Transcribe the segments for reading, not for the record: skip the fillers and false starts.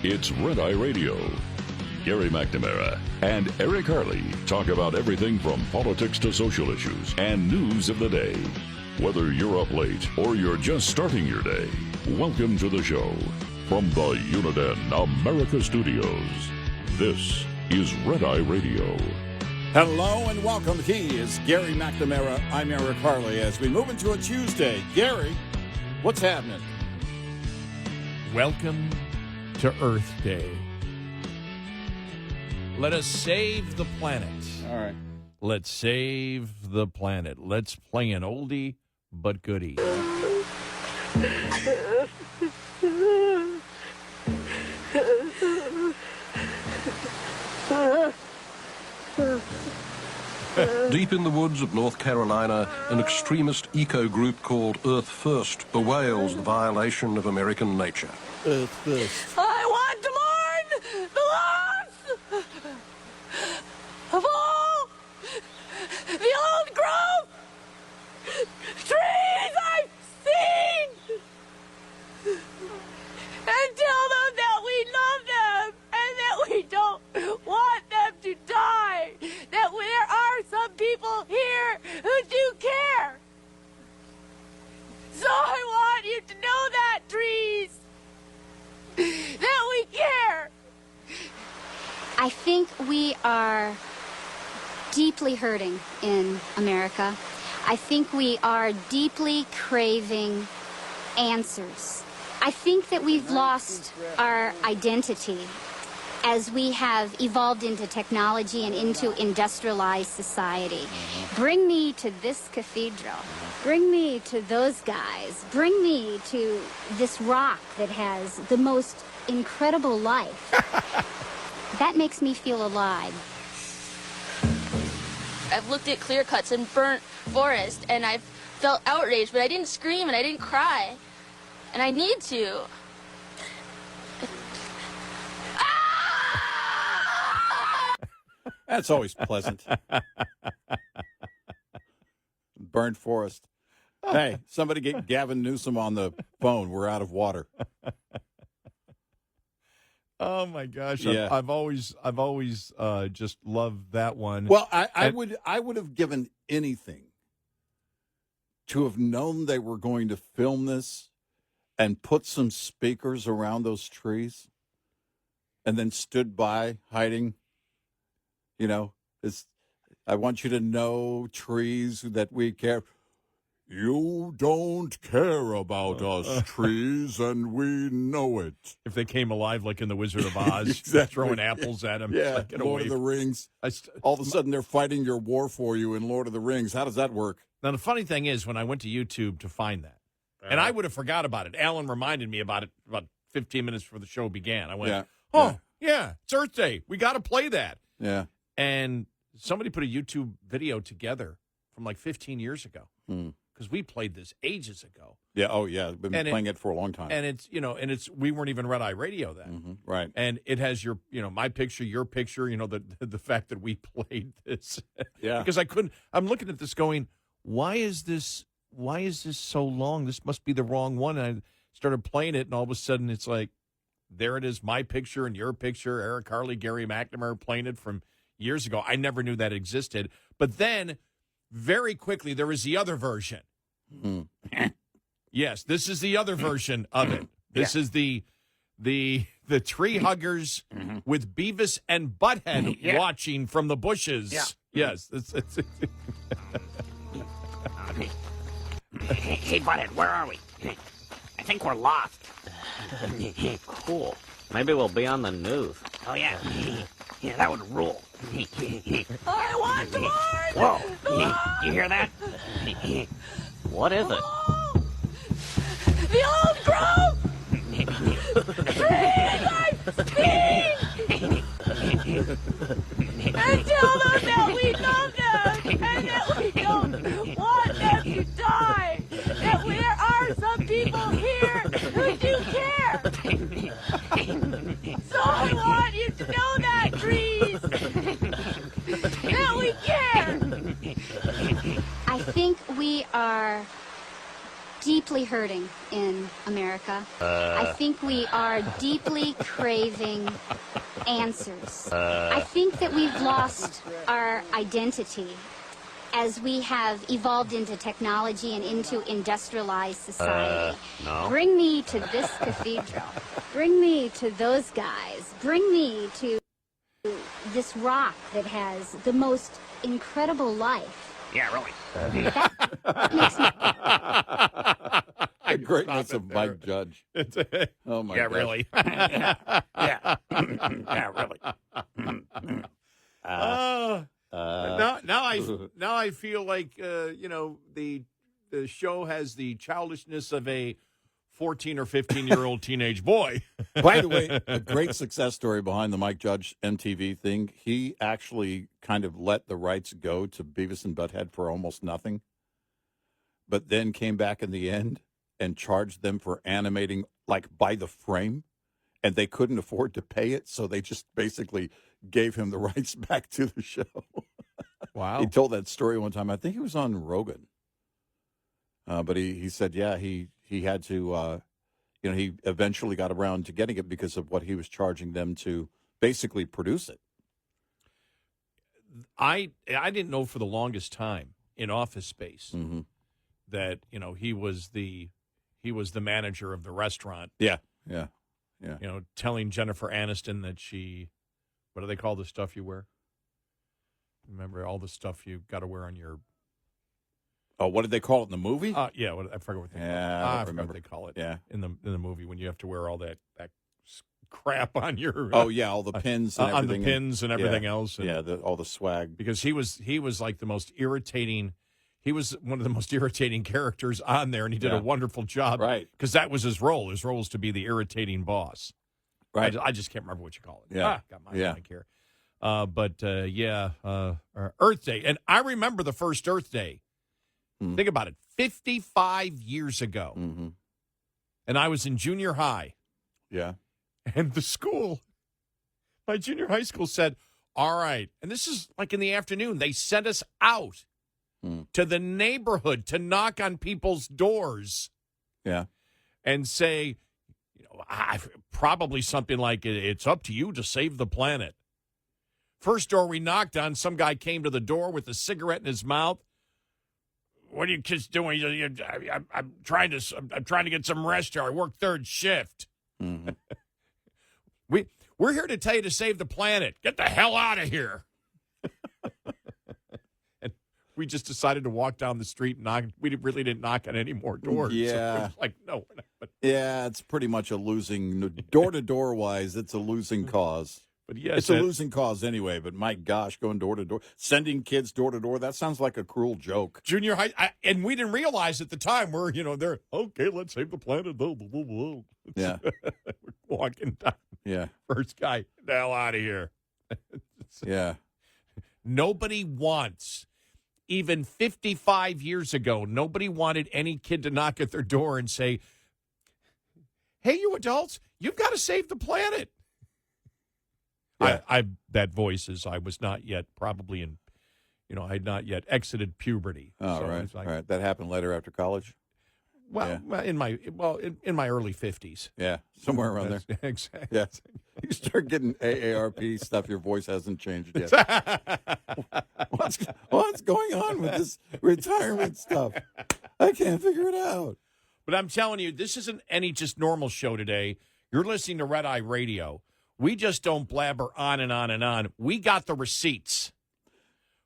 It's Red Eye Radio. Gary McNamara and Eric Harley talk about everything from politics to social issues and news of the day. Whether you're up late or you're just starting your day, welcome to the show. From the Uniden America Studios, this is Red Eye Radio. Hello and welcome. He is Gary McNamara. I'm Eric Harley. As we move into a Tuesday, Gary, what's happening? Welcome to Earth Day. Let us save the planet. All right. Let's save the planet. Let's play an oldie but goodie. Deep in the woods of North Carolina, an extremist eco-group called Earth First bewails the violation of American nature. Earth First. I want to mourn the loss of all the old growth trees I've seen, and tell them that we love them and that we don't want them to die, that there are some people here who do care. So I want you to know that, trees, that we care. I think we are deeply hurting in America. I think we are deeply craving answers. I think that we've lost our identity as we have evolved into technology and into industrialized society. Bring me to this cathedral. Bring me to those guys. Bring me to this rock that has the most incredible life. That makes me feel alive. I've looked at clear cuts and burnt forest, and I've felt outraged, but I didn't scream and I didn't cry. And I need to. That's always pleasant. Burned forest. Hey, somebody get Gavin Newsom on the phone. We're out of water. Oh my gosh! Yeah. I've always just loved that one. Well, I would have given anything to have known they were going to film this and put some speakers around those trees and then stood by hiding. You know, I want you to know, trees, that we care. You don't care about us, trees, and we know it. If they came alive like in The Wizard of Oz, Exactly. throwing apples at him. Yeah, like, get Lord away. of the Rings. All of a sudden, they're fighting your war for you in Lord of the Rings. How does that work? Now, the funny thing is, when I went to YouTube to find that, and I would have forgot about it. Alan reminded me about it about 15 minutes before the show began. I went, yeah, it's Earth Day. We got to play that. Yeah. And somebody put a YouTube video together from like 15 years ago. Because we played this ages ago. Yeah, oh, yeah. I've been playing it for a long time. And it's we weren't even Red Eye Radio then. Mm-hmm, right. And it has your, my picture, your picture, the fact that we played this. Yeah. Because I'm looking at this going, why is this so long? This must be the wrong one. And I started playing it, and all of a sudden it's like, there it is, my picture and your picture, Eric Harley, Gary McNamara playing it from years ago. I never knew that existed. But then, very quickly, there is the other version. Yes, this is the other version of it. This is the tree huggers with Beavis and Butthead watching from the bushes. Yeah. Yes. Hey, Butthead, where are we? I think we're lost. Cool. Maybe we'll be on the news. Oh, yeah. Yeah, that would rule. I want to mourn Whoa. You hear that? What is it? the old growth trees I've seen, and tell them that we love them and that we don't want them to die, that there are some people here who do care. So I want you to know that, trees, that we care. I think we are deeply hurting in America. I think we are deeply craving answers. I think that we've lost our identity as we have evolved into technology and into industrialized society. No. Bring me to this cathedral. Bring me to those guys. Bring me to this rock that has the most incredible life. Yeah, really. The greatness of Mike Judge. Oh, my Yeah, God. really. Yeah. Yeah, really. Now I feel like the show has the childishness of a 14 or 15-year-old teenage boy. By the way, a great success story behind the Mike Judge MTV thing. He actually kind of let the rights go to Beavis and Butthead for almost nothing, but then came back in the end and charged them for animating like by the frame, and they couldn't afford to pay it, so they just basically gave him the rights back to the show. Wow. He told that story one time. I think he was on Rogan. But he said, yeah, he had to, he eventually got around to getting it because of what he was charging them to basically produce it. I didn't know for the longest time in Office Space Mm-hmm. that he was the manager of the restaurant. Yeah. Telling Jennifer Aniston that what do they call the stuff you wear? Remember all the stuff you got to wear on your. Oh, what did they call it in the movie? Yeah, I forget what they call it. I don't forget remember what they call it. Yeah. in the movie when you have to wear all that crap on your. Oh yeah, all the pins and on everything. the pins and everything else. And, all the swag. because he was like the most irritating. He was one of the most irritating characters on there, and he did a wonderful job. Right. Because that was his role. His role was to be the irritating boss. Right. I just can't remember what you call it. Yeah. Got my mic here. Earth Day. And I remember the first Earth Day. Mm. Think about it. 55 years ago. Mm-hmm. And I was in junior high. Yeah. And the school, my junior high school said, all right. And this is like in the afternoon. They sent us out to the neighborhood to knock on people's doors. Yeah. And say, probably something like, it's up to you to save the planet. First door we knocked on, some guy came to the door with a cigarette in his mouth. What are you kids doing? I'm trying to get some rest here. I work third shift. Mm-hmm. We're here to tell you to save the planet. Get the hell out of here. And we just decided to walk down the street and knock. We really didn't knock on any more doors. Yeah. So it was like, no. Yeah, it's pretty much a losing, door-to-door wise, it's a losing cause. But yes, it's a losing cause anyway, but my gosh, going door-to-door, sending kids door-to-door, that sounds like a cruel joke. Junior high, and we didn't realize at the time they're, okay, let's save the planet. Yeah. We're walking down. Yeah. First guy, get the hell out of here. Yeah. Nobody wants, even 55 years ago, nobody wanted any kid to knock at their door and say, hey, you adults, you've got to save the planet. Yeah. That voice is, I was not yet probably in, I had not yet exited puberty. Oh, So right. it's like, All right. That happened later after college? Well, in my early 50s. Yeah. Somewhere around there. Exactly. Yeah. You start getting AARP stuff, your voice hasn't changed yet. What's going on with this retirement stuff? I can't figure it out. But I'm telling you, this isn't any just normal show today. You're listening to Red Eye Radio. We just don't blabber on and on and on. We got the receipts.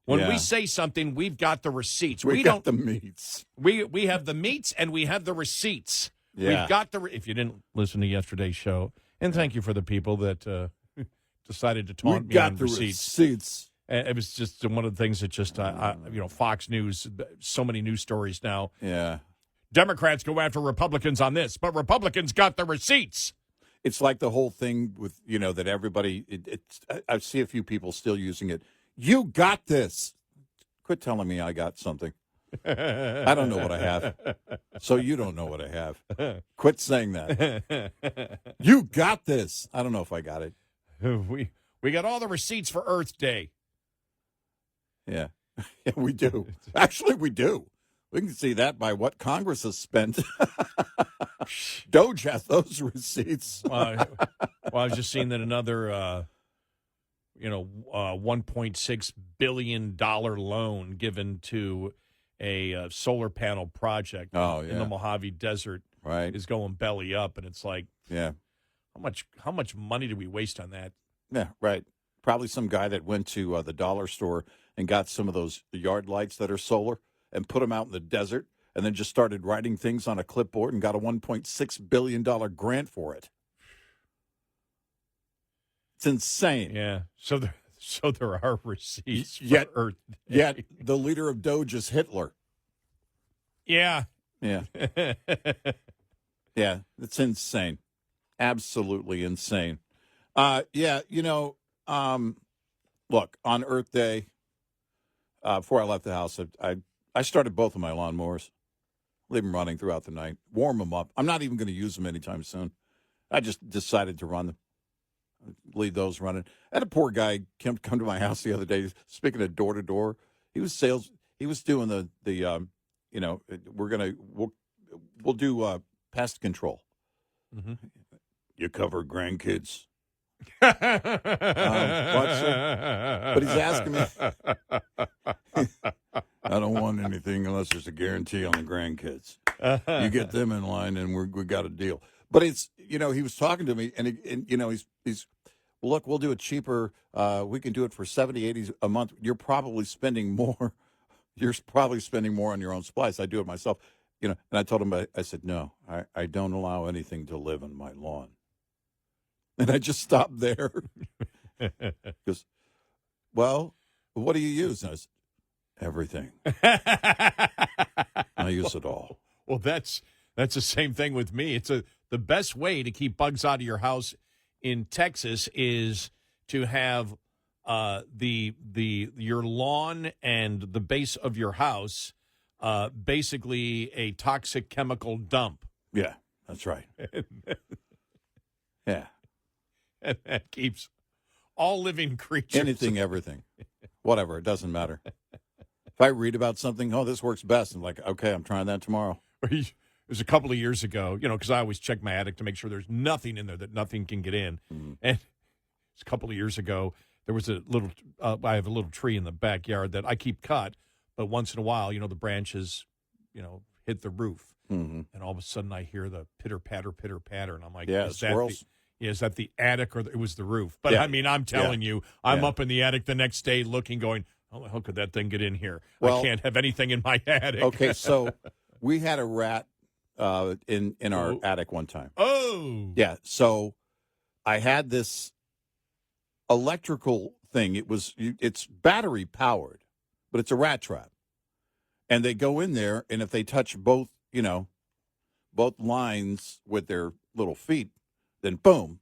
When we say something, we've got the receipts. We got the meats. We have the meats and we have the receipts. Yeah. We've got if you didn't listen to yesterday's show, and thank you for the people that decided to taunt me on receipts. It was just one of the things that just, Fox News, so many news stories now. Yeah. Democrats go after Republicans on this, but Republicans got the receipts. It's like the whole thing with, that everybody, I see a few people still using it. You got this. Quit telling me I got something. I don't know what I have. So you don't know what I have. Quit saying that. You got this. I don't know if I got it. We got all the receipts for Earth Day. Yeah. Yeah, we do. Actually, we do. We can see that by what Congress has spent. Doge has those receipts. Well, I was just seeing that another, $1.6 billion loan given to a solar panel project in the Mojave Desert is going belly up, and it's like, how much money do we waste on that? Yeah, right. Probably some guy that went to the dollar store and got some of those yard lights that are solar and put them out in the desert, and then just started writing things on a clipboard and got a $1.6 billion grant for it. It's insane. Yeah. So there are receipts for Yet, Earth Day. Yet the leader of Doge is Hitler. Yeah. Yeah. Yeah, it's insane. Absolutely insane. Look, on Earth Day, before I left the house, I started both of my lawnmowers. Leave them running throughout the night. Warm them up. I'm not even going to use them anytime soon. I just decided to run them. Leave those running. I had a poor guy come to my house the other day. Speaking of door to door, he was doing we'll do pest control. Mm-hmm. You cover grandkids. What, sir? But he's asking me. I don't want anything unless there's a guarantee on the grandkids. You get them in line, and we got a deal. But it's he was talking to me, and he's look, we'll do it cheaper. We can do it for $70, $80 a month. You're probably spending more. You're probably spending more on your own supplies. I do it myself. And I told him, I said, no, I don't allow anything to live on my lawn. And I just stopped there. Because, well, what do you use? And I said, everything. I use it all. Well, that's the same thing with me. It's the best way to keep bugs out of your house in Texas is to have your lawn and the base of your house basically a toxic chemical dump. Yeah, that's right. Yeah. And that keeps all living creatures. Anything, everything. Whatever, it doesn't matter. If I read about something, this works best, I'm like, okay, I'm trying that tomorrow. It was a couple of years ago, because I always check my attic to make sure there's nothing in there that nothing can get in. Mm-hmm. And it's a couple of years ago, there was I have a little tree in the backyard that I keep cut, but once in a while, the branches, hit the roof. Mm-hmm. And all of a sudden I hear the pitter-patter, and I'm like, squirrels. Is that the attic or it was the roof? But, yeah. I mean, I'm telling you, I'm up in the attic the next day looking, going, how the hell could that thing get in here? Well, I can't have anything in my attic. Okay, so we had a rat in our attic one time. Oh. Yeah, so I had this electrical thing. It's battery powered, but it's a rat trap. And they go in there, and if they touch both lines with their little feet, then boom,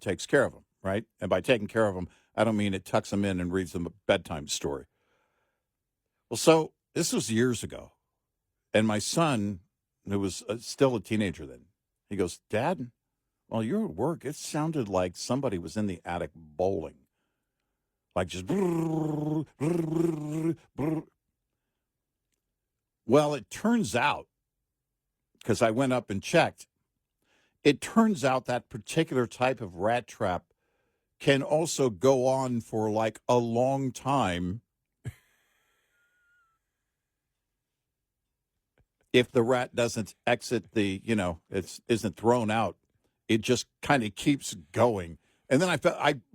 takes care of them, right? And by taking care of them, I don't mean it tucks them in and reads them a bedtime story. Well, so this was years ago, and my son, who was still a teenager then, he goes, Dad, while you're at work, it sounded like somebody was in the attic bowling. Like just brrr, brrr, brrr. Well, it turns out, because I went up and checked, it turns out that particular type of rat trap can also go on for like a long time if the rat doesn't exit isn't thrown out. It just kind of keeps going. And then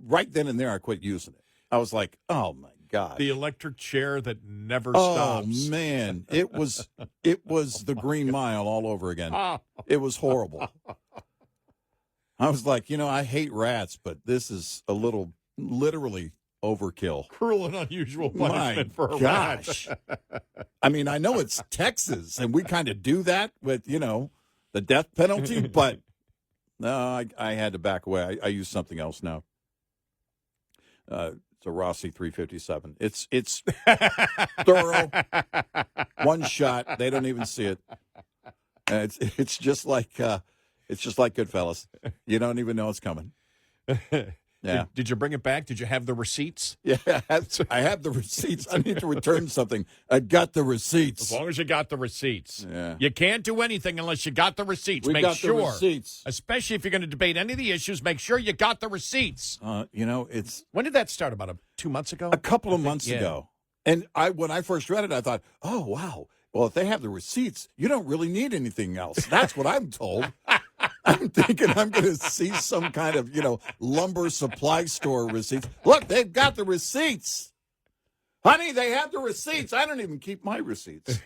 right then and there, I quit using it. I was like, oh my God. The electric chair that never stops. Oh man, it was the Green Mile all over again. It was horrible. I was like, I hate rats, but this is a little literally overkill. Cruel and unusual punishment for a rat. I mean, I know it's Texas, and we kind of do that with, the death penalty, but no, I had to back away. I use something else now. It's a Rossi 357. It's thorough. One shot. They don't even see it. It's just like Goodfellas. You don't even know it's coming. Yeah. Did you bring it back? Did you have the receipts? Yeah, I have the receipts. I need to return something. I got the As receipts. long as you got the receipts. Yeah. You can't do anything unless you got the receipts. We Make got sure, the receipts. especially if you're going to debate any of the issues, make sure you got the receipts. It's When did that start? About 2 months ago? a couple of months yeah. ago. And when I first read it, I thought, oh, wow. Well, if they have the receipts, you don't really need anything else. That's what I'm told. I'm thinking I'm going to see some kind of, lumber supply store receipts. Look, they've got the receipts. Honey, they have the receipts. I don't even keep my receipts.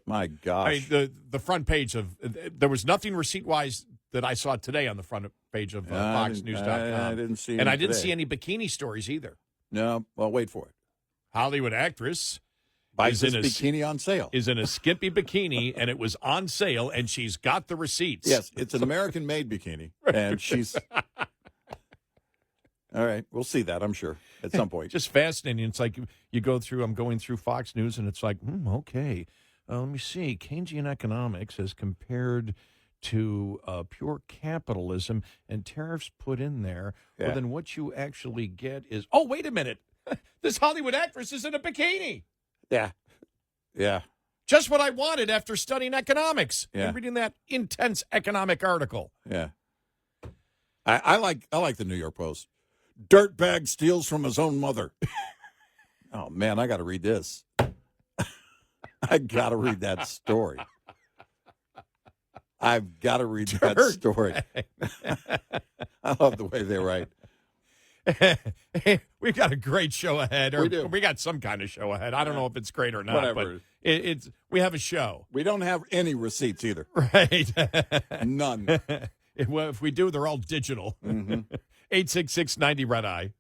My gosh. The front page of there was nothing receipt-wise that I saw today on the front page of FoxNews.com. I didn't see any and I didn't today. see any bikini stories either. No, well, wait for it. Hollywood actress Buys is this bikini on sale. is in a skimpy bikini, and it was on sale, and she's got the receipts. Yes, it's an American-made bikini, and she's... All right, we'll see that, I'm sure, at some point. Just fascinating. It's like you go through, I'm going through Fox News, and it's like, okay, let me see. Keynesian economics as compared to pure capitalism and tariffs put in there. Yeah. Well, then what you actually get is, oh, wait a minute. This Hollywood actress is in a bikini. Yeah. Yeah. Just what I wanted after studying economics Yeah. and reading that intense economic article. Yeah. I like the New York Post. Dirtbag steals from his own mother. Oh, man, I got to read this. I got to read that story. I've got to read that story. I love the way they write. Hey, we've got a great show ahead. Or We do. We got some kind of show ahead. I don't know if it's great or not. Whatever. But we have a show. We don't have any receipts either. Right. None. If we do, they're all digital. 866-90-RED-EYE.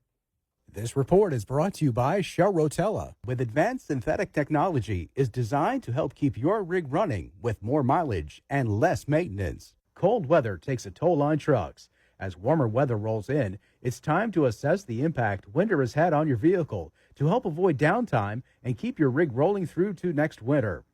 This report is brought to you by Shell Rotella. With advanced synthetic technology, is designed to help keep your rig running with more mileage and less maintenance. Cold weather takes a toll on trucks. As warmer weather rolls in, it's time to assess the impact winter has had on your vehicle to help avoid downtime and keep your rig rolling through to next winter.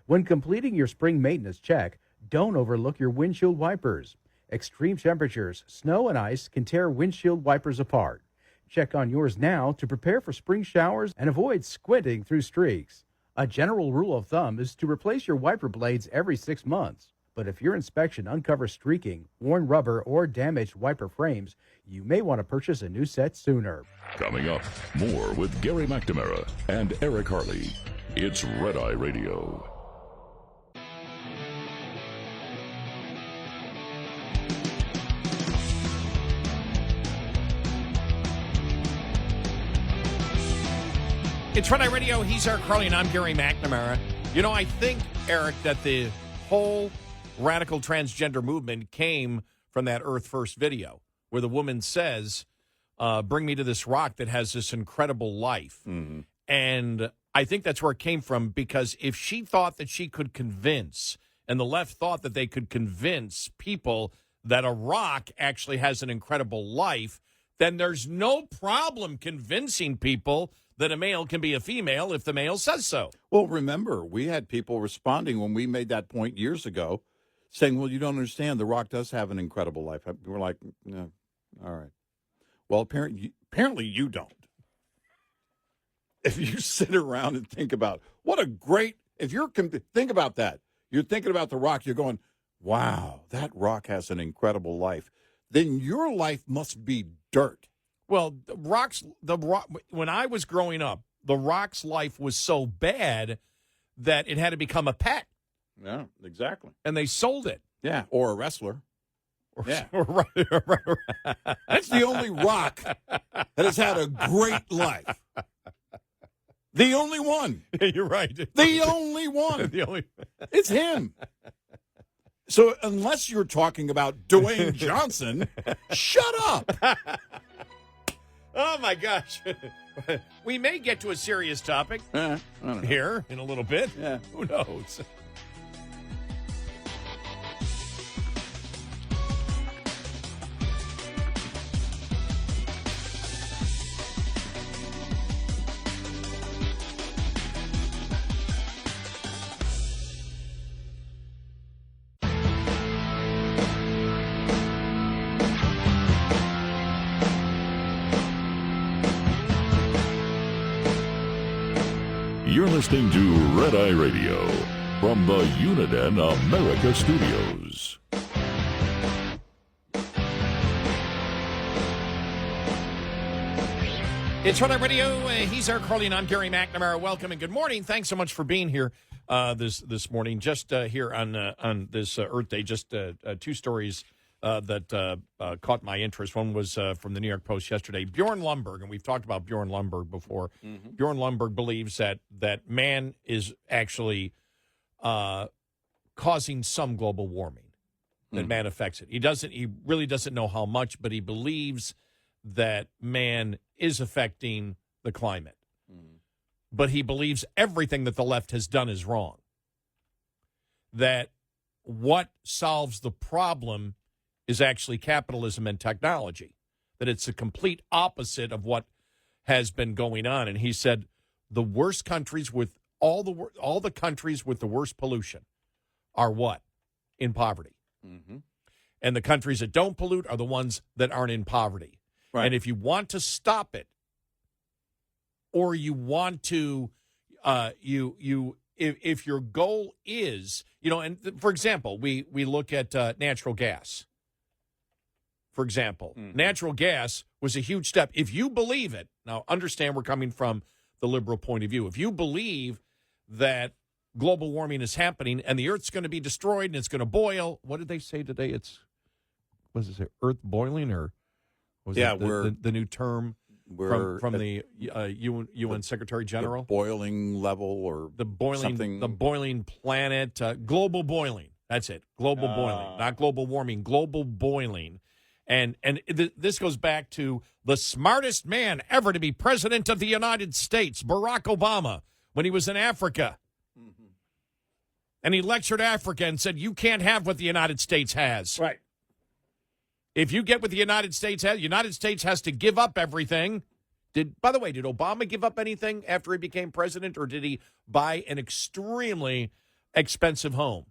When completing your spring maintenance check, don't overlook your windshield wipers. Extreme temperatures, snow, and ice can tear windshield wipers apart. Check on yours now to prepare for spring showers and avoid squinting through streaks. A general rule of thumb is to replace your wiper blades every 6 months. But if your inspection uncovers streaking, worn rubber, or damaged wiper frames, you may want to purchase a new set sooner. Coming up, more with Gary McNamara and Eric Harley. It's Red Eye Radio. It's Red Eye Radio. He's Eric Harley, and I'm Gary McNamara. I think, Eric, that the whole radical transgender movement came from that Earth First video where the woman says, bring me to this rock that has this incredible life. Mm-hmm. And I think that's where it came from, because if she thought that she could convince, and the left thought that they could convince people that a rock actually has an incredible life, then there's no problem convincing people that a male can be a female if the male says so. Well, remember, we had people responding when we made that point years ago, saying, well, you don't understand. The Rock does have an incredible life. We're like, no, all right. Well, apparently you don't. If you sit around and think about think about that. You're thinking about The Rock. You're going, wow, that Rock has an incredible life. Then your life must be dirt. Well, the Rock, when I was growing up, The Rock's life was so bad that it had to become a pet. Yeah, exactly. And they sold it. Yeah, or a wrestler. Yeah. Right. That's the only Rock that has had a great life. The only one. You're right. The only one. The only. It's him. So unless you're talking about Dwayne Johnson, shut up. Oh, my gosh. We may get to a serious topic I don't know. here in a little bit. Yeah. Who knows? You're listening to Red Eye Radio from the Uniden America Studios. It's Red Eye Radio. He's Eric Harley, and I'm Gary McNamara. Welcome and good morning. Thanks so much for being here this morning. Just here on this Earth Day, just two stories that caught my interest. One was from the New York Post yesterday. Bjorn Lomborg, and we've talked about Bjorn Lomborg before. Mm-hmm. Bjorn Lomborg believes that man is actually causing some global warming. That man affects it. He really doesn't know how much, but he believes that man is affecting the climate. Mm. But he believes everything that the left has done is wrong. That what solves the problem is actually capitalism and technology. That it's a complete opposite of what has been going on. And he said the worst countries with all the countries with the worst pollution are what? In poverty. Mm-hmm. And the countries that don't pollute are the ones that aren't in poverty. Right. And if you want to stop it, or you want to, if your goal is, and for example, we look at natural gas. For example, natural gas was a huge step. If you believe it, now understand we're coming from the liberal point of view. If you believe that global warming is happening and the Earth's going to be destroyed and it's going to boil, what did they say today? Earth boiling or? Was the new term from the UN Secretary General? The boiling level or the boiling planet, global boiling. That's it. Global boiling, not global warming, global boiling. And this goes back to the smartest man ever to be president of the United States, Barack Obama, when he was in Africa. Mm-hmm. And he lectured Africa and said, you can't have what the United States has. Right. If you get what the United States has to give up everything. By the way, did Obama give up anything after he became president, or did he buy an extremely expensive home?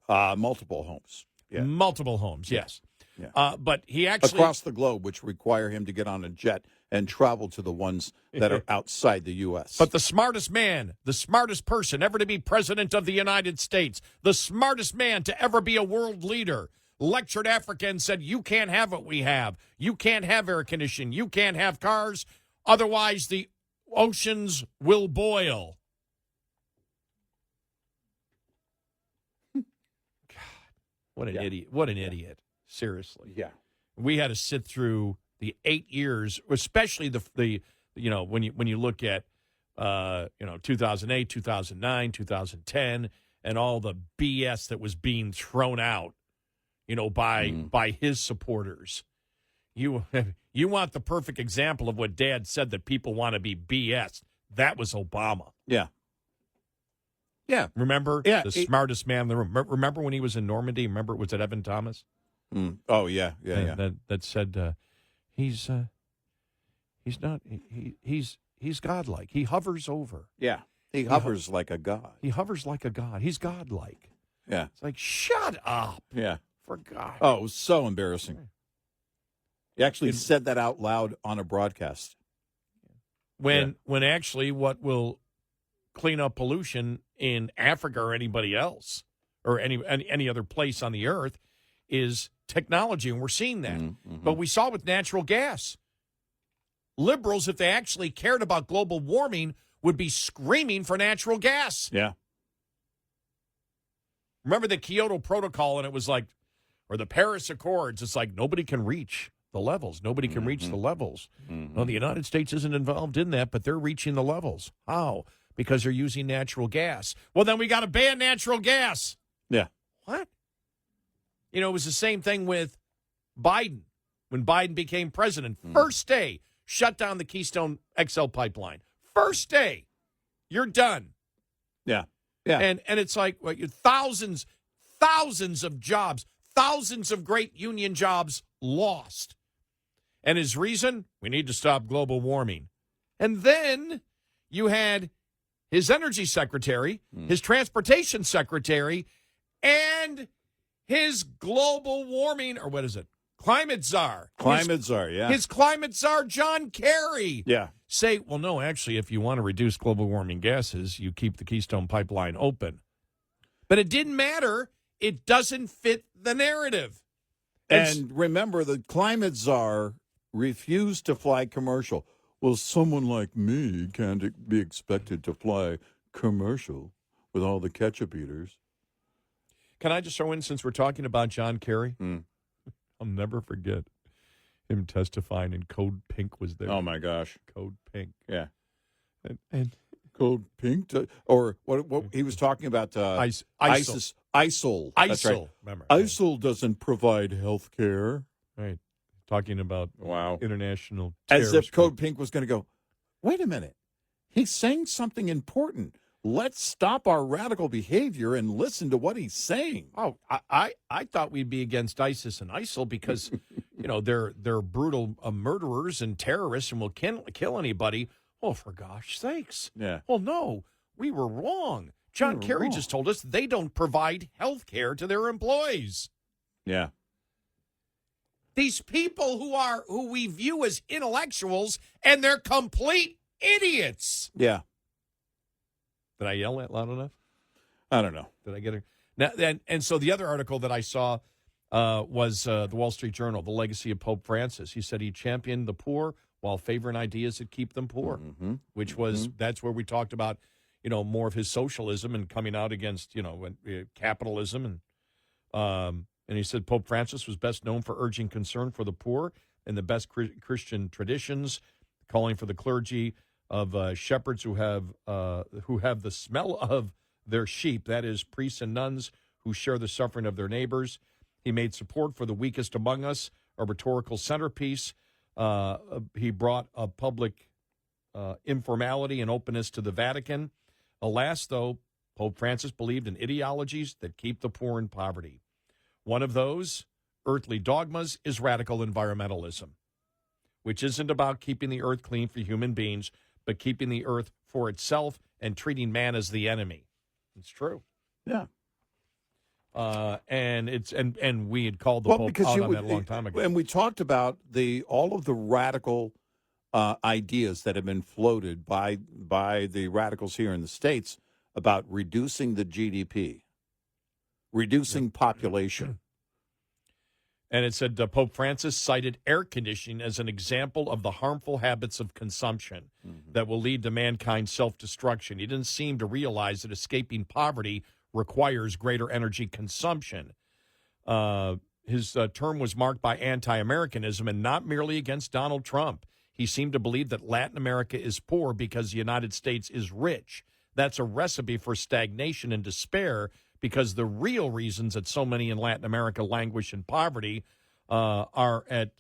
Multiple homes. Yeah. Multiple homes, yes. Yeah. But he actually... Across the globe, which require him to get on a jet and travel to the ones that are outside the U.S. But the smartest man, the smartest person ever to be president of the United States, the smartest man to ever be a world leader, lectured Africa and said, you can't have what we have. You can't have air conditioning. You can't have cars. Otherwise, the oceans will boil. God, what an idiot. What an idiot. Seriously. Yeah. We had to sit through the 8 years, especially the when you look at 2008, 2009, 2010, and all the BS that was being thrown out. By his supporters. You want the perfect example of what Dad said that people want to be BS. That was Obama. Yeah. Yeah. Remember? Yeah. The smartest man. Remember when he was in Normandy? Remember it was at Evan Thomas? Mm. Oh, yeah. That said he's godlike. He hovers over. Yeah. He hovers like a god. He hovers like a god. He's godlike. Yeah. It's like, shut up. Yeah. For God. Oh, it was so embarrassing. He actually said that out loud on a broadcast. When actually what will clean up pollution in Africa or anybody else or any other place on the earth is technology, and we're seeing that. Mm-hmm. But we saw with natural gas. Liberals, if they actually cared about global warming, would be screaming for natural gas. Yeah. Remember the Kyoto Protocol, and it was like, or the Paris Accords, it's like nobody can reach the levels. Nobody can reach the levels. Mm-hmm. Well, the United States isn't involved in that, but they're reaching the levels. How? Because they're using natural gas. Well, then we got to ban natural gas. Yeah. What? It was the same thing with Biden. When Biden became president, first day, shut down the Keystone XL pipeline. First day, you're done. Yeah. Yeah. And it's like thousands of jobs, thousands of great union jobs lost. And his reason? We need to stop global warming. And then you had his energy secretary, his transportation secretary, and his global warming, or what is it? climate czar. Climate czar, yeah. His climate czar, John Kerry. Yeah. Say, well, no, actually, if you want to reduce global warming gases, you keep the Keystone Pipeline open. But it didn't matter. It doesn't fit the narrative. And remember, the climate czar refused to fly commercial. Well, someone like me can't be expected to fly commercial with all the ketchup eaters. Can I just throw in, since we're talking about John Kerry? Mm. I'll never forget him testifying, and Code Pink was there. Oh, my gosh. Code Pink. Yeah. And Code Pink? Or what he was talking about ISIL. ISIL. That's right. ISIL. Remember. ISIL doesn't provide health care. Right. Talking about international As terrorist if Code Pink was going to go, wait a minute. He's saying something important. Let's stop our radical behavior and listen to what he's saying. Oh, I thought we'd be against ISIS and ISIL because, they're brutal murderers and terrorists and will kill anybody. Oh, for gosh sakes. Yeah. Well, no, we were wrong. John Kerry just told us they don't provide health care to their employees. Yeah. These people who we view as intellectuals, and they're complete idiots. Yeah. Did I yell that loud enough? I don't know. Did I get it? Now, and so the other article that I saw was the Wall Street Journal, The Legacy of Pope Francis. He said he championed the poor while favoring ideas that keep them poor, which was, that's where we talked about, more of his socialism and coming out against, capitalism. And he said Pope Francis was best known for urging concern for the poor and the best Christian traditions, calling for the clergy of shepherds who have the smell of their sheep, that is, priests and nuns who share the suffering of their neighbors. He made support for the weakest among us a rhetorical centerpiece. He brought a public informality and openness to the Vatican. Alas, though, Pope Francis believed in ideologies that keep the poor in poverty. One of those earthly dogmas is radical environmentalism, which isn't about keeping the earth clean for human beings, but keeping the earth for itself and treating man as the enemy. It's true. Yeah. And we had called the Pope out on that a long time ago. And we talked about all of the radical ideas that have been floated by the radicals here in the States about reducing the GDP, reducing population. And it said Pope Francis cited air conditioning as an example of the harmful habits of consumption that will lead to mankind's self-destruction. He didn't seem to realize that escaping poverty requires greater energy consumption. His term was marked by anti-Americanism and not merely against Donald Trump. He seemed to believe that Latin America is poor because the United States is rich. That's a recipe for stagnation and despair, because the real reasons that so many in Latin America languish in poverty are at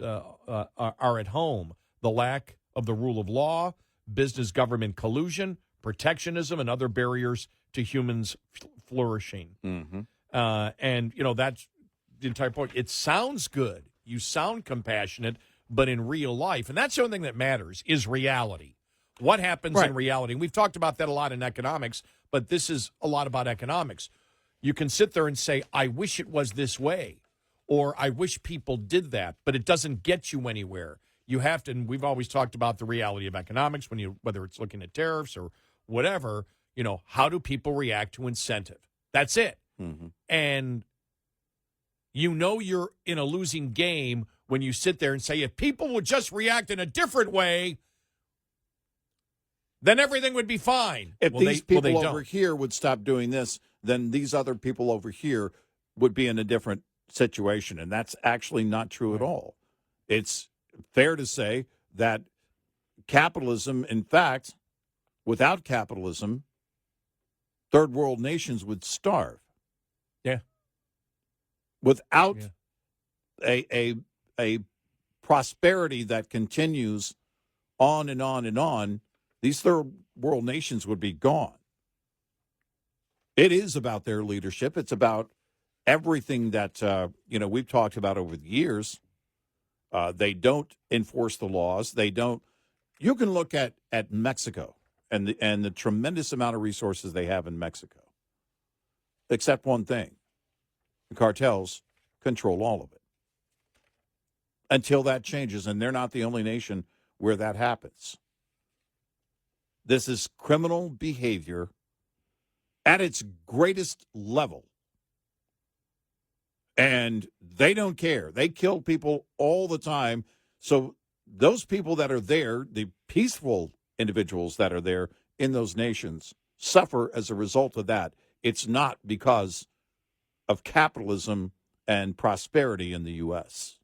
home. The lack of the rule of law, business-government collusion, protectionism, and other barriers to humans flourishing. And, that's the entire point. It sounds good. You sound compassionate, but in real life, and that's the only thing that matters, is reality. What happens in reality? And we've talked about that a lot in economics, but this is a lot about economics. You can sit there and say, I wish it was this way, or I wish people did that, but it doesn't get you anywhere. You have to, and we've always talked about the reality of economics, whether it's looking at tariffs or whatever, how do people react to incentive? That's it. And you're in a losing game when you sit there and say, if people would just react in a different way, then everything would be fine. If these people over here would stop doing this, then these other people over here would be in a different situation. And that's actually not true at all. It's fair to say that capitalism, in fact, without capitalism, third world nations would starve. Yeah. Without a prosperity that continues on and on and on, these third world nations would be gone. It is about their leadership. It's about everything that, we've talked about over the years. They don't enforce the laws. They don't. You can look at Mexico and the tremendous amount of resources they have in Mexico, except one thing. The cartels control all of it. until that changes, and they're not the only nation where that happens. This is criminal behavior at its greatest level. And they don't care. They kill people all the time. So those people that are there, the peaceful individuals that are there in those nations, suffer as a result of that. It's not because of capitalism and prosperity in the U.S.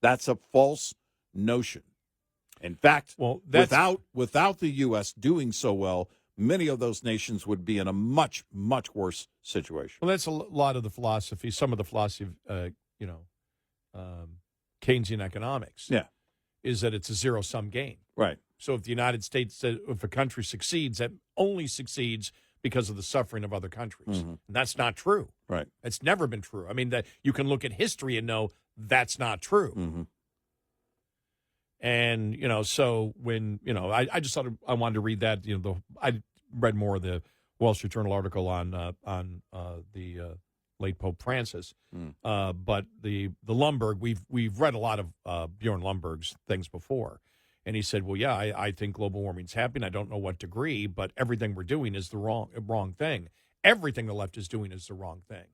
That's a false notion. In fact, without the U.S. doing so well, many of those nations would be in a much, much worse situation. Well, that's a lot of the philosophy, some of the philosophy of, Keynesian economics. Yeah. Is that it's a zero-sum game. Right. So if the United States, if a country succeeds, that only succeeds because of the suffering of other countries. Mm-hmm. And that's not true. Right. It's never been true. I mean, that you can look at history and know that's not true. Mm-hmm. And, so when, I just thought I wanted to read that, I read more of the Wall Street Journal article on the late Pope Francis. But the Lundberg, we've read a lot of Bjorn Lundberg's things before. And he said, well, yeah, I think global warming's happening. I don't know what degree, but everything we're doing is the wrong thing. Everything the left is doing is the wrong thing.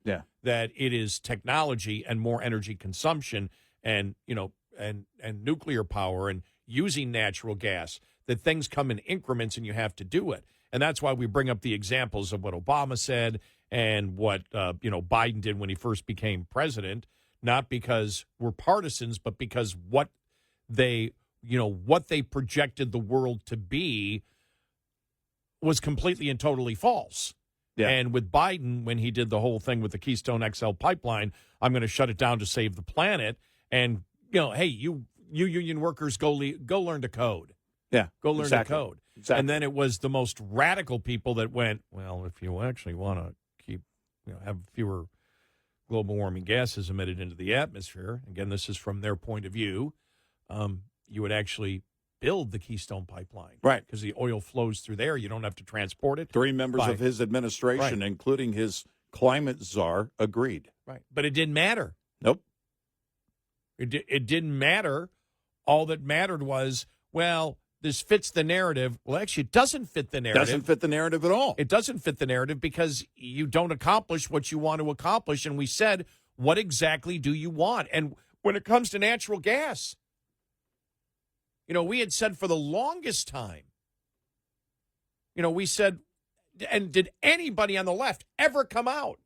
Yeah. That it is technology and more energy consumption and, and nuclear power and using natural gas, that things come in increments and you have to do it. And that's why we bring up the examples of what Obama said and what, Biden did when he first became president, not because we're partisans, but because what they projected the world to be was completely and totally false. Yeah. And with Biden, when he did the whole thing with the Keystone XL pipeline, I'm going to shut it down to save the planet. And, hey, you union workers, go learn to code. Yeah. Go learn to code. Exactly. And then it was the most radical people that went, well, if you actually want to keep, have fewer global warming gases emitted into the atmosphere, again, this is from their point of view, you would actually build the Keystone pipeline. Right. Because the oil flows through there. You don't have to transport it. 3 members of his administration, including his climate czar, agreed. Right. But it didn't matter. Nope. It didn't matter. All that mattered was, well, this fits the narrative. Well, actually, it doesn't fit the narrative. Doesn't fit the narrative at all. It doesn't fit the narrative because you don't accomplish what you want to accomplish. And we said, what exactly do you want? And when it comes to natural gas, we had said for the longest time, we said, and did anybody on the left ever come out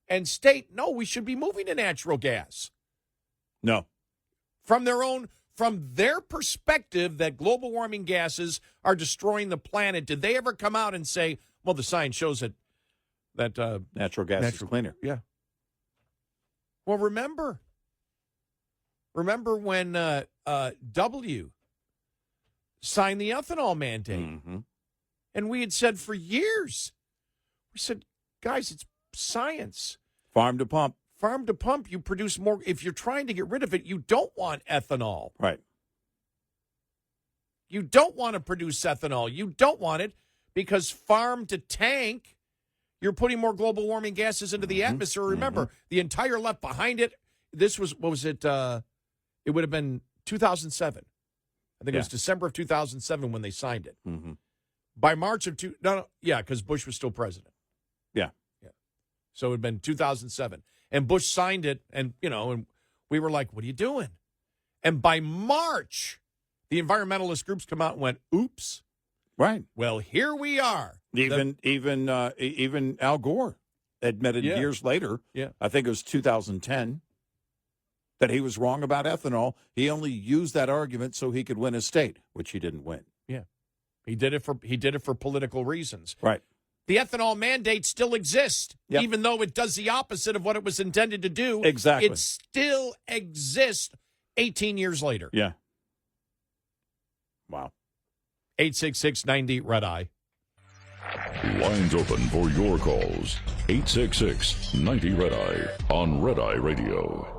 and state, no, we should be moving to natural gas? No. From their perspective that global warming gases are destroying the planet, did they ever come out and say, well, the science shows that natural gas is cleaner? Yeah. Well, remember when W signed the ethanol mandate. Mm-hmm. And we had said for years, we said, guys, it's science. Farm to pump. Farm to pump, you produce more. If you're trying to get rid of it, you don't want ethanol. Right. You don't want to produce ethanol. You don't want it because farm to tank, you're putting more global warming gases into the atmosphere. Remember, the entire left behind it, this was, what was it? It would have been 2007. I think it was December of 2007 when they signed it. Mm-hmm. By March of because Bush was still president. Yeah. So it had been 2007. And Bush signed it, and, and we were like, what are you doing? And by March, the environmentalist groups come out and went, oops. Right. Well, here we are. Even Al Gore admitted years later, I think it was 2010, that he was wrong about ethanol. He only used that argument so he could win his state, which he didn't win. Yeah. He did it for political reasons. Right. The ethanol mandate still exists, even though it does the opposite of what it was intended to do. Exactly. It still exists 18 years later. Yeah. Wow. 866-90-RED-I. Lines open for your calls. 866-90-RED-I on Red Eye Radio.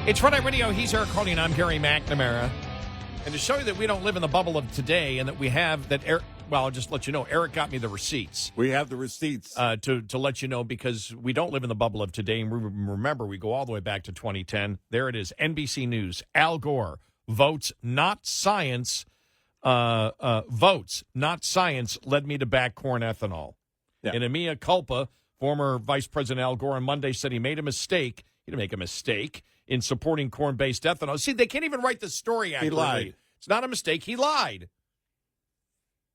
It's Red Eye Radio. He's Eric Harley, and I'm Gary McNamara. And to show you that we don't live in the bubble of today and that we have that, I'll just let you know, Eric got me the receipts. We have the receipts. To let you know, because we don't live in the bubble of today. And remember, we go all the way back to 2010. There it is, NBC News. Al Gore votes not science. Votes not science led me to back corn ethanol. Yeah. In a mea culpa, former Vice President Al Gore on Monday said he made a mistake. He didn't make a mistake in supporting corn-based ethanol. See, they can't even write the story accurately. He lied. It's not a mistake. He lied.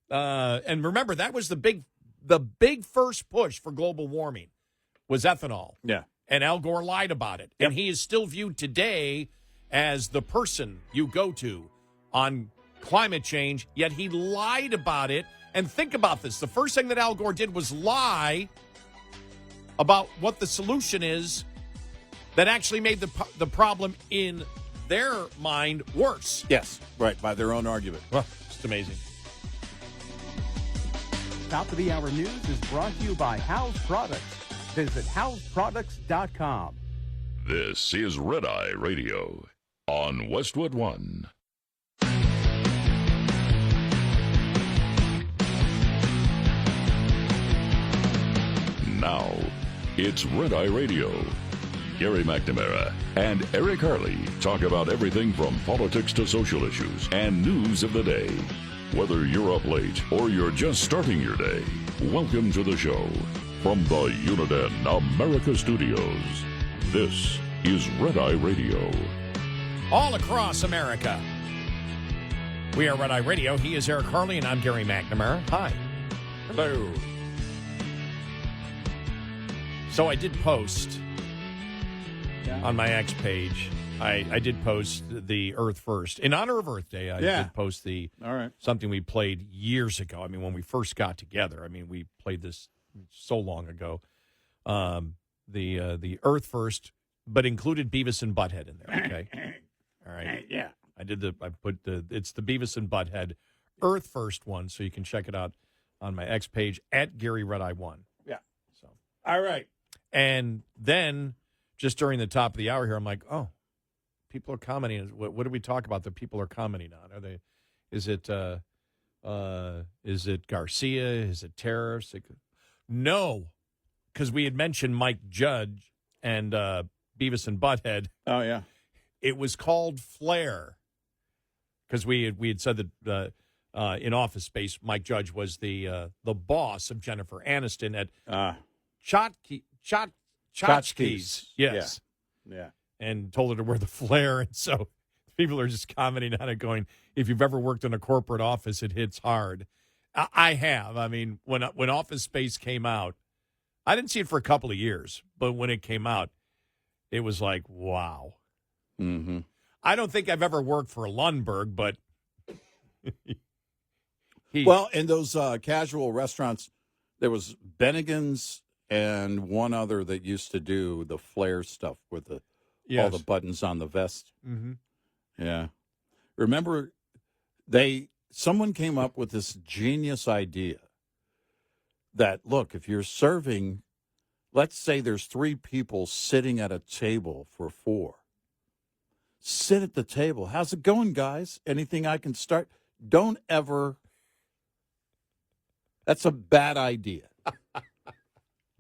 And remember, that was the big first push for global warming was ethanol. Yeah. And Al Gore lied about it. Yep. And he is still viewed today as the person you go to on climate change, yet he lied about it. And think about this. The first thing that Al Gore did was lie about what the solution is that actually made the problem in their mind worse. Yes, right, by their own argument. Well, it's amazing. Top of the Hour News is brought to you by House Products. Visit houseproducts.com. This is Red Eye Radio on Westwood One. Now, it's Red Eye Radio. Gary McNamara and Eric Harley talk about everything from politics to social issues and news of the day. Whether you're up late or you're just starting your day, welcome to the show. From the Uniden America Studios, this is Red Eye Radio. All across America. We are Red Eye Radio. He is Eric Harley, and I'm Gary McNamara. Hi. Hello. So I did post on my X page. I did post the Earth First. In honor of Earth Day, I did post something we played years ago. I mean, when we first got together. I mean, we played this so long ago. The Earth First, but included Beavis and Butthead in there, okay? All right. Yeah. It's the Beavis and Butthead Earth First one, so you can check it out on my X page at Gary Red Eye 1. Yeah. So. All right. And then just during the top of the hour here, I'm like, oh, people are commenting. What do we talk about that people are commenting on? Is it Garcia? Is it tariffs? No, because we had mentioned Mike Judge and Beavis and Butthead. Oh, yeah. It was called Flair because we had said that in Office Space, Mike Judge was the boss of Jennifer Aniston at Tchotchkes. Yes. Yeah. And told her to wear the flare. And so people are just commenting on it going, if you've ever worked in a corporate office, it hits hard. I have. I mean, when Office Space came out, I didn't see it for a couple of years, but when it came out, it was like, wow. Mm-hmm. I don't think I've ever worked for Lundberg, but well, in those casual restaurants, there was Bennigan's and one other that used to do the flare stuff with all the buttons on the vest. Mm-hmm. Yeah. Remember, someone came up with this genius idea that, look, if you're serving, let's say there's 3 people sitting at a table for 4. Sit at the table. How's it going, guys? Anything I can start? Don't ever. That's a bad idea.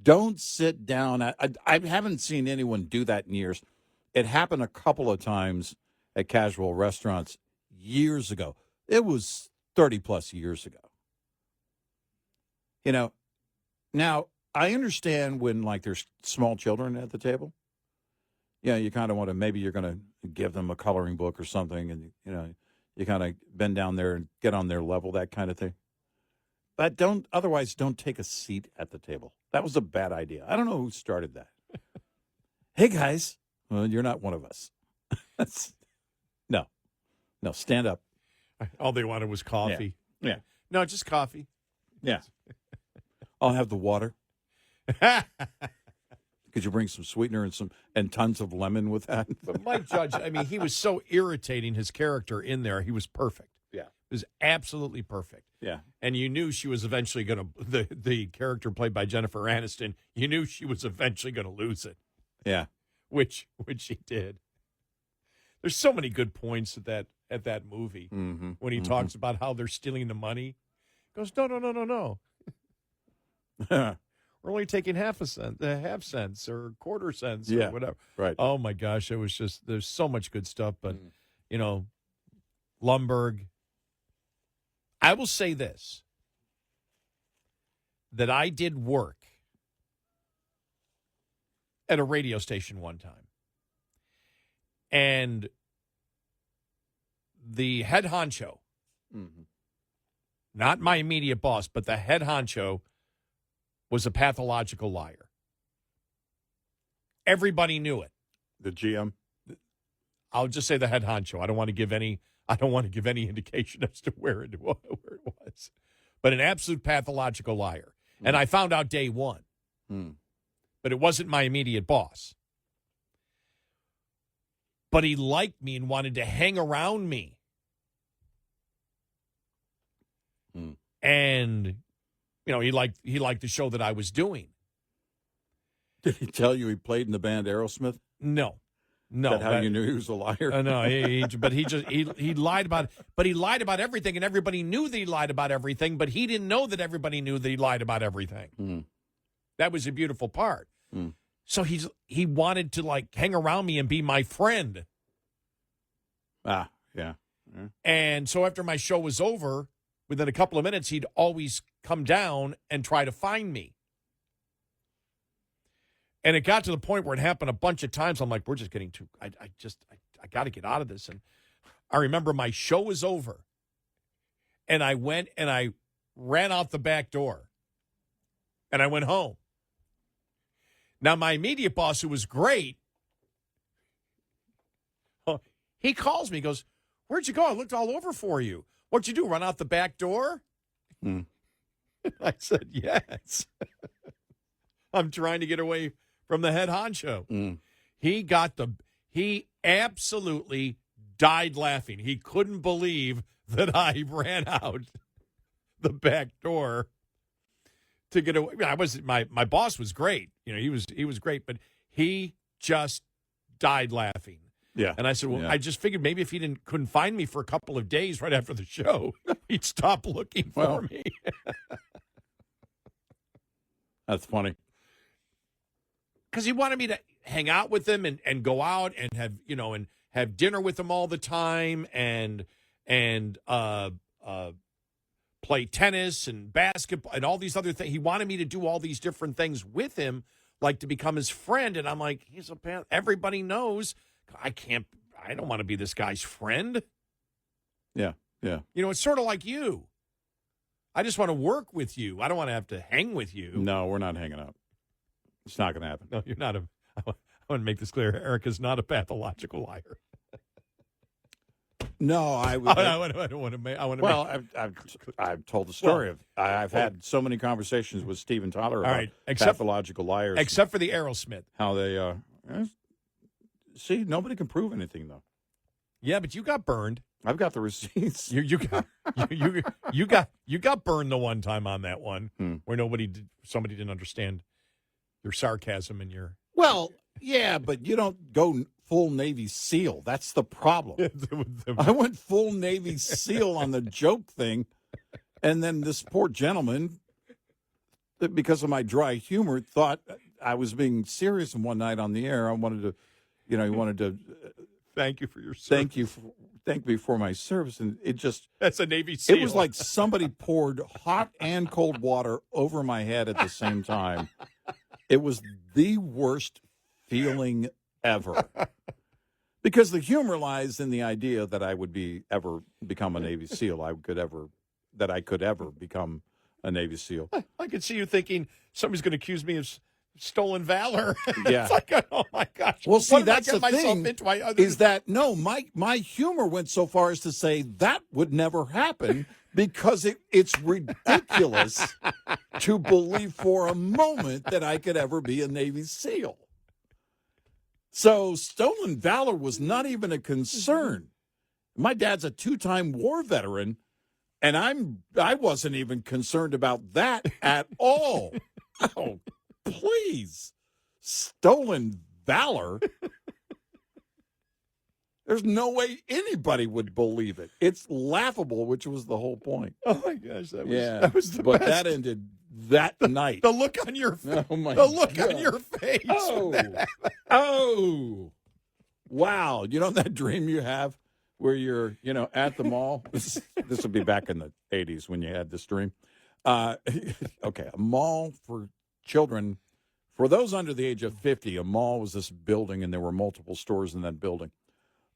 Don't sit down. I haven't seen anyone do that in years. It happened a couple of times at casual restaurants years ago. It was 30-plus years ago. You know, now, I understand when, like, there's small children at the table. Yeah, you kind of want to, maybe you're going to give them a coloring book or something, and, you kind of bend down there and get on their level, that kind of thing. But don't take a seat at the table. That was a bad idea. I don't know who started that. Hey, guys. Well, you're not one of us. No, stand up. all they wanted was coffee. Yeah. No, just coffee. Yeah. I'll have the water. Could you bring some sweetener and tons of lemon with that? But Mike Judge, I mean, he was so irritating, his character in there. He was perfect. Yeah. It was absolutely perfect. Yeah. And you knew she was eventually going to, the character played by Jennifer Aniston, you knew she was eventually going to lose it. Yeah. Which she did. There's so many good points at at that movie Mm-hmm. when he talks about how they're stealing the money. He goes, no. We're only taking half cents or quarter cents or whatever. Right. Oh, my gosh. It was just, there's so much good stuff. But, Lumberg. I will say this, that I did work at a radio station one time. And the head honcho, not my immediate boss, but the head honcho was a pathological liar. Everybody knew it. The GM? I'll just say the head honcho. I don't want to give any indication as to where it was. But an absolute pathological liar. And I found out day one. But it wasn't my immediate boss. But he liked me and wanted to hang around me. And, he liked the show that I was doing. Did he tell you he played in the band Aerosmith? No. Is that how you knew he was a liar? No, but he lied about it. But he lied about everything, and everybody knew that he lied about everything, but he didn't know that everybody knew that he lied about everything. That was a beautiful part. So he wanted to, hang around me and be my friend. Ah, yeah. And so after my show was over, within a couple of minutes, he'd always come down and try to find me. And it got to the point where it happened a bunch of times. I'm like, we're just getting too, I got to get out of this. And I remember my show was over. And I went and I ran out the back door. And I went home. Now, my immediate boss, who was great, he calls me, goes, where'd you go? I looked all over for you. What'd you do, run out the back door? I said, yes. I'm trying to get away from the head honcho. He absolutely died laughing. He couldn't believe that I ran out the back door to get away. My boss was great. He was great, but he just died laughing. Yeah. And I said, I just figured maybe if he couldn't find me for a couple of days right after the show, he'd stop looking for me. That's funny. Because he wanted me to hang out with him and go out and have dinner with him all the time and play tennis and basketball and all these other things. He wanted me to do all these different things with him, like to become his friend. And I'm like, everybody knows I don't want to be this guy's friend. Yeah. It's sort of like you. I just want to work with you. I don't want to have to hang with you. No, we're not hanging out. It's not going to happen. No, you're not I want to make this clear. Erica's not a pathological liar. No, I would. I don't want to make. Well, I've told the story I've had so many conversations with Steven Tyler about pathological liars, except for the Aerosmith. How they see, nobody can prove anything though. Yeah, but you got burned. I've got the receipts. You got burned the one time on that one where somebody didn't understand your sarcasm and your. Well, yeah, but you don't go full Navy SEAL. That's the problem. I went full Navy SEAL on the joke thing, and then this poor gentleman, because of my dry humor, thought I was being serious. And one night on the air, I wanted to, he wanted to thank you for your service. Thank me for my service, and it just that's a Navy SEAL. It was like somebody poured hot and cold water over my head at the same time. It was the worst feeling ever. Because the humor lies in the idea that I would ever become a Navy SEAL. I could ever become a Navy SEAL. I could see you thinking somebody's going to accuse me of stolen valor. Yeah. It's like, oh my gosh. Well, see, what that's did I the get myself thing. Into? Is that no? My humor went so far as to say that would never happen because it's ridiculous to believe for a moment that I could ever be a Navy SEAL. So stolen valor was not even a concern. My dad's a 2-time war veteran, and I wasn't even concerned about that at all. Oh, please. Stolen valor? There's no way anybody would believe it. It's laughable, which was the whole point. Oh my gosh, that was the but best. that ended that night. The look on your face. Oh my The look God. on your face. Oh, wow! You know that dream you have where you're, at the mall. This would be back in the '80s when you had this dream. Okay, a mall for children. For those under the age of 50, a mall was this building, and there were multiple stores in that building.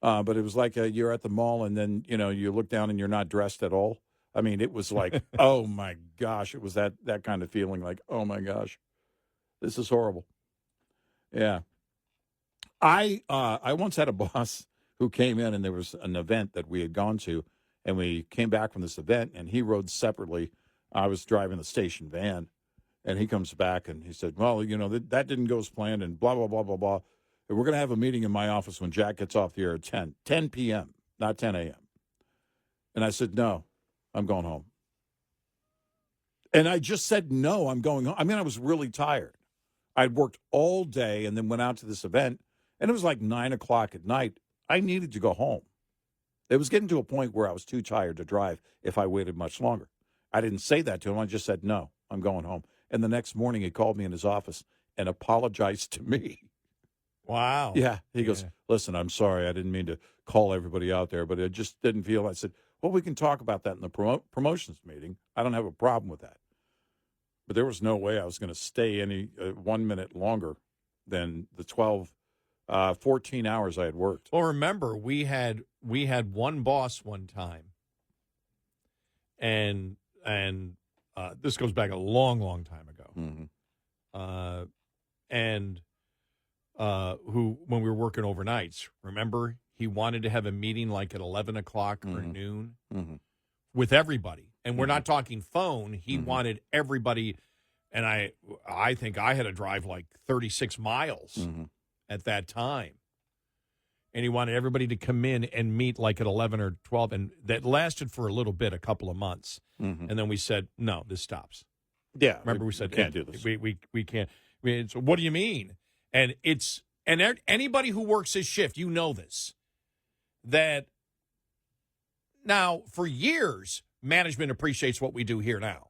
But it was like you're at the mall, and then, you look down and you're not dressed at all. I mean, it was like, oh, my gosh. It was that kind of feeling like, oh, my gosh, this is horrible. Yeah. I once had a boss who came in, and there was an event that we had gone to, and we came back from this event, and he rode separately. I was driving the station van, and he comes back, and he said, well, that didn't go as planned, and blah, blah, blah, blah, blah. And we're going to have a meeting in my office when Jack gets off the air at 10 p.m., not 10 a.m. And I said, no, I'm going home. And I just said, no, I'm going home. I mean, I was really tired. I'd worked all day and then went out to this event, and it was like 9 o'clock at night. I needed to go home. It was getting to a point where I was too tired to drive if I waited much longer. I didn't say that to him. I just said, no, I'm going home. And the next morning he called me in his office and apologized to me. Wow. Yeah. He goes, listen, I'm sorry. I didn't mean to call everybody out there, but I just didn't feel. I said, well, we can talk about that in the promotions meeting. I don't have a problem with that. But there was no way I was going to stay any 1 minute longer than the 14 hours I had worked. Well, remember, we had one boss one time, and this goes back a long, long time ago. Mm-hmm. Who, when we were working overnights, remember, he wanted to have a meeting like at 11 o'clock or noon with everybody. And we're not talking phone. He wanted everybody. And I think I had to drive like 36 miles at that time. And he wanted everybody to come in and meet like at 11 or 12. And that lasted for a little bit, a couple of months. And then we said, no, this stops. Yeah. Remember, we said, can't do this. We can't. I mean, so what do you mean? And anybody who works his shift, you know this, that now for years, management appreciates what we do here now.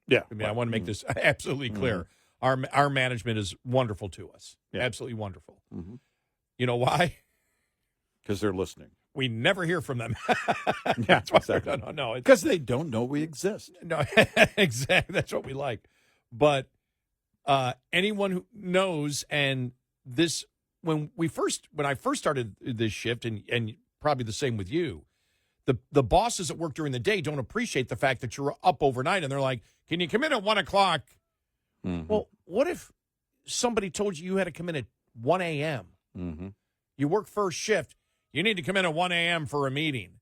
Yeah. I mean, I want to make this absolutely clear. Our management is wonderful to us. Yeah. Absolutely wonderful. You know why? Because they're listening. We never hear from them. Yeah, exactly. No. Because they don't know we exist. No, exactly. That's what we like. But anyone who knows, and this, when I first started this shift, and probably the same with you, the bosses that work during the day don't appreciate the fact that you're up overnight, and they're like, can you come in at 1 o'clock? Well, what if somebody told you had to come in at 1 a.m.? You work first shift. You need to come in at 1 a.m. for a meeting.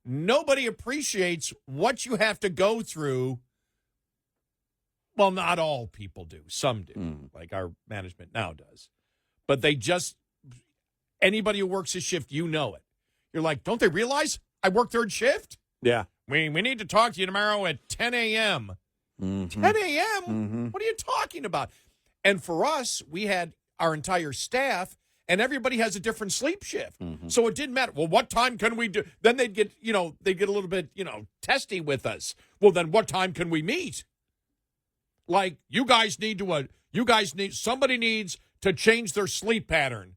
Nobody appreciates what you have to go through. Well, not all people do. Some do, like our management now does. But anybody who works a shift, you know it. You're like, don't they realize I work third shift? Yeah. We need to talk to you tomorrow at 10 a.m. 10 a.m.? What are you talking about? And for us, we had our entire staff, and everybody has a different sleep shift. So it didn't matter. Well, what time can we do? Then they'd get a little bit, testy with us. Well, then what time can we meet? Like, somebody needs to change their sleep pattern.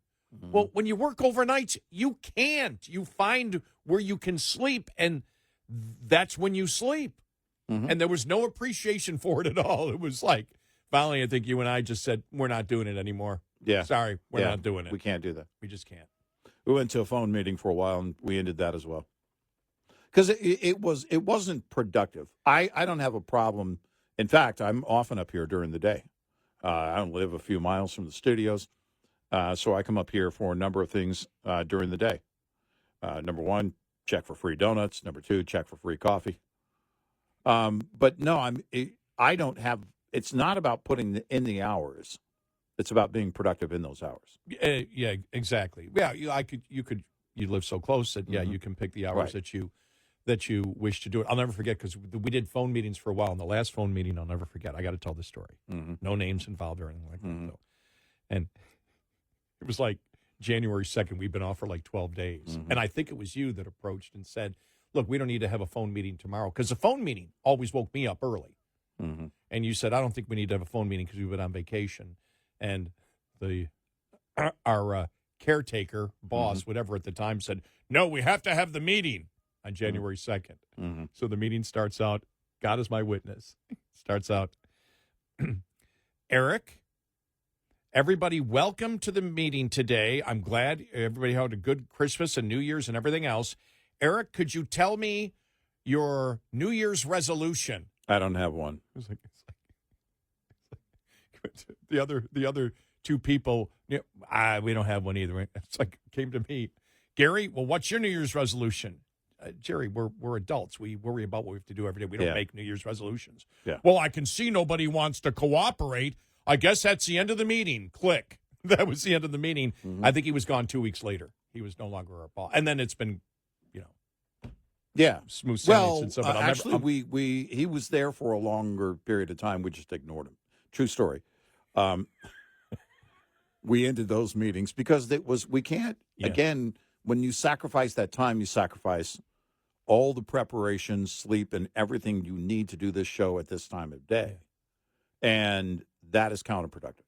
Well, when you work overnights, you can't. You find where you can sleep, and that's when you sleep. And there was no appreciation for it at all. It was like, finally, I think you and I just said, we're not doing it anymore. Yeah. Sorry, we're not doing it. We can't do that. We just can't. We went to a phone meeting for a while, and we ended that as well. Because it wasn't productive. I don't have a problem. In fact, I'm often up here during the day. I don't live a few miles from the studios, so I come up here for a number of things during the day. Number one, check for free donuts. Number two, check for free coffee. But no, I don't have. It's not about putting in the hours. It's about being productive in those hours. Yeah, exactly. Yeah, you live so close that you can pick the hours that you wish to do it. I'll never forget, because we did phone meetings for a while. And the last phone meeting, I'll never forget. I got to tell this story. No names involved or anything like that. So. And it was like January 2nd, we've been off for like 12 days. And I think it was you that approached and said, look, we don't need to have a phone meeting tomorrow, because the phone meeting always woke me up early. And you said, I don't think we need to have a phone meeting because we've been on vacation. And our caretaker, boss, whatever at the time, said, no, we have to have the meeting on January 2nd. So the meeting starts out, God is my witness, starts out, Eric, everybody, welcome to the meeting today. I'm glad everybody had a good Christmas and New Year's and everything else. Eric, could you tell me your New Year's resolution? I don't have one. It's like the other two people, we don't have one either. It's like, came to me, Gary, well, what's your New Year's resolution? Jerry, we're adults. We worry about what we have to do every day. We don't make New Year's resolutions. Yeah. Well, I can see nobody wants to cooperate. I guess that's the end of the meeting. Click. That was the end of the meeting. I think he was gone 2 weeks later. He was no longer our boss. And then it's been, smooth sailing since. But actually, he was there for a longer period of time. We just ignored him. True story. We ended those meetings because we can't, again, when you sacrifice that time, you sacrifice all the preparation, sleep, and everything you need to do this show at this time of day. And that is counterproductive.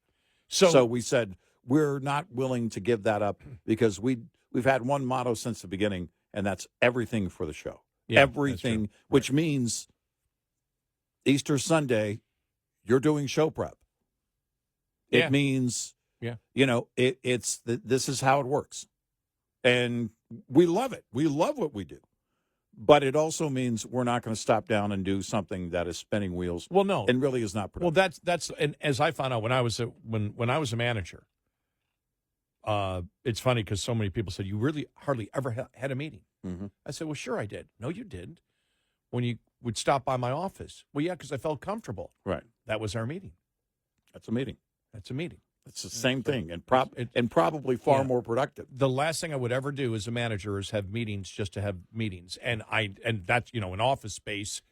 So we said, we're not willing to give that up because we've had one motto since the beginning, and that's everything for the show. Yeah, everything, which means Easter Sunday, you're doing show prep. It means, this is how it works. And we love it. We love what we do. But it also means we're not going to stop down and do something that is spinning wheels. Well, no. And really is not productive. Well, that's and as I found out when I was a manager, it's funny because so many people said, you really hardly ever had a meeting. I said, well, sure I did. No, you didn't. When you would stop by my office. Well, yeah, because I felt comfortable. Right. That was our meeting. That's a meeting. That's a meeting. It's the same thing and probably far more productive. The last thing I would ever do as a manager is have meetings just to have meetings. And that's, an office space.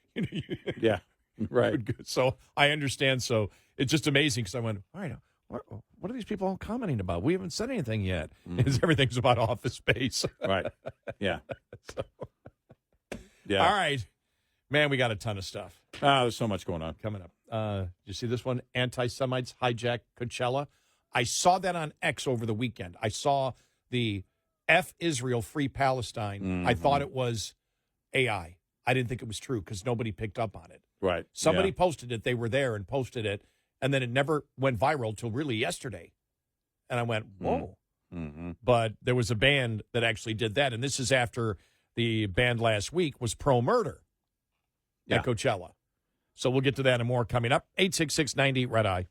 Yeah, right. So I understand. So it's just amazing because I went, all right, what are these people all commenting about? We haven't said anything yet. Because everything's about office space. Right. Yeah. Yeah. All right. Man, we got a ton of stuff. There's so much going on. Coming up. You see this one? Anti-Semites hijack Coachella. I saw that on X over the weekend. I saw the F Israel, Free Palestine. I thought it was AI. I didn't think it was true because nobody picked up on it. Right. Somebody posted it. They were there and posted it. And then it never went viral till really yesterday. And I went, whoa. But there was a band that actually did that. And this is after the band last week was pro-murder at Coachella. So we'll get to that and more coming up. 866-90 Red Eye.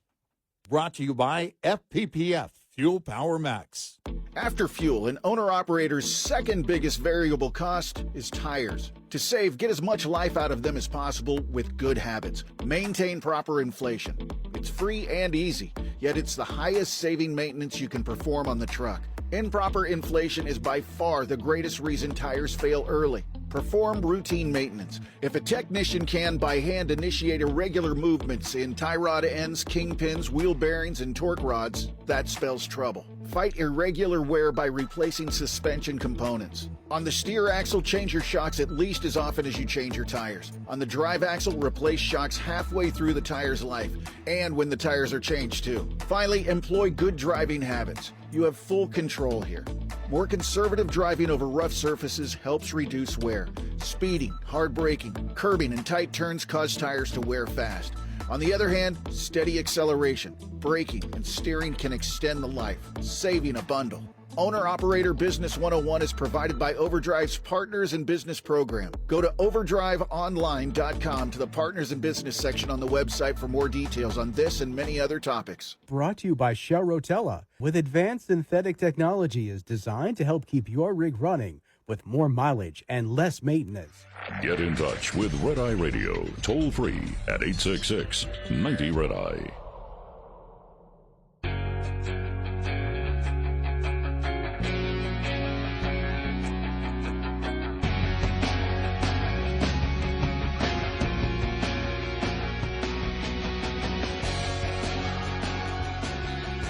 Brought to you by FPPF, Fuel Power Max. After fuel, an owner-operator's second biggest variable cost is tires. To save, get as much life out of them as possible with good habits. Maintain proper inflation. It's free and easy, yet it's the highest saving maintenance you can perform on the truck. Improper inflation is by far the greatest reason tires fail early. Perform routine maintenance. If a technician can by hand initiate irregular movements in tie rod ends, kingpins, wheel bearings, and torque rods, that spells trouble. Fight irregular wear by replacing suspension components. On the steer axle, change your shocks at least as often as you change your tires. On the drive axle, replace shocks halfway through the tire's life, and when the tires are changed too. Finally, employ good driving habits. You have full control here. More conservative driving over rough surfaces helps reduce wear. Speeding, hard braking, curbing, and tight turns cause tires to wear fast. On the other hand, steady acceleration, braking, and steering can extend the life, saving a bundle. Owner-Operator Business 101 is provided by Overdrive's Partners in Business program. Go to overdriveonline.com to the Partners in Business section on the website for more details on this and many other topics. Brought to you by Shell Rotella. With advanced synthetic technology is designed to help keep your rig running with more mileage and less maintenance. Get in touch with Red Eye Radio, toll free at 866-90 Red Eye.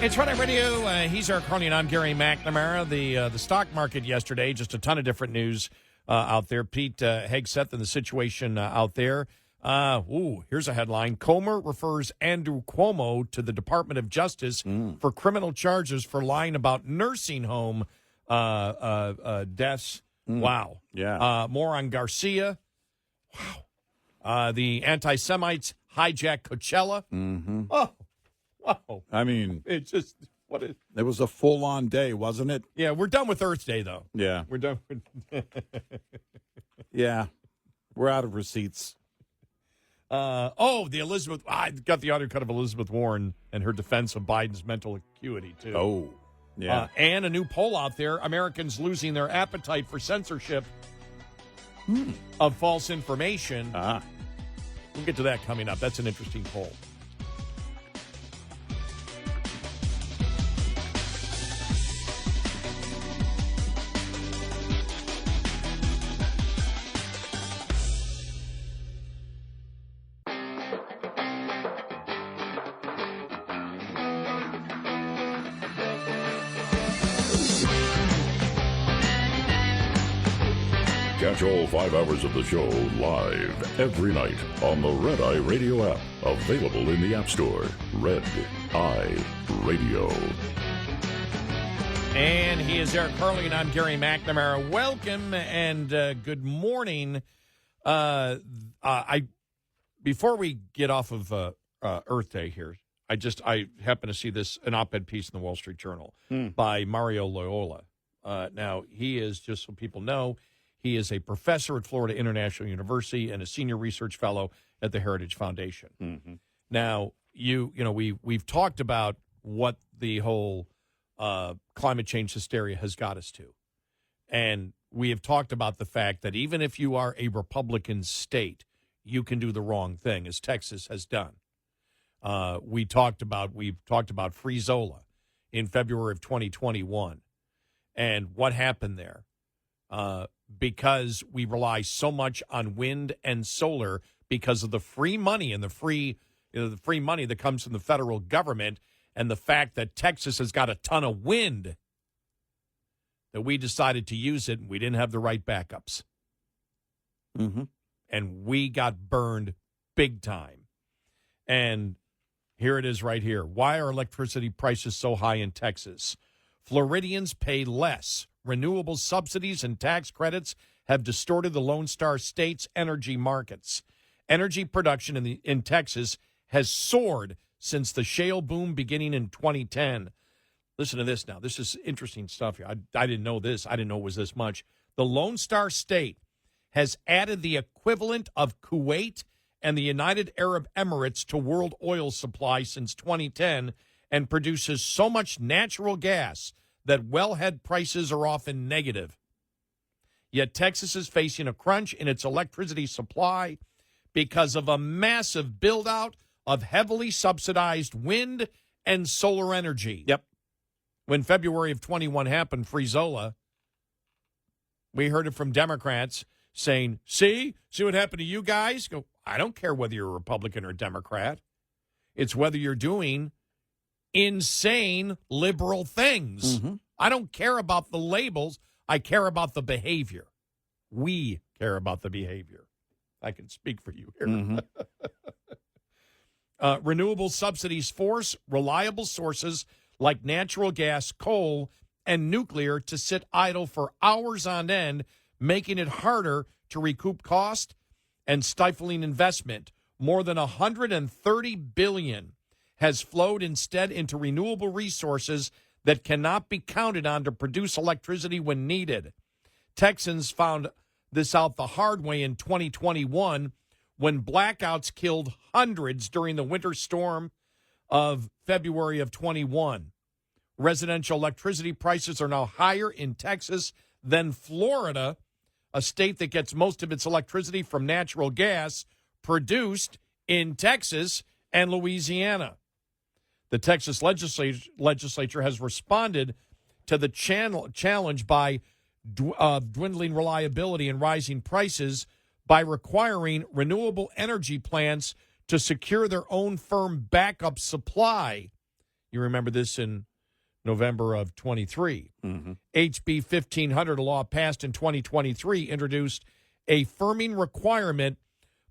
It's Friday Radio. He's Eric Harley, and I'm Gary McNamara. The stock market yesterday, just a ton of different news out there. Pete Hegseth and the situation out there. Here's a headline. Comer refers Andrew Cuomo to the Department of Justice for criminal charges for lying about nursing home deaths. Wow. Yeah. More on Garcia. Wow. The anti-Semites hijacked Coachella. Mm-hmm. Oh, wow. I mean, it's just it was a full-on day, wasn't it? Yeah, we're done with Earth Day, though. Yeah. We're done. Yeah. We're out of receipts. The Elizabeth. I got the audio cut of Elizabeth Warren and her defense of Biden's mental acuity, too. Oh, yeah. And a new poll out there, Americans losing their appetite for censorship of false information. We'll get to that coming up. That's an interesting poll. Catch all 5 hours of the show live every night on the Red Eye Radio app. Available in the App Store. Red Eye Radio. And he is Eric Harley, and I'm Gary McNamara. Welcome and good morning. Before we get off of Earth Day here, I happen to see an op-ed piece in the Wall Street Journal by Mario Loyola. Now, he is, just so people know, he is a professor at Florida International University and a senior research fellow at the Heritage Foundation. Mm-hmm. Now, we've talked about what the whole climate change hysteria has got us to. And we have talked about the fact that even if you are a Republican state, you can do the wrong thing, as Texas has done. We've talked about Free Zola in February of 2021 and what happened there. Because we rely so much on wind and solar because of the free money and the free money that comes from the federal government, and the fact that Texas has got a ton of wind, that we decided to use it and we didn't have the right backups. Mm-hmm. And we got burned big time. And here it is right here. Why are electricity prices so high in Texas? Floridians pay less. Renewable subsidies and tax credits have distorted the Lone Star State's energy markets. Energy production in Texas has soared since the shale boom beginning in 2010. Listen to this now. This is interesting stuff here. I didn't know this. I didn't know it was this much. The Lone Star State has added the equivalent of Kuwait and the United Arab Emirates to world oil supply since 2010 and produces so much natural gas that wellhead prices are often negative. Yet Texas is facing a crunch in its electricity supply because of a massive build-out of heavily subsidized wind and solar energy. Yep. When February of 21 happened, Free Zola, we heard it from Democrats saying, see what happened to you guys? Go, I don't care whether you're a Republican or a Democrat. It's whether you're doing insane liberal things. Mm-hmm. I don't care about the labels. I care about the behavior. We care about the behavior. I can speak for you here. Mm-hmm. Renewable subsidies force reliable sources like natural gas, coal, and nuclear to sit idle for hours on end, making it harder to recoup cost and stifling investment. More than $130 billion has flowed instead into renewable resources that cannot be counted on to produce electricity when needed. Texans found this out the hard way in 2021 when blackouts killed hundreds during the winter storm of February of 21. Residential electricity prices are now higher in Texas than Florida, a state that gets most of its electricity from natural gas produced in Texas and Louisiana. The Texas legislature has responded to the challenge by dwindling reliability and rising prices by requiring renewable energy plants to secure their own firm backup supply. You remember this in November of 23. Mm-hmm. HB 1500, a law passed in 2023, introduced a firming requirement,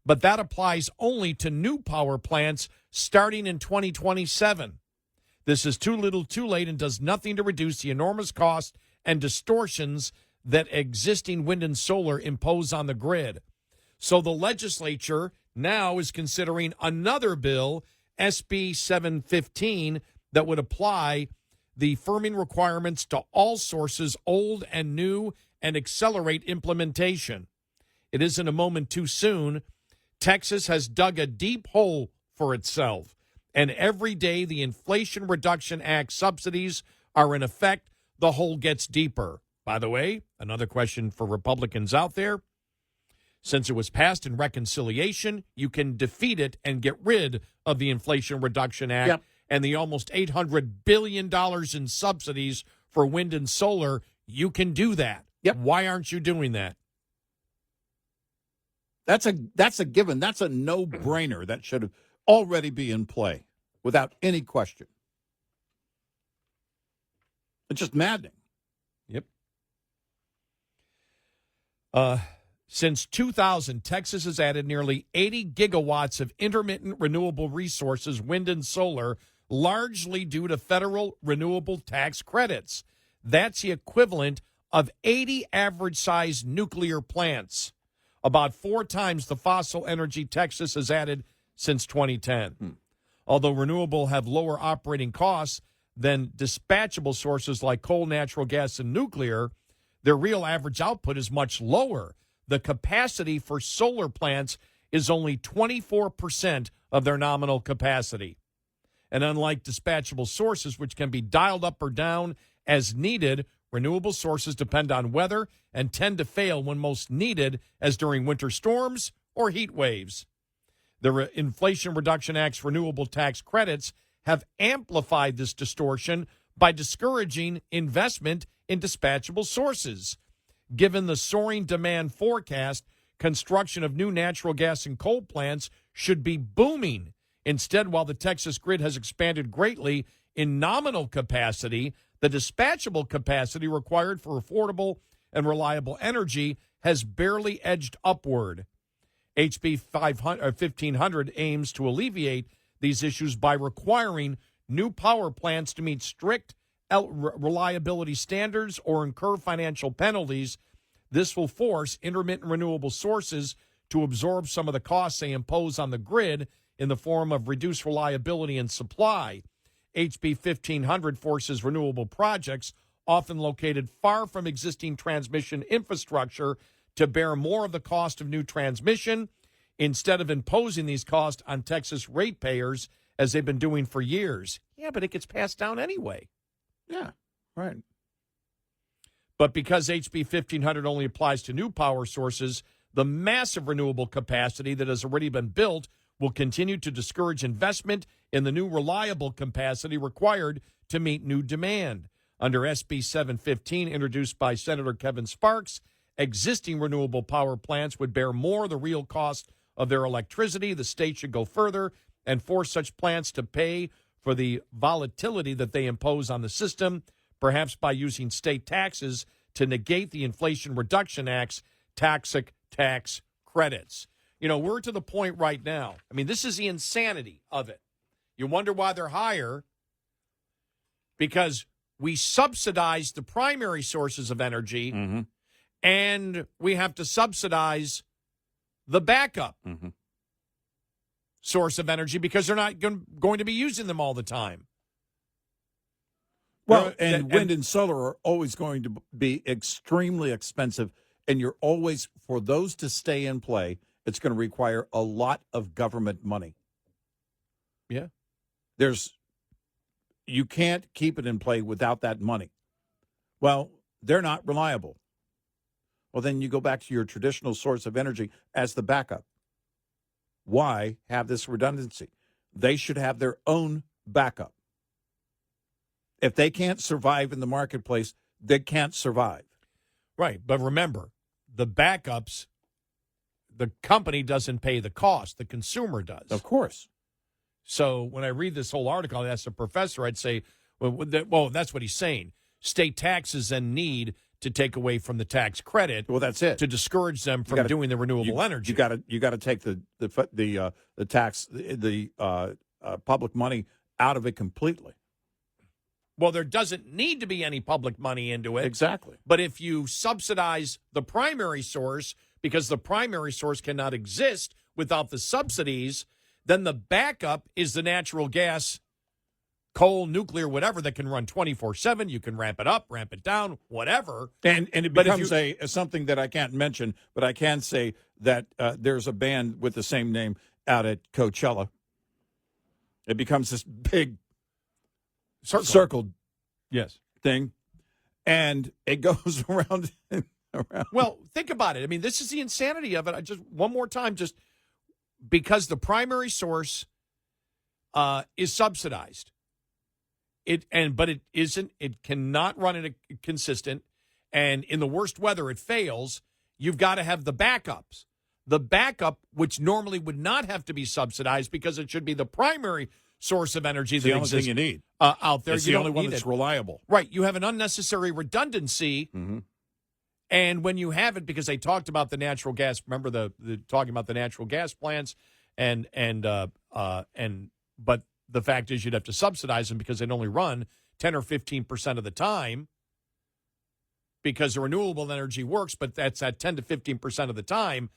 but that applies only to new power plants starting in 2027. This is too little, too late, and does nothing to reduce the enormous cost and distortions that existing wind and solar impose on the grid. So the legislature now is considering another bill, SB 715, that would apply the firming requirements to all sources, old and new, and accelerate implementation. It isn't a moment too soon. Texas has dug a deep hole for itself, and every day the Inflation Reduction Act subsidies are in effect, the hole gets deeper. By the way, another question for Republicans out there. Since it was passed in reconciliation, you can defeat it and get rid of the Inflation Reduction Act and the almost $800 billion in subsidies for wind and solar. You can do that. Why aren't you doing that? That's a given. That's a no-brainer. That should already be in play without any question. It's just maddening. Yep. Since 2000, Texas has added nearly 80 gigawatts of intermittent renewable resources, wind and solar, largely due to federal renewable tax credits. That's the equivalent of 80 average-sized nuclear plants, about 4 times the fossil energy Texas has added since 2010. Although renewable have lower operating costs than dispatchable sources like coal, natural gas, and nuclear, their real average output is much lower. The capacity for solar plants is only 24% of their nominal capacity. And unlike dispatchable sources, which can be dialed up or down as needed, renewable sources depend on weather and tend to fail when most needed, as during winter storms or heat waves. The Inflation Reduction Act's renewable tax credits have amplified this distortion by discouraging investment in dispatchable sources. Given the soaring demand forecast, construction of new natural gas and coal plants should be booming. Instead, while the Texas grid has expanded greatly in nominal capacity, the dispatchable capacity required for affordable and reliable energy has barely edged upward. HB 1500 aims to alleviate these issues by requiring new power plants to meet strict reliability standards or incur financial penalties. This will force intermittent renewable sources to absorb some of the costs they impose on the grid in the form of reduced reliability and supply. HB 1500 forces renewable projects, often located far from existing transmission infrastructure, to bear more of the cost of new transmission instead of imposing these costs on Texas ratepayers as they've been doing for years. Yeah, but it gets passed down anyway. Yeah, right. But because HB 1500 only applies to new power sources, the massive renewable capacity that has already been built will continue to discourage investment in the new reliable capacity required to meet new demand. Under SB 715, introduced by Senator Kevin Sparks, existing renewable power plants would bear more of the real cost of their electricity. The state should go further and force such plants to pay for the volatility that they impose on the system, perhaps by using state taxes to negate the Inflation Reduction Act's toxic tax credits. You know, we're to the point right now. I mean, this is the insanity of it. You wonder why they're higher, because we subsidize the primary sources of energy, and we have to subsidize the backup source of energy because they're not going to be using them all the time. Well, and wind and solar are always going to be extremely expensive, and you're always, for those to stay in play, it's going to require a lot of government money. Yeah. You can't keep it in play without that money. Well, they're not reliable. Well, then you go back to your traditional source of energy as the backup. Why have this redundancy? They should have their own backup. If they can't survive in the marketplace, they can't survive. Right. But remember, the backups, the company doesn't pay the cost. The consumer does. Of course. So when I read this whole article, I'd ask the professor, I'd say, well, that's what he's saying. State taxes then need to take away from the tax credit. Well, that's it. To discourage them from doing the renewable energy. You got to take the tax, public money out of it completely. Well, there doesn't need to be any public money into it. Exactly. But if you subsidize the primary source, because the primary source cannot exist without the subsidies, then the backup is the natural gas, coal, nuclear, whatever, that can run 24/7. You can ramp it up, ramp it down, whatever. And it becomes something that I can't mention, but I can say that there's a band with the same name out at Coachella. It becomes this big circled yes thing, and it goes around and around. Well, think about it. I mean, this is the insanity of it. I just one more time, just because the primary source is subsidized. But it isn't. It cannot run in a consistent, and in the worst weather, it fails. You've got to have the backups. The backup, which normally would not have to be subsidized because it should be the primary source of energy that exists. The only thing you need out there. It's the only one that's reliable. Right. You have an unnecessary redundancy. Mm-hmm. And when you have it, because they talked about the natural gas, remember the talking about the natural gas plants, but the fact is you'd have to subsidize them because they'd only run 10 or 15% of the time because the renewable energy works, but that's at 10 to 15% of the time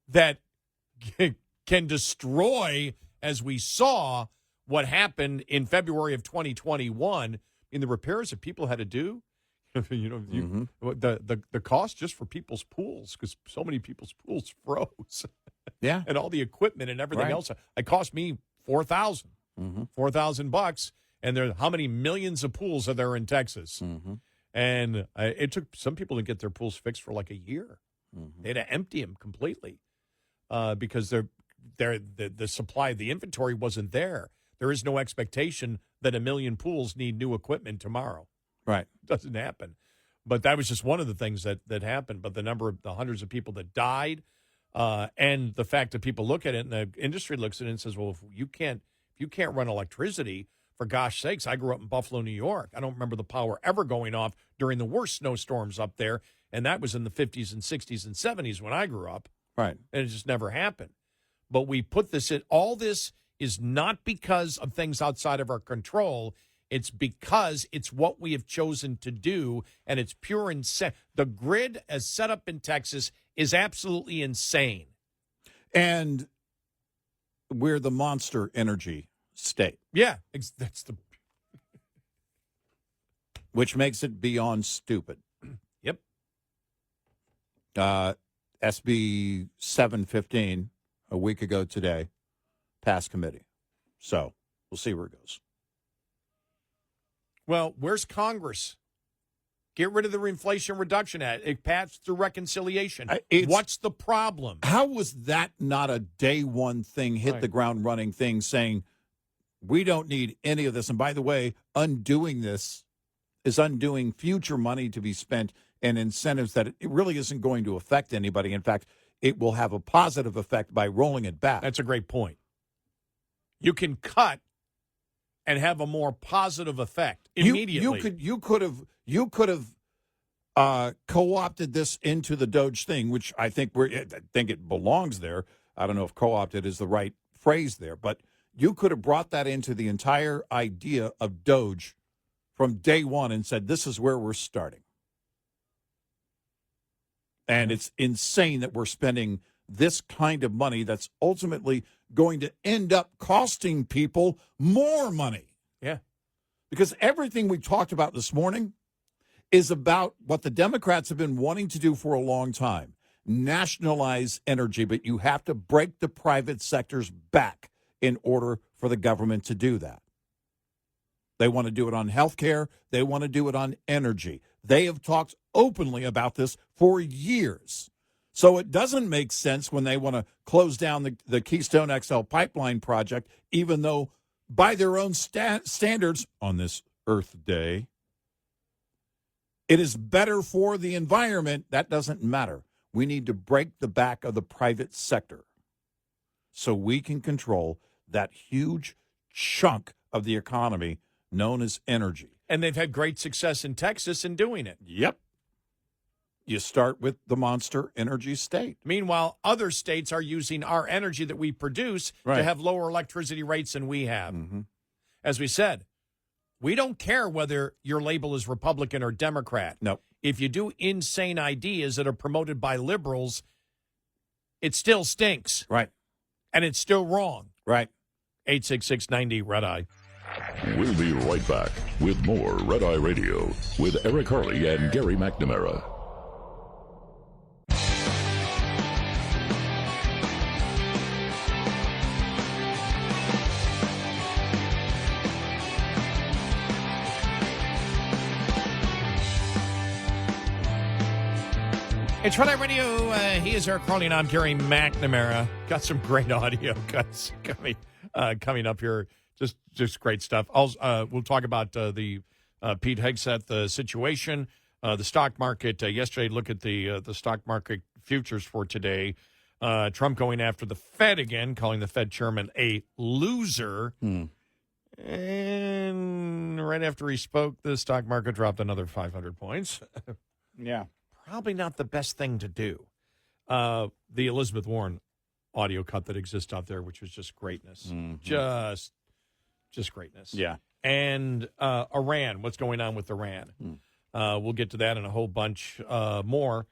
that can destroy, as we saw what happened in February of 2021 in the repairs that people had to do. The cost just for people's pools, because so many people's pools froze. Yeah. And all the equipment and everything Right. else. It cost me $4,000. Mm-hmm. $4,000, and there, how many millions of pools are there in Texas? Mm-hmm. And it took some people to get their pools fixed for like a year. Mm-hmm. They had to empty them completely because the supply, the inventory wasn't there. There is no expectation that 1 million pools need new equipment tomorrow. Right. It doesn't happen. But that was just one of the things that happened. But the hundreds of people that died, and the fact that people look at it and the industry looks at it and says, well, if you can't run electricity, for gosh sakes, I grew up in Buffalo, New York. I don't remember the power ever going off during the worst snowstorms up there. And that was in the 50s and 60s and 70s when I grew up. Right. And it just never happened. But we put this in, all this is not because of things outside of our control. It's because it's what we have chosen to do, and it's pure insane. The grid as set up in Texas is absolutely insane. And we're the monster energy state. Yeah, that's the... Which makes it beyond stupid. Yep. SB 715, a week ago today, passed committee. So we'll see where it goes. Well, where's Congress? Get rid of the Inflation Reduction Act. It passed through reconciliation. What's the problem? How was that not a day one thing, hit the ground running thing, saying we don't need any of this? And by the way, undoing this is undoing future money to be spent and incentives that it really isn't going to affect anybody. In fact, it will have a positive effect by rolling it back. That's a great point. You can cut and have a more positive effect immediately. You could have co-opted this into the Doge thing, which I think it belongs there. I don't know if co-opted is the right phrase there, but you could have brought that into the entire idea of Doge from day one and said, this is where we're starting. And it's insane that we're spending this kind of money that's ultimately going to end up costing people more money. Yeah. Because everything we talked about this morning is about what the Democrats have been wanting to do for a long time, nationalize energy, but you have to break the private sector's back in order for the government to do that. They want to do it on health care. They want to do it on energy. They have talked openly about this for years. So it doesn't make sense when they want to close down the Keystone XL pipeline project, even though by their own standards on this Earth Day, it is better for the environment. That doesn't matter. We need to break the back of the private sector so we can control that huge chunk of the economy known as energy. And they've had great success in Texas in doing it. Yep. You start with the monster energy state. Meanwhile, other states are using our energy that we produce Right. to have lower electricity rates than we have. As we said, we don't care whether your label is Republican or Democrat. No. If you do insane ideas that are promoted by liberals, it still stinks. Right. And it's still wrong. Right. 866-90 Red Eye. We'll be right back with more Red Eye Radio with Eric Harley and Gary McNamara. It's Red Eye Radio. He is Eric Harley, and I'm Gary McNamara. Got some great audio cuts coming up here. Just great stuff. We'll talk about the Pete Hegseth situation, the stock market. Yesterday, look at the stock market futures for today. Trump going after the Fed again, calling the Fed chairman a loser. And right after he spoke, the stock market dropped another 500 points. Yeah. Probably not the best thing to do. The Elizabeth Warren audio cut that exists out there, which was just greatness. Just greatness. Yeah. And Iran, what's going on with Iran? We'll get to that and a whole bunch more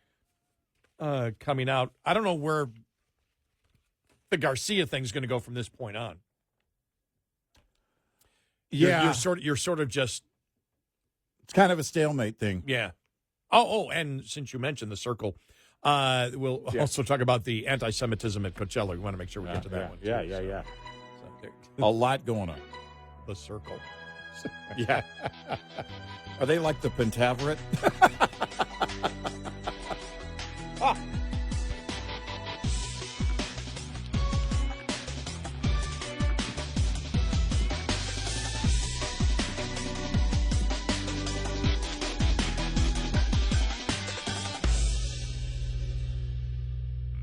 coming out. I don't know where the Garcia thing's going to go from this point on. Yeah. You're sort of just... It's kind of a stalemate thing. Yeah. Oh, and since you mentioned the circle, we'll also talk about the anti-Semitism at Coachella. We want to make sure we get to that one. Yeah. A lot going on. The circle. Yeah. Are they like the Pentaveret?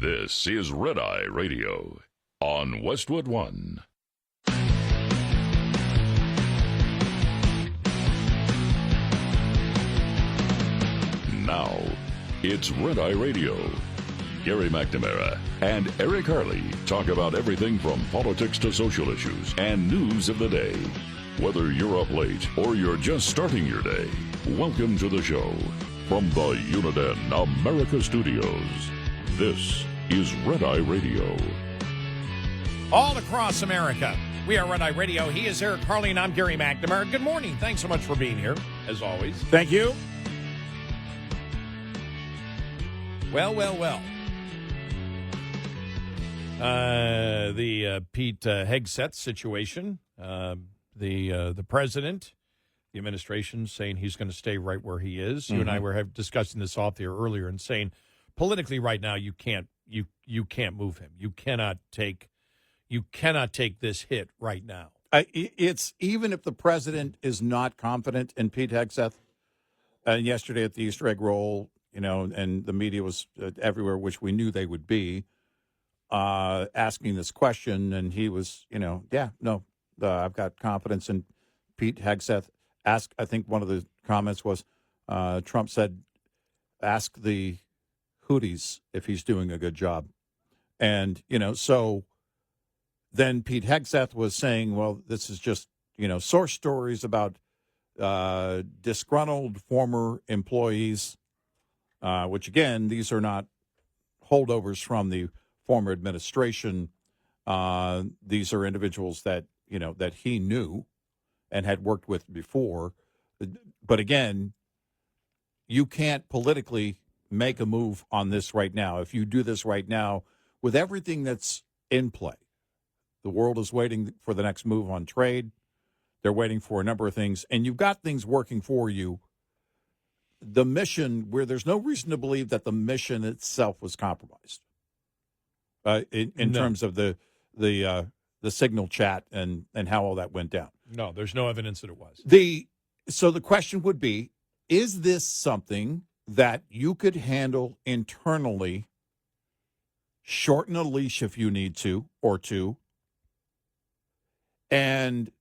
This is Red Eye Radio on Westwood One. Now, it's Red Eye Radio. Gary McNamara and Eric Harley talk about everything from politics to social issues and news of the day. Whether you're up late or you're just starting your day, welcome to the show. From the Uniden America Studios, this is Red Eye Radio. All across America, we are Red Eye Radio. He is Eric Harley, and I'm Gary McNamara. Good morning. Thanks so much for being here, as always. Thank you. Well. The Pete Hegseth situation, the president, the administration saying he's going to stay right where he is. You and I were discussing this off the air earlier and saying politically right now you can't move him. You cannot take this hit right now. It's even if the president is not confident in Pete Hegseth. Yesterday at the Easter egg roll, and the media was everywhere, which we knew they would be, asking this question, and he was, I've got confidence in Pete Hegseth. I think one of the comments was, Trump said, ask the Houthis if he's doing a good job. And, so then Pete Hegseth was saying, well, this is just, source stories about disgruntled former employees, which, again, these are not holdovers from the former administration. These are individuals that, that he knew and had worked with before. But, again, you can't politically make a move on this right now. If you do this right now, with everything that's in play, the world is waiting for the next move on trade. They're waiting for a number of things, and you've got things working for you. The mission, where there's no reason to believe that the mission itself was compromised, in terms of the signal chat and how all that went down. No, there's no evidence that it was. So the question would be, is this something that you could handle internally, shorten a leash if you need to, or two, and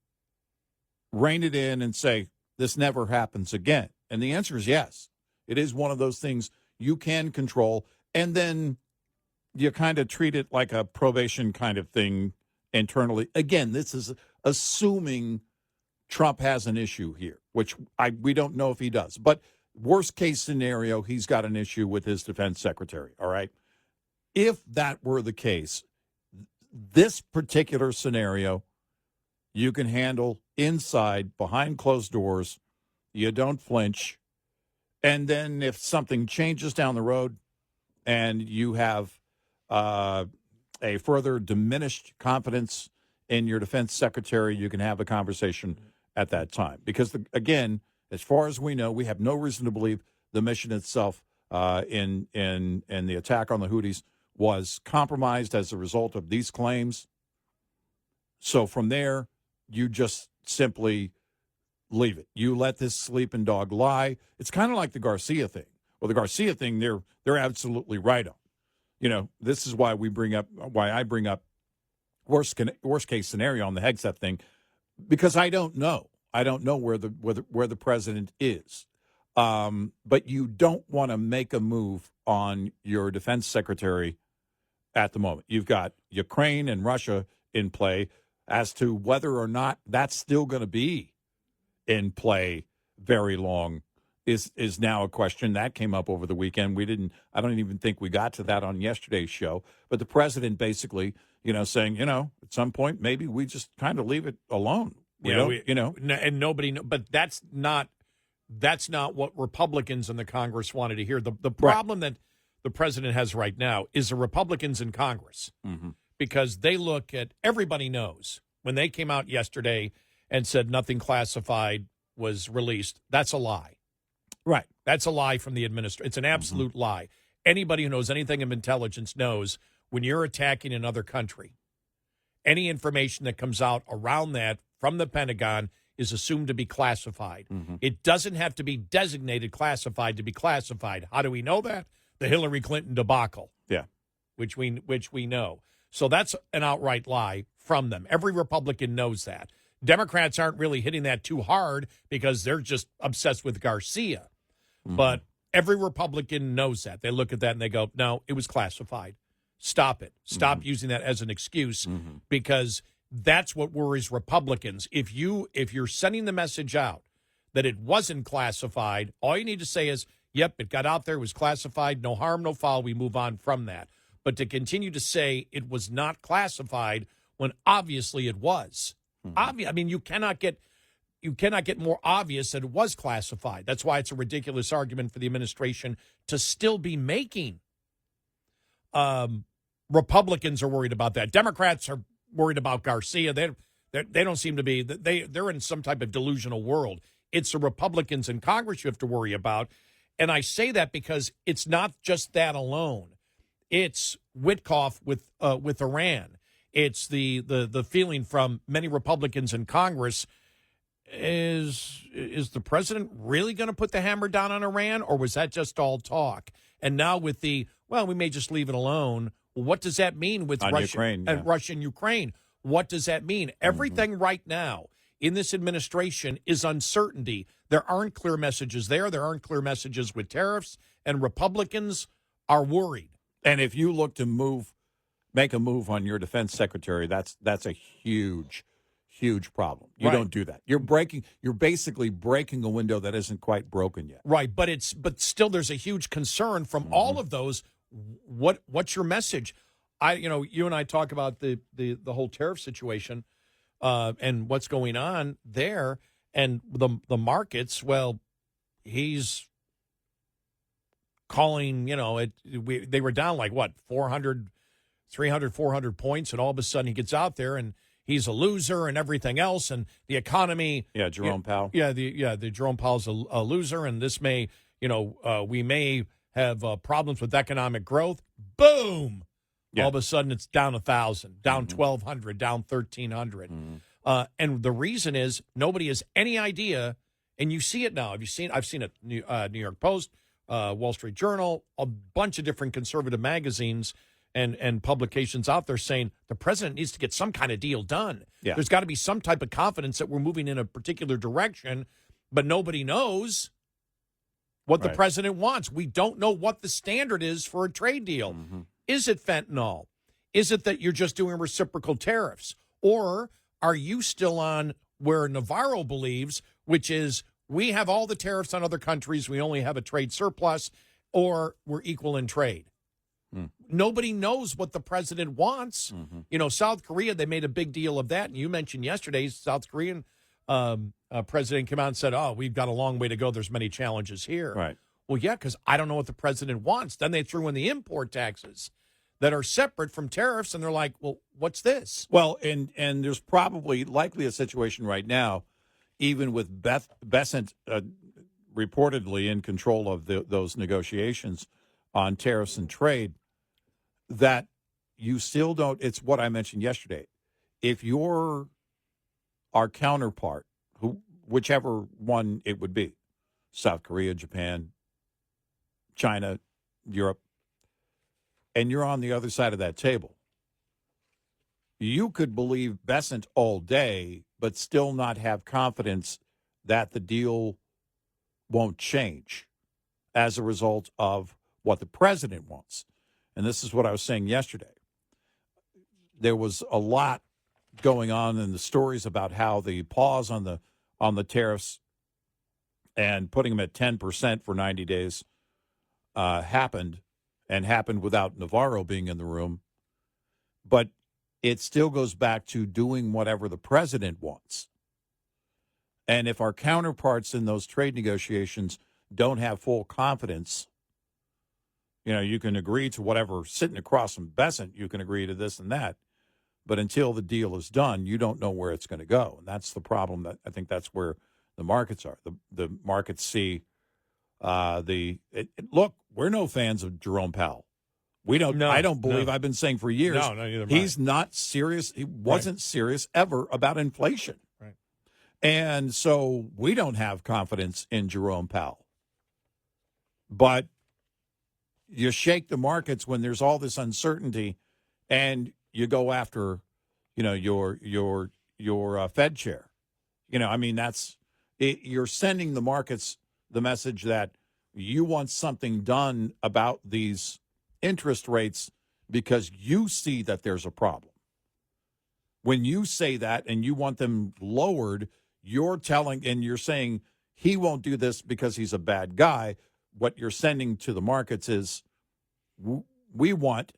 rein it in and say, this never happens again? And the answer is yes. It is one of those things you can control, and then you kind of treat it like a probation kind of thing internally. Again, this is assuming Trump has an issue here, which we don't know if he does. But worst case scenario, he's got an issue with his defense secretary, all right? If that were the case, this particular scenario, you can handle inside, behind closed doors. You don't flinch. And then if something changes down the road and you have a further diminished confidence in your defense secretary, you can have a conversation at that time. Because, again, as far as we know, we have no reason to believe the mission itself in the attack on the Houthis was compromised as a result of these claims. So from there, you just simply leave it. You let this sleeping dog lie. It's kind of like the Garcia thing. Well, the Garcia thing, they're absolutely right on. You know, this is why I bring up worst case scenario on the Hegseth thing, because I don't know. I don't know where the president is. But you don't want to make a move on your defense secretary at the moment. You've got Ukraine and Russia in play. As to whether or not that's still going to be in play very long is now a question that came up over the weekend. I don't even think we got to that on yesterday's show. But the president basically, saying, at some point maybe we just kind of leave it alone. And nobody. But that's not what Republicans in the Congress wanted to hear. The problem that the president has right now is the Republicans in Congress. Mm-hmm. Because they look at, everybody knows, when they came out yesterday and said nothing classified was released, that's a lie. Right. That's a lie from the administration. It's an absolute lie. Anybody who knows anything of intelligence knows when you're attacking another country, any information that comes out around that from the Pentagon is assumed to be classified. Mm-hmm. It doesn't have to be designated classified to be classified. How do we know that? The Hillary Clinton debacle. Yeah. Which we know. So that's an outright lie from them. Every Republican knows that. Democrats aren't really hitting that too hard because they're just obsessed with Garcia. Mm-hmm. But every Republican knows that. They look at that and they go, no, it was classified. Stop it. Stop using that as an excuse because that's what worries Republicans. If you're sending the message out that it wasn't classified, all you need to say is, yep, it got out there, it was classified, no harm, no foul, we move on from that. But to continue to say it was not classified when obviously it was. I mean, you cannot get more obvious that it was classified. That's why it's a ridiculous argument for the administration to still be making. Republicans are worried about that. Democrats are worried about Garcia. They don't seem to be. They're in some type of delusional world. It's the Republicans in Congress you have to worry about. And I say that because it's not just that alone. It's Witkoff with Iran. It's the feeling from many Republicans in Congress. Is the president really going to put the hammer down on Iran, or was that just all talk? And now with we may just leave it alone. What does that mean with Russia and Russia and Ukraine? What does that mean? Everything right now in this administration is uncertainty. There aren't clear messages there. There aren't clear messages with tariffs, and Republicans are worried. And if you look to make a move on your defense secretary, that's a huge problem. You don't do that. You're basically breaking a window that isn't quite broken yet. Right, but still there's a huge concern from all of those. What's your message? You and I talk about the whole tariff situation and what's going on there and the markets. Well, he's calling, they were down like, 400 points, and all of a sudden he gets out there and he's a loser and everything else, and the economy. Yeah, Jerome Powell. The Jerome Powell's a loser, and this may, we may have problems with economic growth. Boom! Yeah. All of a sudden it's down 1,000, down 1,200, down 1,300. And the reason is nobody has any idea, and you see it now. I've seen it, New York Post, Wall Street Journal, a bunch of different conservative magazines, and publications out there saying the president needs to get some kind of deal done. Yeah. There's got to be some type of confidence that we're moving in a particular direction, but nobody knows what the president wants. We don't know what the standard is for a trade deal. Mm-hmm. Is it fentanyl? Is it that you're just doing reciprocal tariffs? Or are you still on where Navarro believes, which is we have all the tariffs on other countries, we only have a trade surplus, or we're equal in trade? Nobody knows what the president wants. South Korea, they made a big deal of that. And you mentioned yesterday, South Korean president came out and said, we've got a long way to go. There's many challenges here. Right. Well, yeah, because I don't know what the president wants. Then they threw in the import taxes that are separate from tariffs, and they're like, well, what's this? Well, and there's probably likely a situation right now, even with Besant reportedly in control of those negotiations on tariffs and trade, that you still don't. It's what I mentioned yesterday. If you're our counterpart, whichever one it would be, South Korea, Japan, China, Europe, and you're on the other side of that table, you could believe Besant all day, but still not have confidence that the deal won't change as a result of what the president wants. And this is what I was saying yesterday. There was a lot going on in the stories about how the pause on the tariffs and putting them at 10% for 90 days happened without Navarro being in the room. But it still goes back to doing whatever the president wants. And if our counterparts in those trade negotiations don't have full confidence, you can agree to whatever, sitting across from Besant, you can agree to this and that. But until the deal is done, you don't know where it's going to go. And that's the problem. That I think that's where the markets are. The markets see look, we're no fans of Jerome Powell. We don't. No, I don't believe. No. I've been saying for years. No, neither am he's not serious. He wasn't serious ever about inflation. Right. And so we don't have confidence in Jerome Powell. But you shake the markets when there's all this uncertainty, and you go after, your Fed chair. That's it, you're sending the markets the message that you want something done about these interest rates because you see that there's a problem. When you say that and you want them lowered, you're saying he won't do this because he's a bad guy. What you're sending to the markets is we want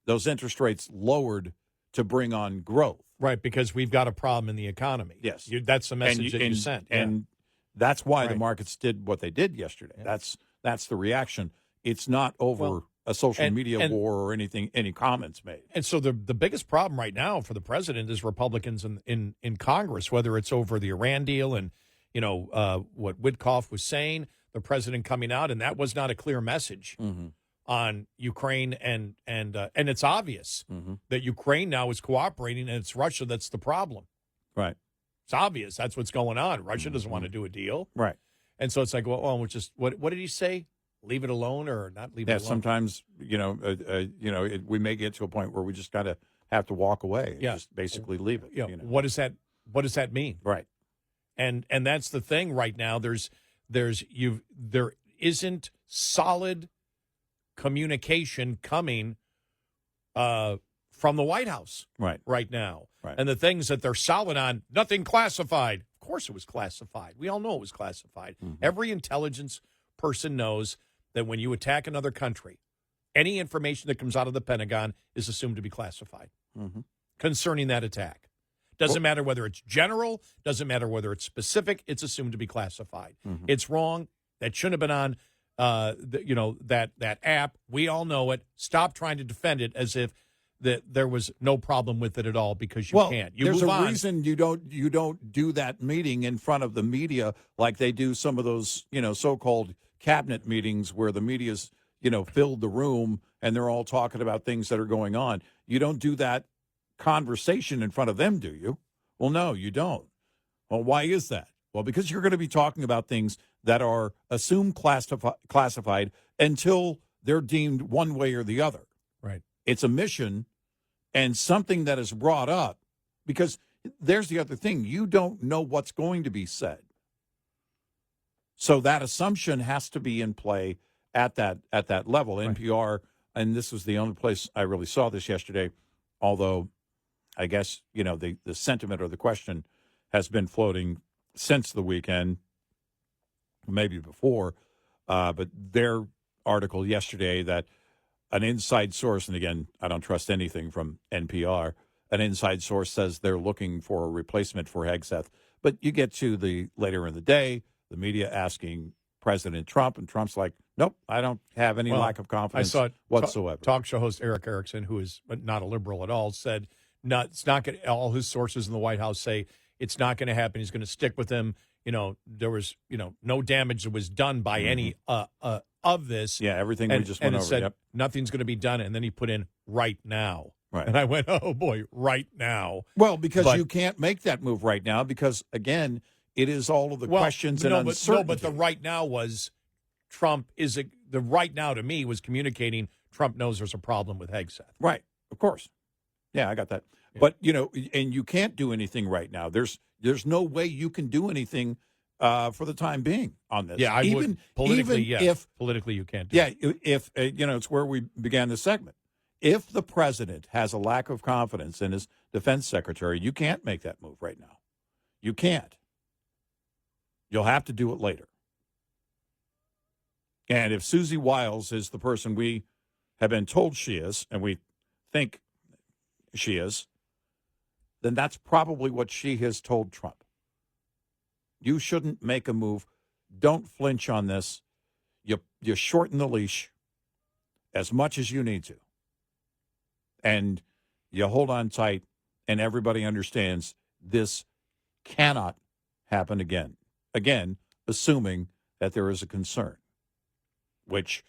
those interest rates lowered to bring on growth. Right, because we've got a problem in the economy. Yes. That's the message that you sent. And that's why the markets did what they did yesterday. Yeah. That's the reaction. It's not over a social media war or anything, any comments made. And so the biggest problem right now for the president is Republicans in Congress, whether it's over the Iran deal and, what Witkoff was saying, the president coming out, and that was not a clear message on Ukraine, and it's obvious that Ukraine now is cooperating, and it's Russia that's the problem. Right. It's obvious. That's what's going on. Russia doesn't want to do a deal. Right. And so it's like, well, just what did he say? Leave it alone or not leave it alone? Yeah, sometimes, we may get to a point where we just got to have to walk away and just basically leave it. What does that mean? Right. And that's the thing right now. There isn't solid communication coming from the White House right now. Right. And the things that they're solid on, nothing classified. Of course it was classified. We all know it was classified. Every intelligence person knows that when you attack another country, any information that comes out of the Pentagon is assumed to be classified concerning that attack. Doesn't matter whether it's general, doesn't matter whether it's specific, it's assumed to be classified. It's wrong. That shouldn't have been on that app. We all know it. Stop trying to defend it as if that there was no problem with it at all, because you can't. There's move a on. reason you don't do that meeting in front of the media like they do some of those, so-called cabinet meetings where the media's, filled the room and they're all talking about things that are going on. You don't do that conversation in front of them, do you? Well, no, you don't. Well, why is that? Well, because you're going to be talking about things that are assumed classified until they're deemed one way or the other. Right. It's a mission and something that is brought up, because there's the other thing. You don't know what's going to be said. So that assumption has to be in play at that level. Right. NPR, and this was the only place I really saw this yesterday, although I guess, the sentiment or the question has been floating since the weekend, maybe before, but their article yesterday that an inside source, and again, I don't trust anything from NPR, an inside source says they're looking for a replacement for Hegseth. But you get to the later in the day, the media asking President Trump, and Trump's like, nope, I don't have any lack of confidence whatsoever. Talk show host Eric Erickson, who is not a liberal at all, said it's not going. All his sources in the White House say it's not going to happen. He's going to stick with him. There was no damage that was done by any of this. Yeah, everything we just went over. Said nothing's going to be done, and then he put in right now. Right. And I went, oh boy, right now. Well, because you can't make that move right now because, again, it is all of the questions and uncertainty. But the right now was Trump the right now to me was communicating Trump knows there's a problem with Hegseth. Right. Of course. Yeah, I got that. Yeah. But, and you can't do anything right now. There's no way you can do anything for the time being on this. Yeah, would. Politically, yes. Politically, you can't do it. Yeah, if, it's where we began the segment. If the president has a lack of confidence in his defense secretary, you can't make that move right now. You can't. You'll have to do it later. And if Susie Wiles is the person we have been told she is, and we think she is, then that's probably what she has told Trump. You shouldn't make a move. Don't flinch on this. You shorten the leash as much as you need to. And you hold on tight, and everybody understands this cannot happen again. Again, assuming that there is a concern, which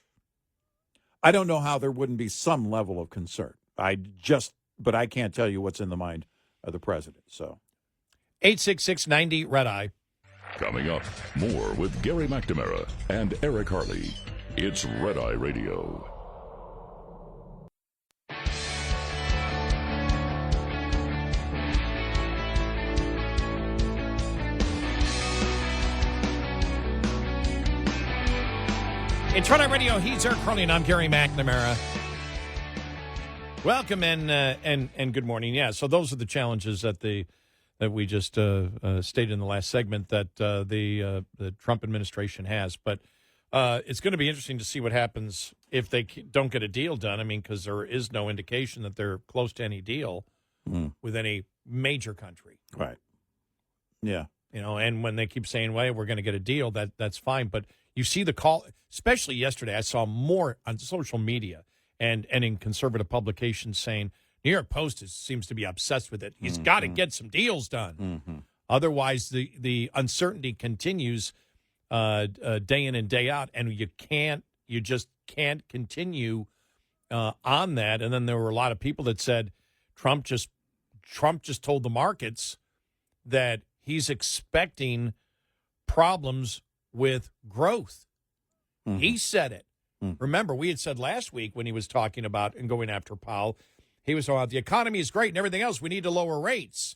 I don't know how there wouldn't be some level of concern. But I can't tell you what's in the mind of the president. So 866-90 Red Eye. Coming up, more with Gary McNamara and Eric Harley. It's Red Eye Radio. It's Red Eye Radio. He's Eric Harley, and I'm Gary McNamara. Welcome and good morning. Yeah, so those are the challenges that we just stated in the last segment that the Trump administration has. But it's going to be interesting to see what happens if they don't get a deal done. I mean, because there is no indication that they're close to any deal with any major country. Right. Yeah. And when they keep saying, well, we're going to get a deal, that's fine. But you see the call, especially yesterday, I saw more on social media and in conservative publications saying, New York Post seems to be obsessed with it. He's got to get some deals done. Mm-hmm. Otherwise, the uncertainty continues day in and day out, and you just can't continue on that. And then there were a lot of people that said Trump just told the markets that he's expecting problems with growth. Mm-hmm. He said it. Remember, we had said last week when he was talking about and going after Powell, he was talking about the economy is great and everything else. We need to lower rates.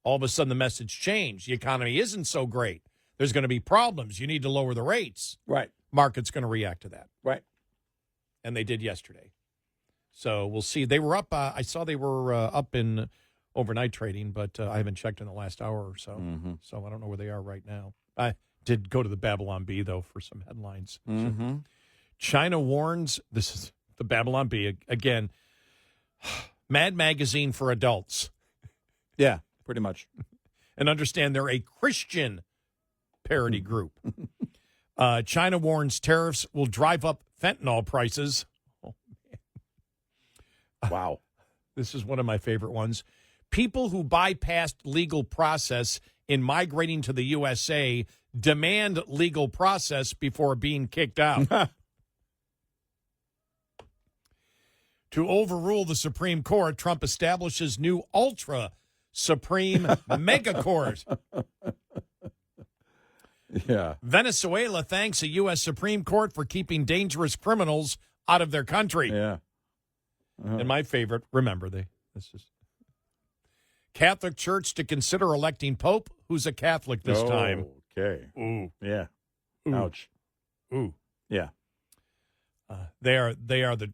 All of a sudden, the message changed. The economy isn't so great. There's going to be problems. You need to lower the rates. Right. Market's going to react to that. Right. And they did yesterday. So we'll see. They were up. I saw they were up in overnight trading, but I haven't checked in the last hour or so. Mm-hmm. So I don't know where they are right now. I did go to the Babylon Bee, though, for some headlines. Mm-hmm. So, China warns, this is the Babylon Bee, again, Mad Magazine for adults. Yeah, pretty much. And understand they're a Christian parody group. China warns tariffs will drive up fentanyl prices. Oh, man. Wow. This is one of my favorite ones. People who bypassed legal process in migrating to the USA demand legal process before being kicked out. To overrule the Supreme Court, Trump establishes new ultra Supreme mega court. Yeah. Venezuela thanks a U.S. Supreme Court for keeping dangerous criminals out of their country. Yeah. And my favorite, this is Catholic Church to consider electing Pope who's a Catholic this time. Okay. Ooh. Yeah. Ooh. Ouch. Ooh. Yeah. They are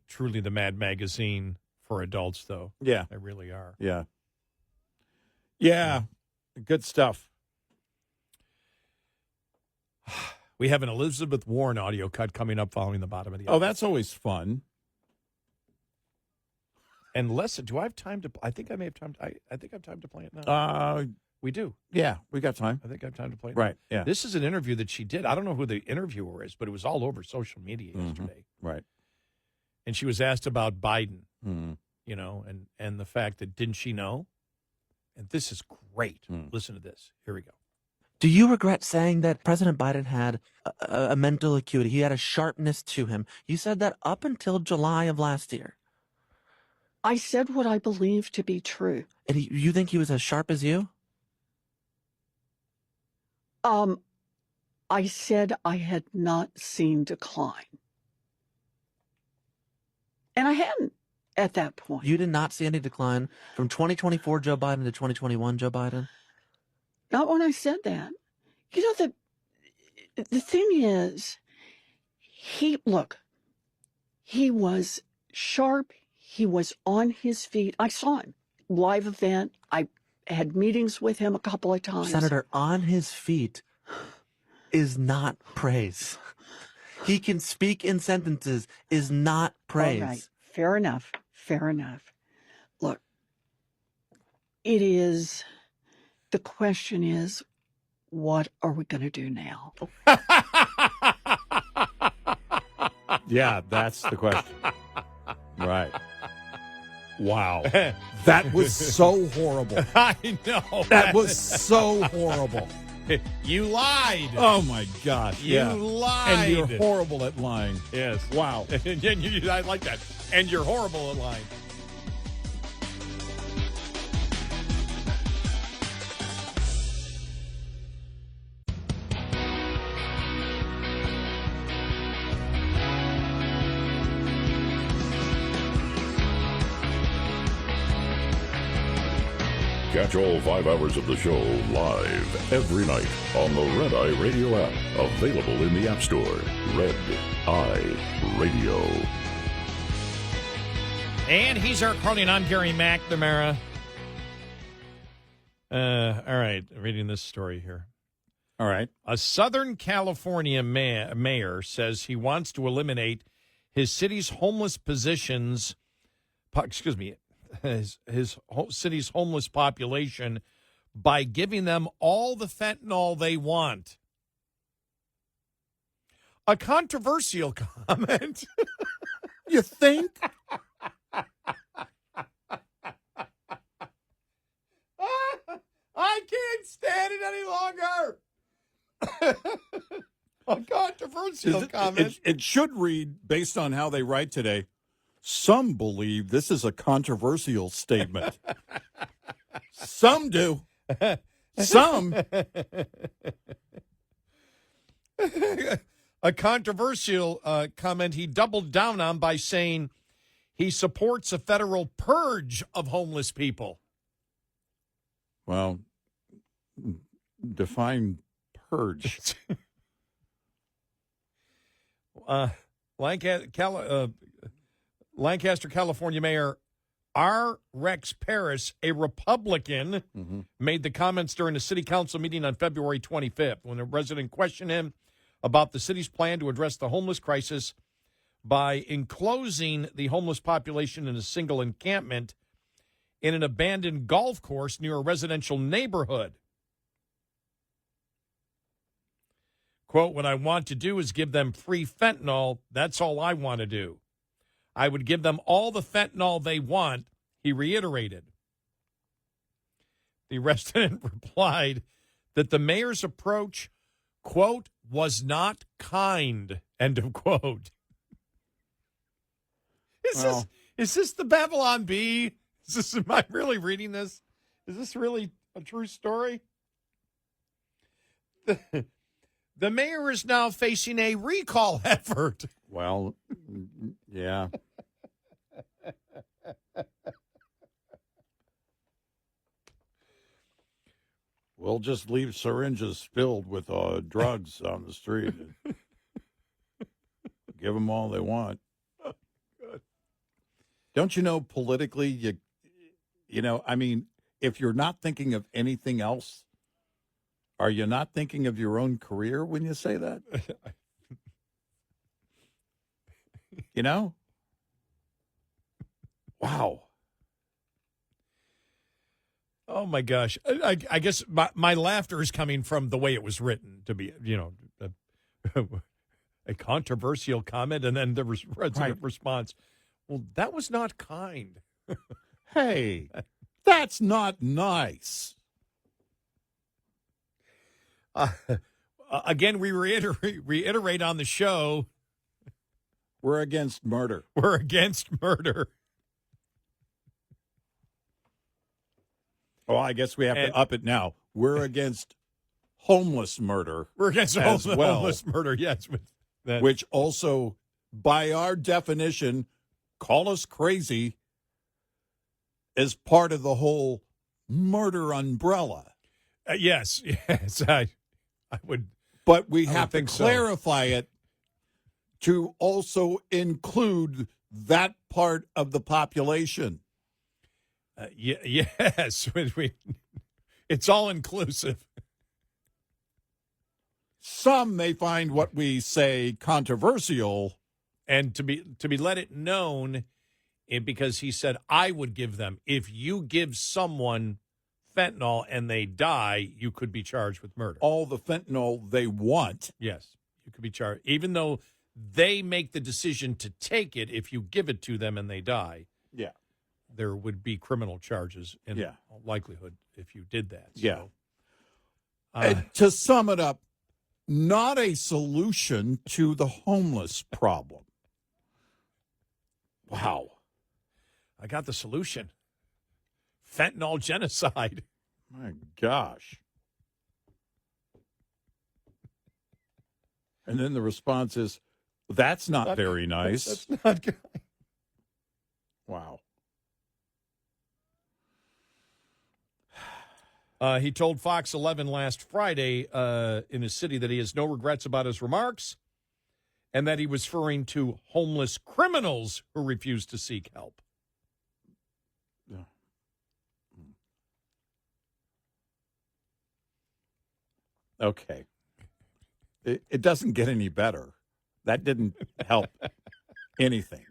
truly the Mad Magazine for adults, though. Yeah. They really are. Yeah. Yeah. Good stuff. We have an Elizabeth Warren audio cut coming up following the bottom of the hour. Oh, that's always fun. And listen, do I have time to? I think I may have time. I think I have time to play it now. We do. Yeah, we got time. I think I have time to play it. Right. Now. Yeah. This is an interview that she did. I don't know who the interviewer is, but it was all over social media yesterday. Right. And she was asked about Biden, Mm. you know, and the fact that didn't she know? And this is great. Listen to this. Here we go. Do you regret saying that President Biden had a mental acuity? He had a sharpness to him. You said that up until July of last year. I said what I believe to be true. And you think he was as sharp as you? I said I had not seen decline. And I hadn't at that point. You did not see any decline from 2024 Joe Biden to 2021 Joe Biden? Not when I said that. You know, the thing is, he was sharp. He was on his feet. I saw him. Live event. I had meetings with him a couple of times. Senator, on his feet is not praise. He can speak in sentences is not praise. All right. Fair enough. Fair enough. Look, the question is, what are we going to do now? Yeah, that's the question. Right. Wow. That was so horrible. I know. That was so horrible. You lied. Oh, my gosh. You yeah. lied. And you're horrible at lying. Yes. Wow. I like that. And you're horrible at lying. Catch all 5 hours of the show live every night on the Red Eye Radio app. Available in the App Store. Red Eye Radio. And he's Eric Harley, and I'm Gary McNamara. All right, reading this story here. All right. A Southern California mayor says he wants to eliminate his city's homeless positions. His city's homeless population by giving them all the fentanyl they want. A controversial comment. You think? I can't stand it any longer. A controversial comment. It should read, based on how they write today, some believe this is a controversial statement. Some do. Some. A controversial comment he doubled down on by saying he supports a federal purge of homeless people. Well, define purge. Lancaster, California Mayor R. Rex Paris, a Republican, made the comments during a city council meeting on February 25th when a resident questioned him about the city's plan to address the homeless crisis by enclosing the homeless population in a single encampment in an abandoned golf course near a residential neighborhood. Quote, what I want to do is give them free fentanyl. That's all I want to do. I would give them all the fentanyl they want, he reiterated. The resident replied that the mayor's approach, quote, was not kind, end of quote. Is this the Babylon Bee? Am I really reading this? Is this really a true story? The mayor is now facing a recall effort. Well, yeah. just leave syringes filled with drugs on the street. And give them all they want. Don't you know politically, I mean, if you're not thinking of anything else, are you not thinking of your own career when you say that? Wow. Oh, my gosh. I guess my laughter is coming from the way it was written to be, a controversial comment, and then the president response, well, that was not kind. Hey, that's not nice. Again, we reiterate on the show. We're against murder. We're against murder. Oh, I guess we have to up it now. We're against homeless murder. We're against homeless murder, yes. Which also, by our definition, call us crazy, is part of the whole murder umbrella. Yes, I would. But we have to clarify it to also include that part of the population. Yes, it's all inclusive. Some may find what we say controversial, and to be let it known, because he said I would give them. If you give someone fentanyl and they die, you could be charged with murder. All the fentanyl they want. Yes, you could be charged, even though they make the decision to take it. If you give it to them and they die, yeah, there would be criminal charges in all likelihood if you did that. So, yeah. To sum it up, not a solution to the homeless problem. Wow. I got the solution. Fentanyl genocide. My gosh. And then the response is, that's not very nice. That's not good. Wow. He told Fox 11 last Friday in his city that he has no regrets about his remarks and that he was referring to homeless criminals who refused to seek help. Okay. It doesn't get any better. That didn't help anything.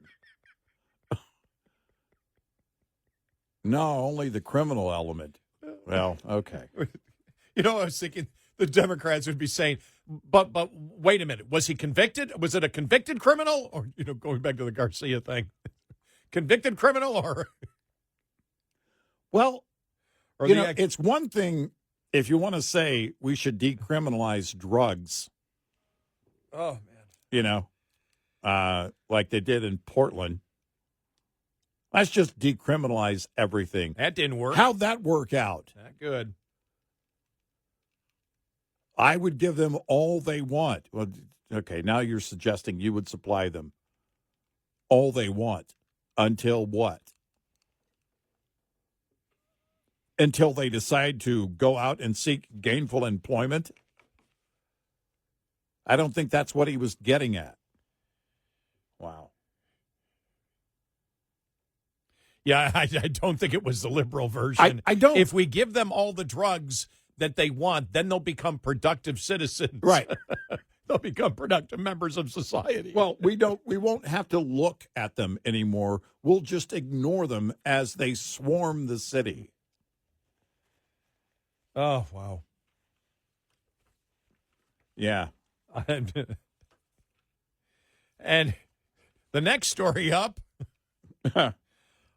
No, only the criminal element. Well, okay. I was thinking the Democrats would be saying, but wait a minute. Was he convicted? Was it a convicted criminal? Or, going back to the Garcia thing. Convicted criminal or? Well, it's one thing if you want to say we should decriminalize drugs. Oh, man. Like they did in Portland. Let's just decriminalize everything. That didn't work. How'd that work out? Not good. I would give them all they want. Well, okay, now you're suggesting you would supply them all they want. Until what? Until they decide to go out and seek gainful employment? I don't think that's what he was getting at. Wow. Yeah, I don't think it was the liberal version. I don't. If we give them all the drugs that they want, then they'll become productive citizens. Right. They'll become productive members of society. Well, we won't have to look at them anymore. We'll just ignore them as they swarm the city. Oh, wow. Yeah. And the next story up,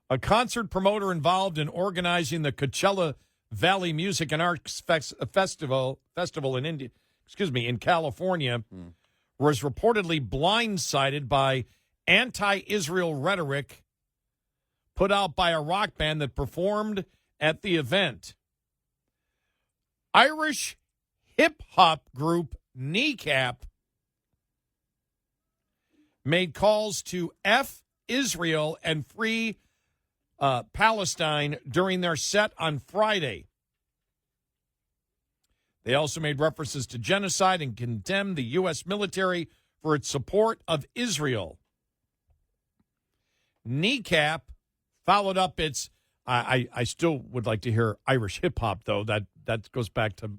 a concert promoter involved in organizing the Coachella Valley Music and Arts Festival in California, was reportedly blindsided by anti-Israel rhetoric put out by a rock band that performed at the event. Irish hip-hop group Kneecap made calls to F Israel and free Palestine during their set on Friday. They also made references to genocide and condemned the U.S. military for its support of Israel. Kneecap followed up its, I still would like to hear Irish hip-hop, though. That goes back to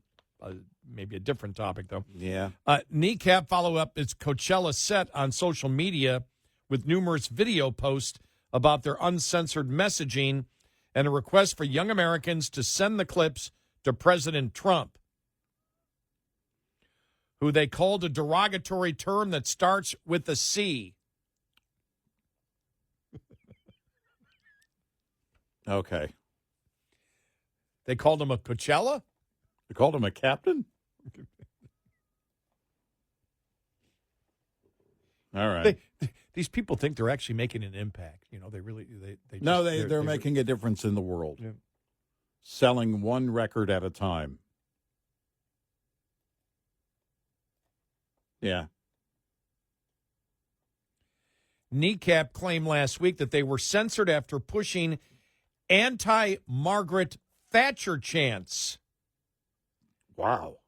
maybe a different topic, though. Yeah. Kneecap followed up its Coachella set on social media with numerous video posts about their uncensored messaging and a request for young Americans to send the clips to President Trump, who they called a derogatory term that starts with a C. Okay. They called him a Coachella? They called him a captain? All right. These people think they're actually making an impact. You know, they really they No, just, they're making a difference in the world. Yeah. Selling one record at a time. Yeah. Kneecap claimed last week that they were censored after pushing anti-Margaret Thatcher chants. Wow.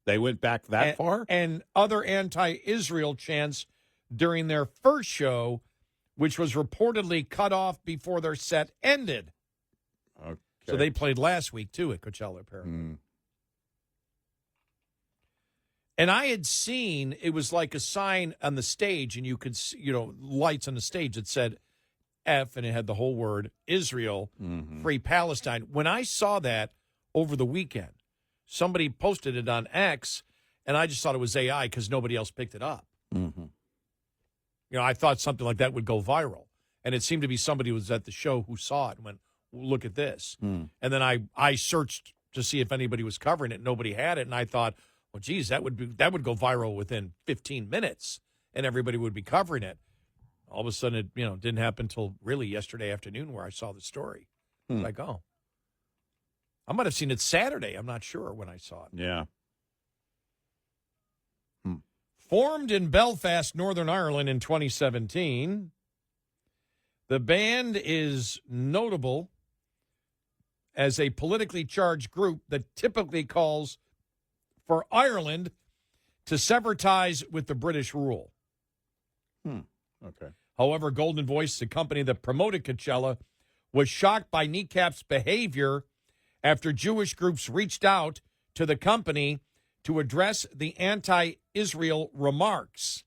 They went back that far? And other anti-Israel chants during their first show, which was reportedly cut off before their set ended. Okay. So they played last week, too, at Coachella, apparently. Mm. And I had seen, it was like a sign on the stage, and you could see, lights on the stage that said F, and it had the whole word Israel, Free Palestine. When I saw that over the weekend, somebody posted it on X, and I just thought it was AI because nobody else picked it up. Mm-hmm. I thought something like that would go viral. And it seemed to be somebody who was at the show who saw it and went, look at this. Mm. And then I searched to see if anybody was covering it. Nobody had it. And I thought, well, geez, that would go viral within 15 minutes, and everybody would be covering it. All of a sudden, it didn't happen until really yesterday afternoon where I saw the story. It's like, oh. I might have seen it Saturday. I'm not sure when I saw it. Yeah. Formed in Belfast, Northern Ireland in 2017, the band is notable as a politically charged group that typically calls for Ireland to sever ties with the British rule. Okay. However, Golden Voice, the company that promoted Coachella, was shocked by Kneecap's behavior after Jewish groups reached out to the company to address the anti-Israel remarks.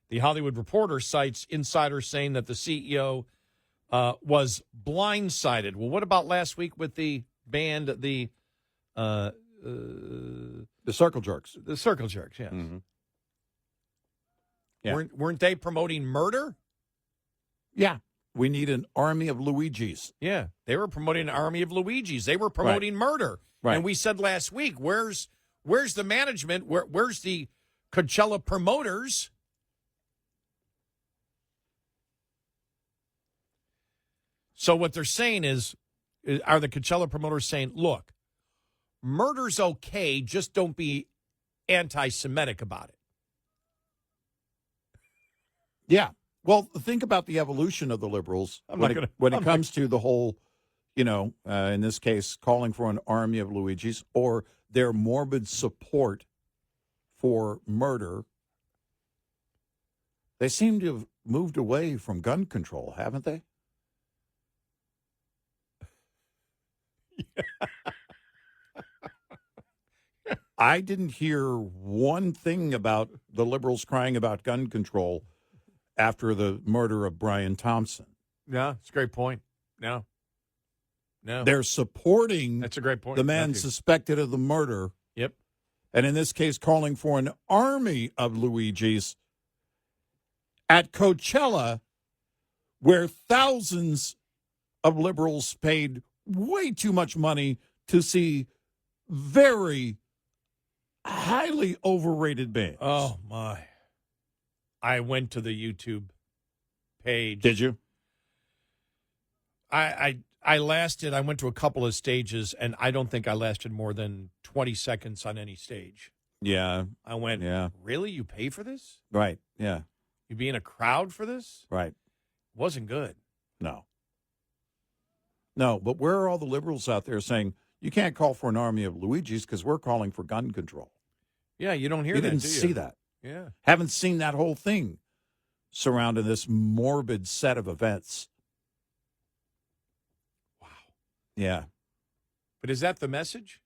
The Hollywood Reporter cites insiders saying that the CEO was blindsided. Well, what about last week with the band, the Circle Jerks? The Circle Jerks, yes. Mm-hmm. Yeah. Weren't they promoting murder? Yeah. We need an army of Luigis. Yeah. They were promoting an army of Luigis. They were promoting murder. Right. And we said last week, where's the management? Where's the Coachella promoters? So what they're saying are the Coachella promoters saying, look, murder's okay, just don't be anti-Semitic about it. Yeah. Well, think about the evolution of the liberals when it comes to the whole, in this case, calling for an army of Luigis or their morbid support for murder. They seem to have moved away from gun control, haven't they? I didn't hear one thing about the liberals crying about gun control after the murder of Brian Thompson. Yeah, it's a great point. No. They're supporting That's a great point. the man suspected of the murder. Yep. And in this case, calling for an army of Luigis at Coachella, where thousands of liberals paid way too much money to see very highly overrated bands. Oh, my. I went to the YouTube page. Did you? I lasted, I went to a couple of stages, and I don't think I lasted more than 20 seconds on any stage. Yeah. I went, really? You pay for this? Right, yeah. You be in a crowd for this? Right. Wasn't good. No. No, but where are all the liberals out there saying, You can't call for an army of Luigis because we're calling for gun control. Yeah, you don't hear You that, didn't do you? see that. Yeah. Haven't seen that whole thing surrounding this morbid set of events. Wow. Yeah. But is that the message?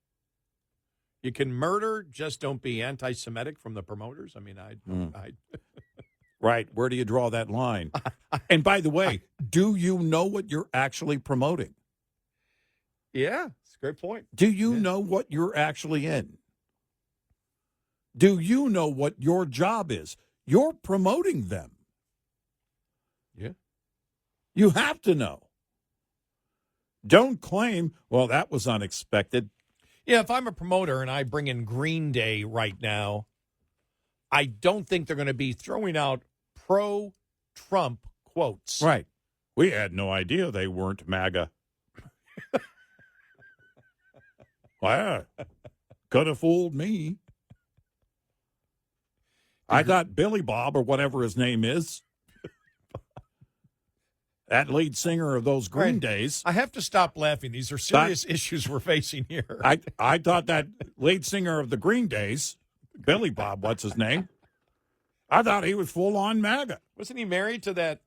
You can murder, just don't be anti-Semitic from the promoters? I mean, Right. Where do you draw that line? And by the way, do you know what you're actually promoting? Yeah, it's a great point. Do you know what you're actually in? Do you know what your job is? You're promoting them. Yeah. You have to know. Don't claim, well, that was unexpected. Yeah, if I'm a promoter and I bring in Green Day right now, I don't think they're going to be throwing out pro-Trump quotes. Right. We had no idea they weren't MAGA. Well, could have fooled me. I thought Billy Bob, or whatever his name is, that lead singer of those Green Days. I have to stop laughing. These are serious issues we're facing here. I thought that lead singer of the Green Days, Billy Bob, what's his name? I thought he was full-on MAGA. Wasn't he married to that?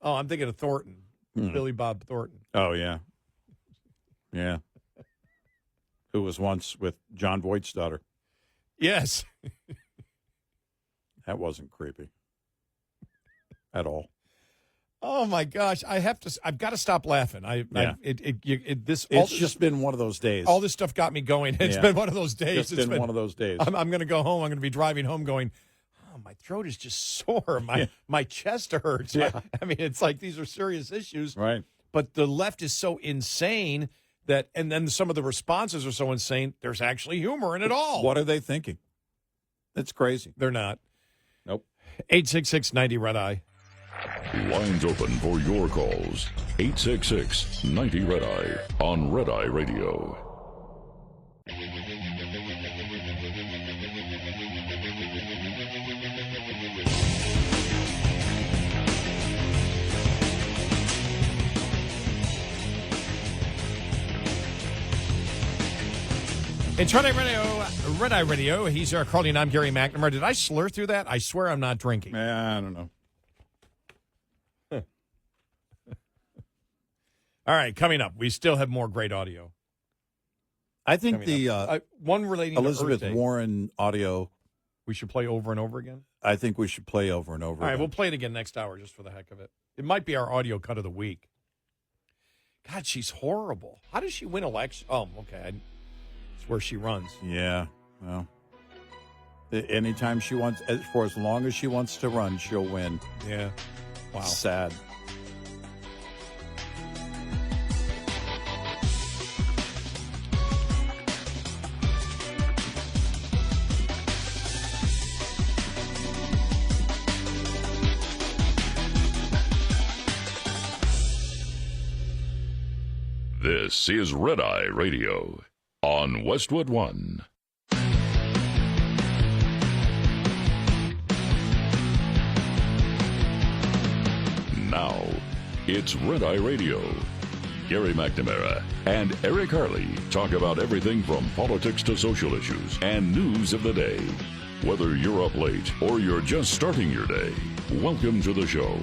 Oh, I'm thinking of Thornton. Billy Bob Thornton. Oh, yeah. Yeah. Who was once with John Voight's daughter. Yes. That wasn't creepy at all. Oh my gosh! I've got to stop laughing. It's just been one of those days. All this stuff got me going. It's been one of those days. It's been one of those days. I'm going to go home. I'm going to be driving home going, oh, my throat is just sore. My chest hurts. Yeah. I mean, it's like these are serious issues. Right. But the left is so insane and then some of the responses are so insane, there's actually humor in it all. What are they thinking? It's crazy. They're not. Nope. 866-90-RED-EYE. Lines open for your calls. 866-90-RED-EYE on Red Eye Radio. It's Red Eye Radio. He's our Carly, and I'm Gary McNamara. Did I slur through that? I swear I'm not drinking. I don't know. All right, coming up, we still have more great audio. I think one relating Elizabeth to Earth Day, Warren audio, we should play over and over again. I think we should play over and over All right, again. we'll play it again next hour just for the heck of it. It might be our audio cut of the week. God, she's horrible. How does she win election? Oh, okay. It's where she runs. Yeah, well, anytime she wants, for as long as she wants to run, she'll win. Yeah. Wow. Sad. This is Red Eye Radio on Westwood One. Now, it's Red Eye Radio. Gary McNamara and Eric Harley talk about everything from politics to social issues and news of the day. Whether you're up late or you're just starting your day, welcome to the show.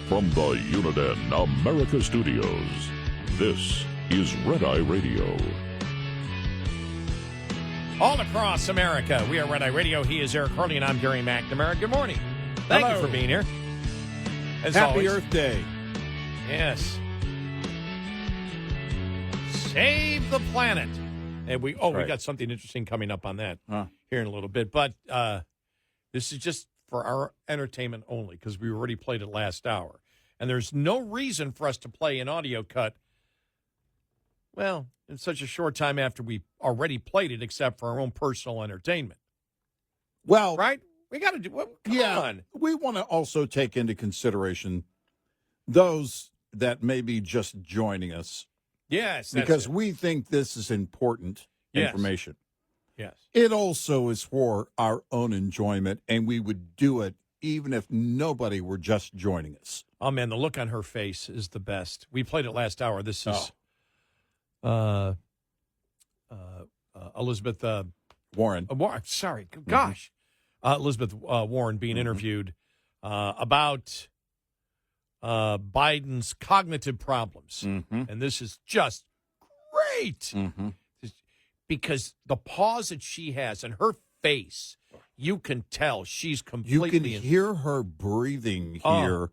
From the Uniden America Studios, this is Red Eye Radio. All across America, we are Red Eye Radio. He is Eric Harley, and I'm Gary McNamara. Good morning. Thank you for being here. As Happy always. Earth Day. Yes. Save the planet. And we got something interesting coming up on that here in a little bit. But this is just for our entertainment only because we already played it last hour. And there's no reason for us to play an audio cut, well, in such a short time after we already played it, except for our own personal entertainment. Well, right? We got to do come on. We want to also take into consideration those that may be just joining us. Yes. Because we think this is important information. Yes. It also is for our own enjoyment, and we would do it even if nobody were just joining us. Oh, man, the look on her face is the best. We played it last hour. This is Elizabeth Warren. Sorry, gosh, Elizabeth Warren being interviewed about Biden's cognitive problems, and this is just great because the pause that she has and her face, you can tell she's completely. You can hear her breathing here,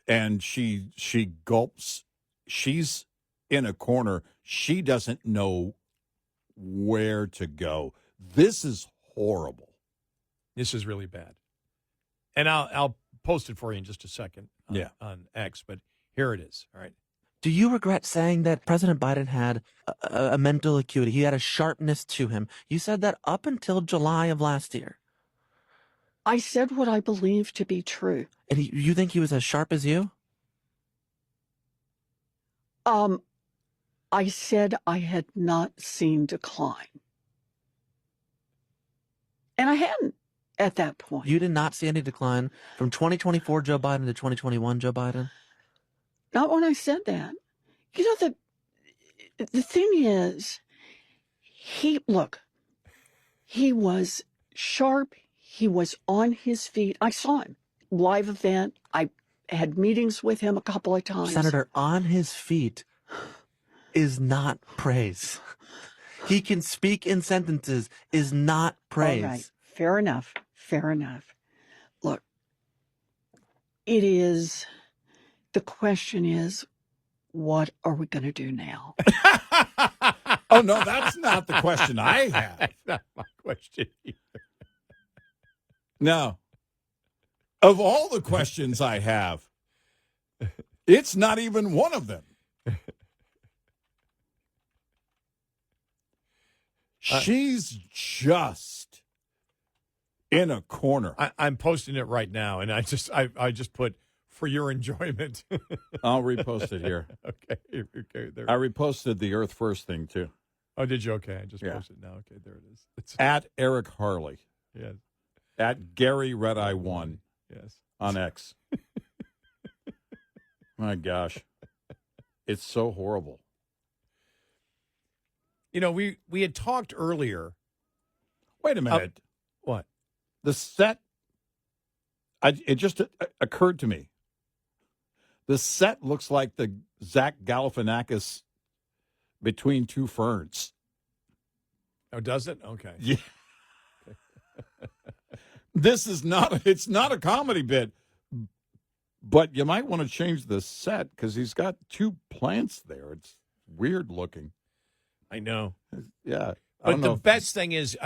and she gulps. She's in a corner. She doesn't know where to go. This is horrible. This is really bad. And I'll post it for you in just a second on X, but here it is. All right. Do you regret saying that President Biden had a mental acuity? He had a sharpness to him. You said that up until July of last year. I said what I believe to be true. And you think he was as sharp as you? I said I had not seen decline. And I hadn't at that point. You did not see any decline from 2024 Joe Biden to 2021 Joe Biden? Not when I said that. You know, the thing is, he was sharp. He was on his feet. I saw him. Live event. I had meetings with him a couple of times. Senator, on his feet is not praise. He can speak in sentences is not praise. All right. Fair enough. Fair enough. Look, the question is, what are we going to do now? Oh, no, that's not the question I have. That's not my question either. No. Of all the questions I have, it's not even one of them. She's just in a corner. I'm posting it right now, and I just put for your enjoyment. I'll repost it here. Okay, there. I reposted the Earth First thing too. Oh, did you? Okay, I just posted it now. Okay, there it is. It's at Eric Harley. Yes. At Gary Red Eye 1. Yes. On X. My gosh, it's so horrible. You know, we had talked earlier. Wait a minute. What? The set. It just occurred to me. The set looks like the Zach Galifianakis Between Two Ferns. Oh, does it? Okay. Yeah. This is not. It's not a comedy bit. But you might want to change the set because he's got two plants there. It's weird looking. I know. Yeah. But the best thing is,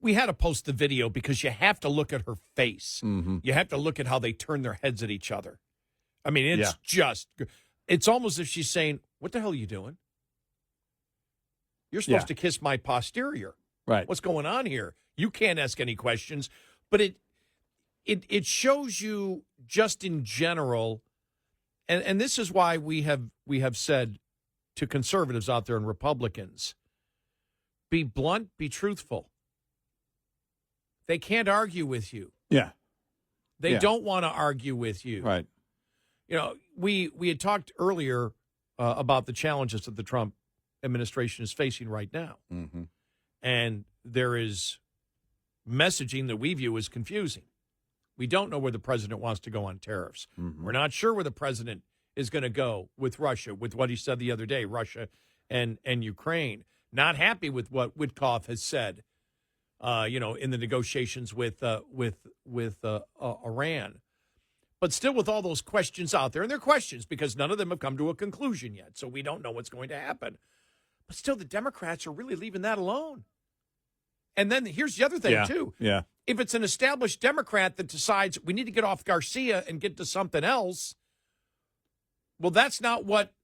we had to post the video because you have to look at her face. Mm-hmm. You have to look at how they turn their heads at each other. I mean, it's almost as if she's saying, what the hell are you doing? You're supposed to kiss my posterior. Right. What's going on here? You can't ask any questions. But it shows you just in general, and this is why we have said to conservatives out there and Republicans, be blunt, be truthful. They can't argue with you. Yeah. They don't want to argue with you. Right. You know, we had talked earlier about the challenges that the Trump administration is facing right now. Mm-hmm. And there is messaging that we view as confusing. We don't know where the president wants to go on tariffs. Mm-hmm. We're not sure where the president is going to go with Russia, with what he said the other day, Russia and Ukraine. Not happy with what Witkoff has said, in the negotiations with Iran. But still with all those questions out there, and they're questions because none of them have come to a conclusion yet, so we don't know what's going to happen. But still, the Democrats are really leaving that alone. And then here's the other thing, too. Yeah. If it's an established Democrat that decides we need to get off Garcia and get to something else, well, that's not what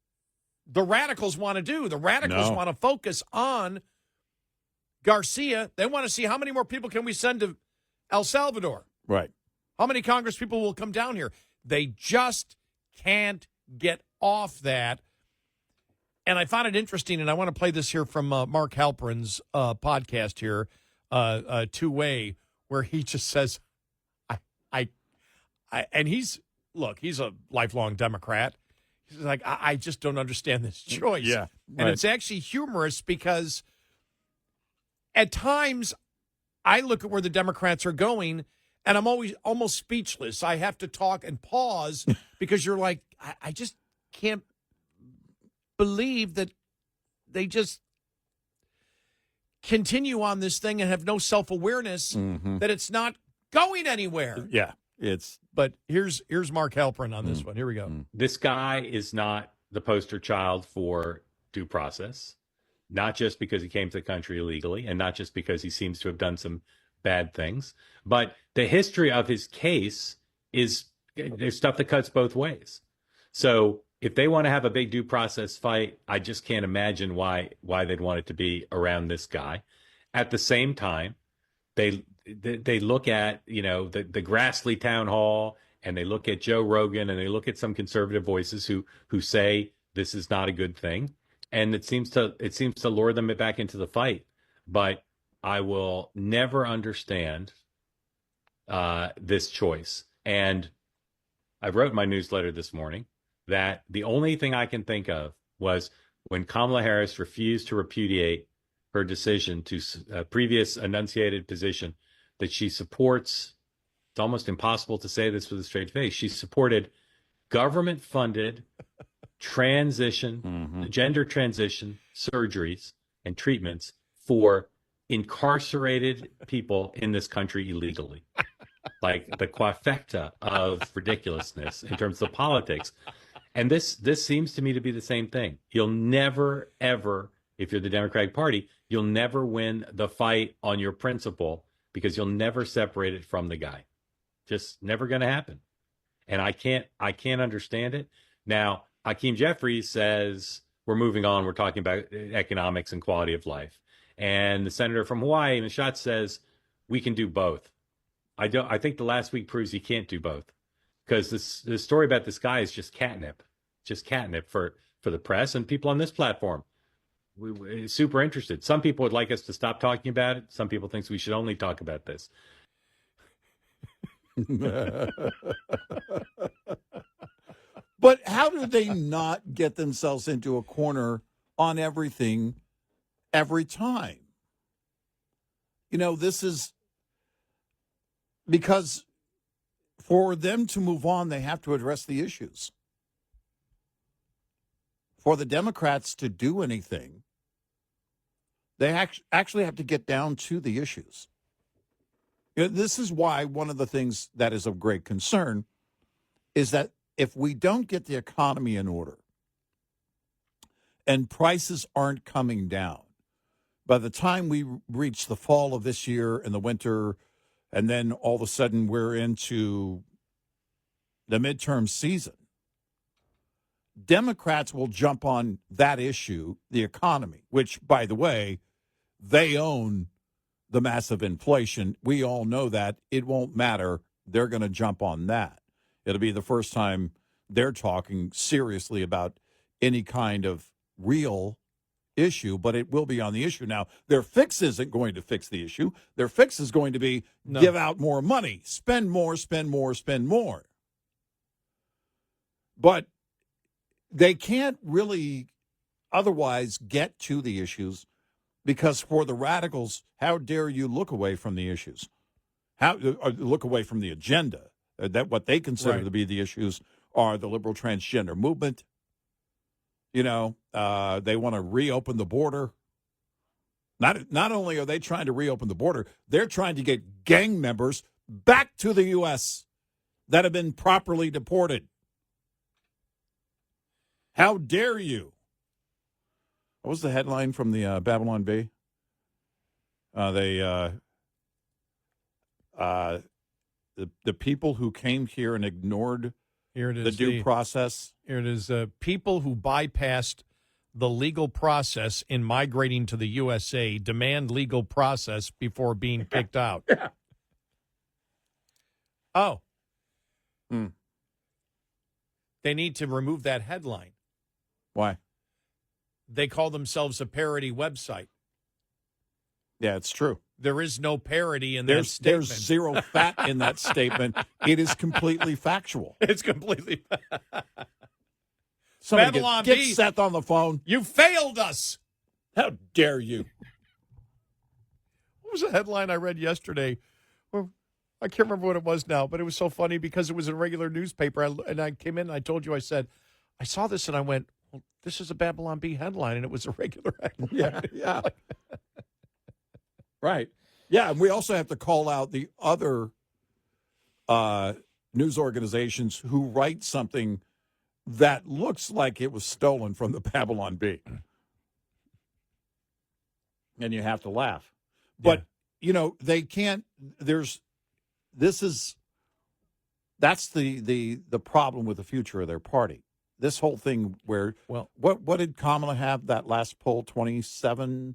the radicals want to do. The radicals want to focus on Garcia. They want to see how many more people can we send to El Salvador. Right. How many Congress people will come down here? They just can't get off that. And I found it interesting, and I want to play this here from Mark Halperin's podcast here, Two-Way, where he just says, and he's a lifelong Democrat. He's like, I just don't understand this choice. Yeah, And right. it's actually humorous because at times I look at where the Democrats are going and I'm always almost speechless. I have to talk and pause because you're like, I just can't believe that they just continue on this thing and have no self-awareness that it's not going anywhere. Yeah, it's. But here's Mark Halperin on this one. Here we go. This guy is not the poster child for due process, not just because he came to the country illegally and not just because he seems to have done some bad things, but the history of his case is there's stuff that cuts both ways. So if they want to have a big due process fight, I just can't imagine why they'd want it to be around this guy. At the same time, they look at, the Grassley town hall and they look at Joe Rogan and they look at some conservative voices who say this is not a good thing. And it seems to lure them back into the fight. But I will never understand this choice. And I wrote in my newsletter this morning that the only thing I can think of was when Kamala Harris refused to repudiate her decision to previous enunciated position that she supports. It's almost impossible to say this with a straight face. She supported government-funded gender transition surgeries and treatments for incarcerated people in this country illegally. Like the quadfecta of ridiculousness in terms of politics. And this seems to me to be the same thing. You'll never, ever, if you're the Democratic Party, you'll never win the fight on your principle because you'll never separate it from the guy. Just never going to happen. And I can't understand it. Now, Hakeem Jeffries says, we're moving on. We're talking about economics and quality of life. And the senator from Hawaii, Nishat, says, we can do both. I think the last week proves you can't do both. Because this story about this guy is just catnip for the press and people on this platform. We're super interested. Some people would like us to stop talking about it. Some people think we should only talk about this. But how do they not get themselves into a corner on everything every time? This is because for them to move on, they have to address the issues. For the Democrats to do anything, they actually have to get down to the issues. This is why one of the things that is of great concern is that if we don't get the economy in order and prices aren't coming down, by the time we reach the fall of this year and the winter, and then all of a sudden we're into the midterm season, Democrats will jump on that issue, the economy, which, by the way, they own the massive inflation. We all know that. It won't matter. They're going to jump on that. It'll be the first time they're talking seriously about any kind of real issue, but it will be on the issue. Now, their fix isn't going to fix the issue. Their fix is going to be give out more money, spend more, spend more, spend more. But they can't really otherwise get to the issues because for the radicals, how dare you look away from the issues? Look away from the agenda? That what they consider to be the issues are the liberal transgender movement. They want to reopen the border. Not only are they trying to reopen the border, they're trying to get gang members back to the U.S. that have been properly deported. How dare you? What was the headline from the Babylon Bee? The people who came here and ignored the due process. Here it is. People who bypassed the legal process in migrating to the USA demand legal process before being kicked out. Yeah. Oh. They need to remove that headline. Why? They call themselves a parody website. Yeah, it's true. There is no parody in that statement. There's zero fat in that statement. It is completely factual. It's completely Somebody Babylon get Bee. Seth on the phone. You failed us. How dare you? What was a headline I read yesterday? Well, I can't remember what it was now, but it was so funny because it was a regular newspaper. And I came in and I told you, I said, I saw this and I went, well, this is a Babylon Bee headline. And it was a regular headline. Yeah. Right. Yeah. And we also have to call out the other news organizations who write something that looks like it was stolen from the Babylon Bee. And you have to laugh. But, they can't, that's the problem with the future of their party. This whole thing where, what did Kamala have that last poll? 27%?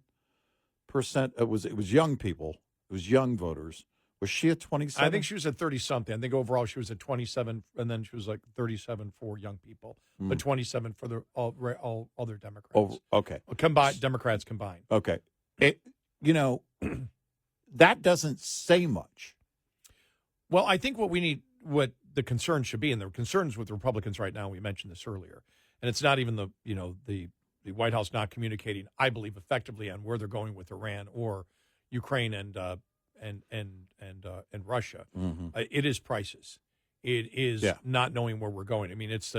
It was young people. It was young voters. Was she at 27? I think she was at 30-something. I think overall she was at 27, and then she was like 37 for young people, but 27 for all other Democrats. Oh, okay. Democrats combined. Okay. That doesn't say much. Well, I think what the concern should be, and the concerns with Republicans right now, we mentioned this earlier, and it's not even the White House not communicating, I believe, effectively on where they're going with Iran or Ukraine and Russia. Mm-hmm. It is prices. It is not knowing where we're going. I mean, it's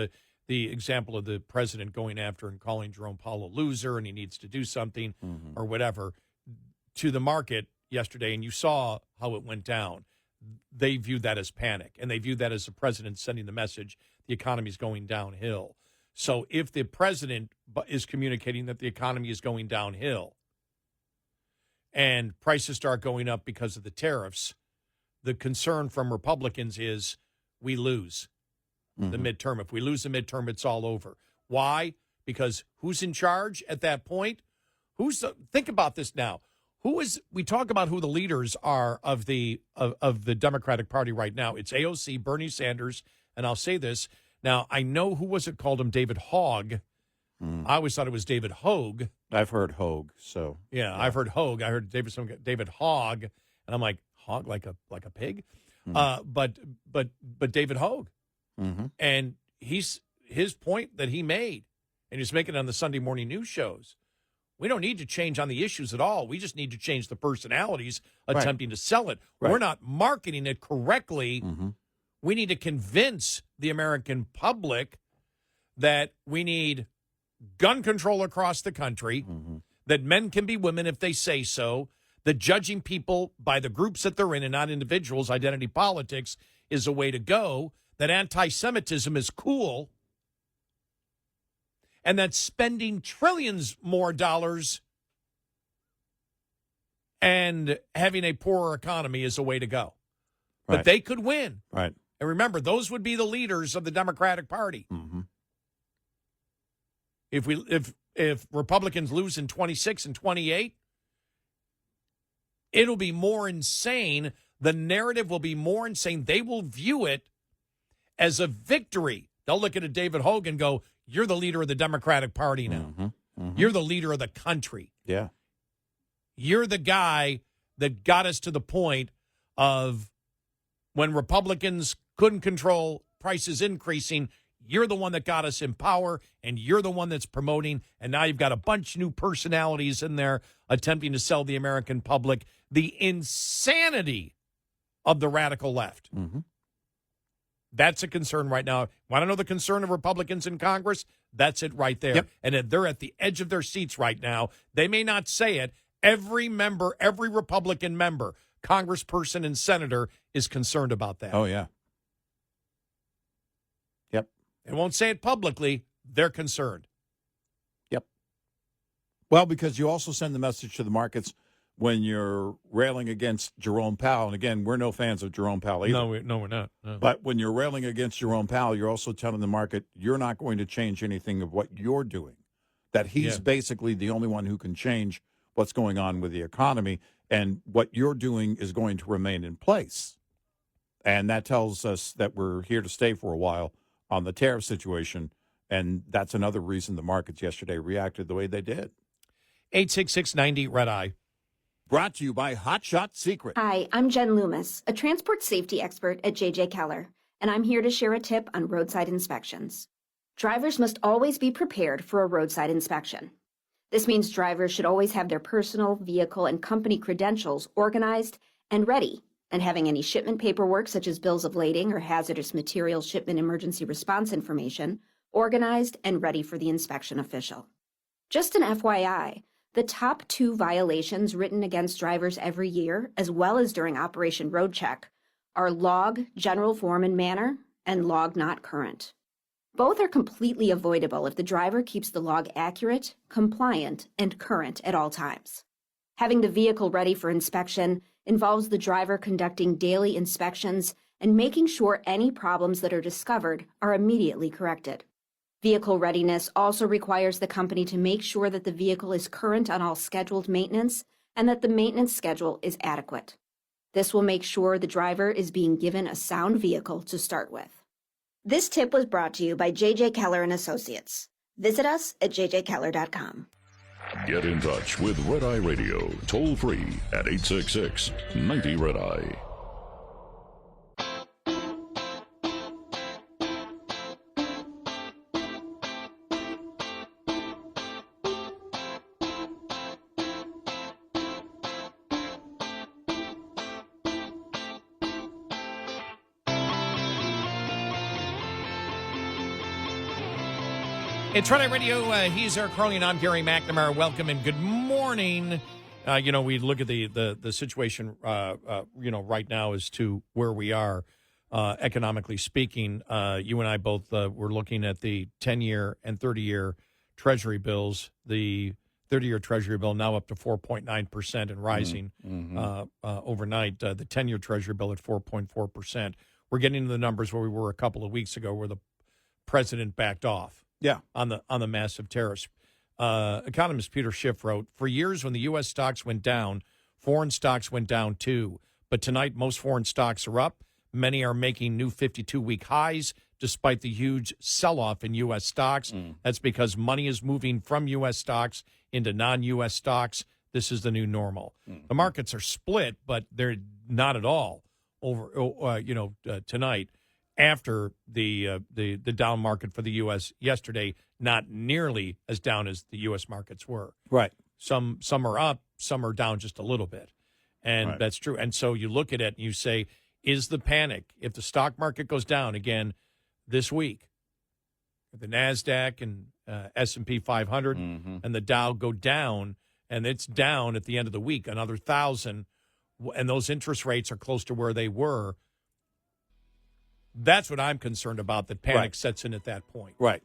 the example of the president going after and calling Jerome Powell a loser, and he needs to do something or whatever to the market yesterday, and you saw how it went down. They viewed that as panic, and they viewed that as the president sending the message the economy is going downhill. So if the president is communicating that the economy is going downhill and prices start going up because of the tariffs, the concern from Republicans is we lose the midterm. If we lose the midterm, it's all over. Why? Because who's in charge at that point? Think about this now. We talk about who the leaders are of the Democratic Party right now. It's AOC, Bernie Sanders, and I'll say this. Now, I know called him David Hogg. I always thought it was David Hogue. I've heard Hogue, so. Yeah, I've heard Hogue. I heard David Hogg, and I'm like, hog like a pig? But David Hogue. And his point that he made, and he's making it on the Sunday morning news shows, we don't need to change on the issues at all. We just need to change the personalities attempting to sell it. Right. We're not marketing it correctly. We need to convince the American public that we need gun control across the country, that men can be women if they say so, that judging people by the groups that they're in and not individuals, identity politics, is a way to go, that anti-Semitism is cool, and that spending trillions more dollars and having a poorer economy is a way to go. Right. But they could win. Right. And remember, those would be the leaders of the Democratic Party. If Republicans lose in 26 and 28, it'll be more insane. The narrative will be more insane. They will view it as a victory. They'll look at a David Hogue and go, you're the leader of the Democratic Party now. You're the leader of the country. Yeah. You're the guy that got us to the point of when Republicans couldn't control prices increasing, you're the one that got us in power, and you're the one that's promoting, and now you've got a bunch of new personalities in there attempting to sell the American public the insanity of the radical left. That's a concern right now. Want to know the concern of Republicans in Congress? That's it right there. Yep. And they're at the edge of their seats right now. They may not say it. Every Republican member, congressperson and senator is concerned about that. Oh, yeah. Yep. They won't say it publicly. They're concerned. Yep. Well, because you also send the message to the markets when you're railing against Jerome Powell. And again, we're no fans of Jerome Powell either. No, we're not. No. But when you're railing against Jerome Powell, you're also telling the market you're not going to change anything of what you're doing, that he's basically the only one who can change what's going on with the economy, and what you're doing is going to remain in place. And that tells us that we're here to stay for a while on the tariff situation, and that's another reason the markets yesterday reacted the way they did. 866-90-RED-EYE. Brought to you by Hot Shot Secret. Hi, I'm Jen Loomis, a transport safety expert at J.J. Keller, and I'm here to share a tip on roadside inspections. Drivers must always be prepared for a roadside inspection. This means drivers should always have their personal, vehicle, and company credentials organized and ready, and having any shipment paperwork such as bills of lading or hazardous materials shipment emergency response information organized and ready for the inspection official. Just an FYI, the top 2 violations written against drivers every year, as well as during Operation Road Check, are log general form and manner and log not current. Both are completely avoidable if the driver keeps the log accurate, compliant, and current at all times. Having the vehicle ready for inspection involves the driver conducting daily inspections and making sure any problems that are discovered are immediately corrected. Vehicle readiness also requires the company to make sure that the vehicle is current on all scheduled maintenance and that the maintenance schedule is adequate. This will make sure the driver is being given a sound vehicle to start with. This tip was brought to you by J.J. Keller and Associates. Visit us at jjkeller.com. Get in touch with Red Eye Radio, toll free at 866-90-RED-EYE. It's Red Eye Radio. He's Eric Harley, and I'm Gary McNamara. Welcome and good morning. We look at the situation, right now as to where we are, economically speaking. You and I both were looking at the 10-year and 30-year Treasury bills. The 30-year Treasury bill now up to 4.9% and rising overnight. The 10-year Treasury bill at 4.4%. We're getting to the numbers where we were a couple of weeks ago, where the president backed off. Yeah, on the massive tariffs. Economist Peter Schiff wrote, for years when the U.S. stocks went down, foreign stocks went down too. But tonight, most foreign stocks are up. Many are making new 52-week highs, despite the huge sell-off in U.S. stocks. That's because money is moving from U.S. stocks into non-U.S. stocks. This is the new normal. The markets are split, but they're not at all over, tonight. After the down market for the U.S. yesterday, not nearly as down as the U.S. markets were. Right. Some are up, some are down just a little bit. And that's true. And so you look at it and you say, is the panic, if the stock market goes down again this week, the NASDAQ and S&P 500 and the Dow go down, and it's down at the end of the week, another 1,000, and those interest rates are close to where they were, that's what I'm concerned about, that panic sets in at that point. Right.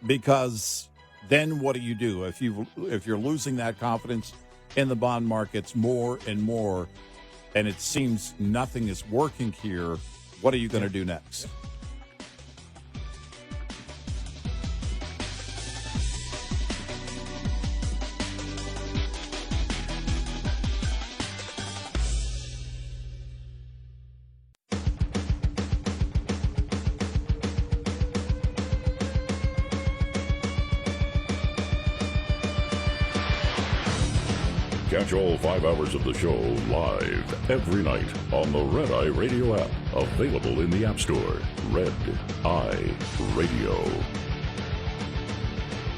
Because then what do? If you're losing that confidence in the bond markets more and more, and it seems nothing is working here, what are you going to do next? Catch all 5 hours of the show live every night on the Red Eye Radio app. Available in the App Store. Red Eye Radio.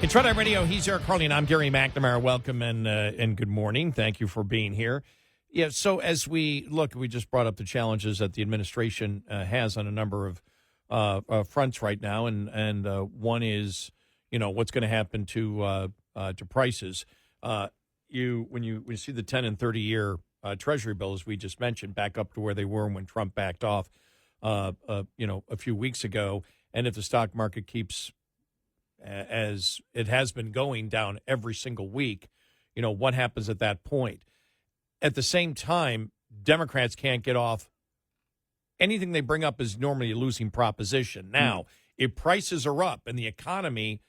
It's Red Eye Radio. He's Eric Harley, and I'm Gary McNamara. Welcome and good morning. Thank you for being here. Yeah, so as we look, we just brought up the challenges that the administration has on a number of fronts right now, and one is, what's going to happen to prices. When you see the 10 and 30-year Treasury bills we just mentioned back up to where they were when Trump backed off, a few weeks ago, and if the stock market keeps as it has been going down every single week, what happens at that point? At the same time, Democrats can't get off anything they bring up is normally a losing proposition. Now, if prices are up and the economy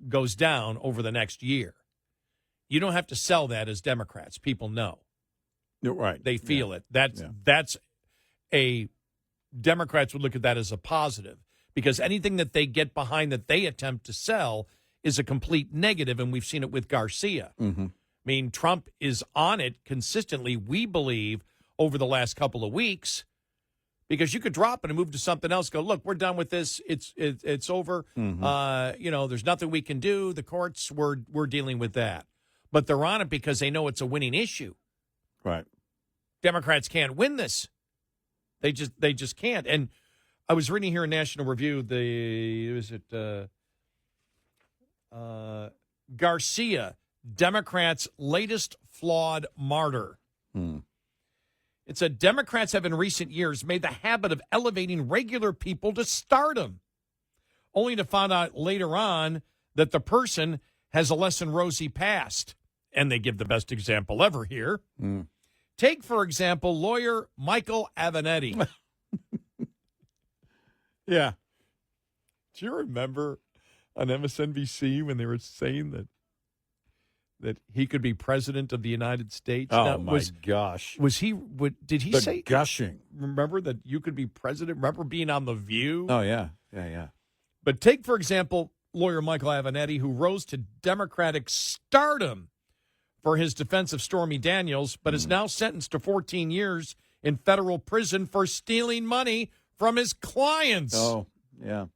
goes down over the next year, you don't have to sell that as Democrats. People know. You're right. They feel it. That's a Democrats would look at that as a positive, because anything that they get behind that they attempt to sell is a complete negative, and we've seen it with Garcia. I mean, Trump is on it consistently, we believe, over the last couple of weeks, because you could drop it and move to something else. Go, look, we're done with this. It's over. There's nothing we can do. The courts, we're dealing with that. But they're on it because they know it's a winning issue. Right. Democrats can't win this. They just can't. And I was reading here in National Review, Garcia, Democrats' latest flawed martyr. It said Democrats have in recent years made the habit of elevating regular people to stardom, only to find out later on that the person has a less than rosy past. And they give the best example ever here. Take, for example, lawyer Michael Avenatti. Yeah. Do you remember on MSNBC when they were saying that he could be president of the United States? Oh, now, my gosh. Was he? Did he say gushing? Remember that you could be president? Remember being on The View? Oh, yeah. Yeah. But take, for example, lawyer Michael Avenatti, who rose to Democratic stardom for his defense of Stormy Daniels, but is now sentenced to 14 years in federal prison for stealing money from his clients. Oh, yeah.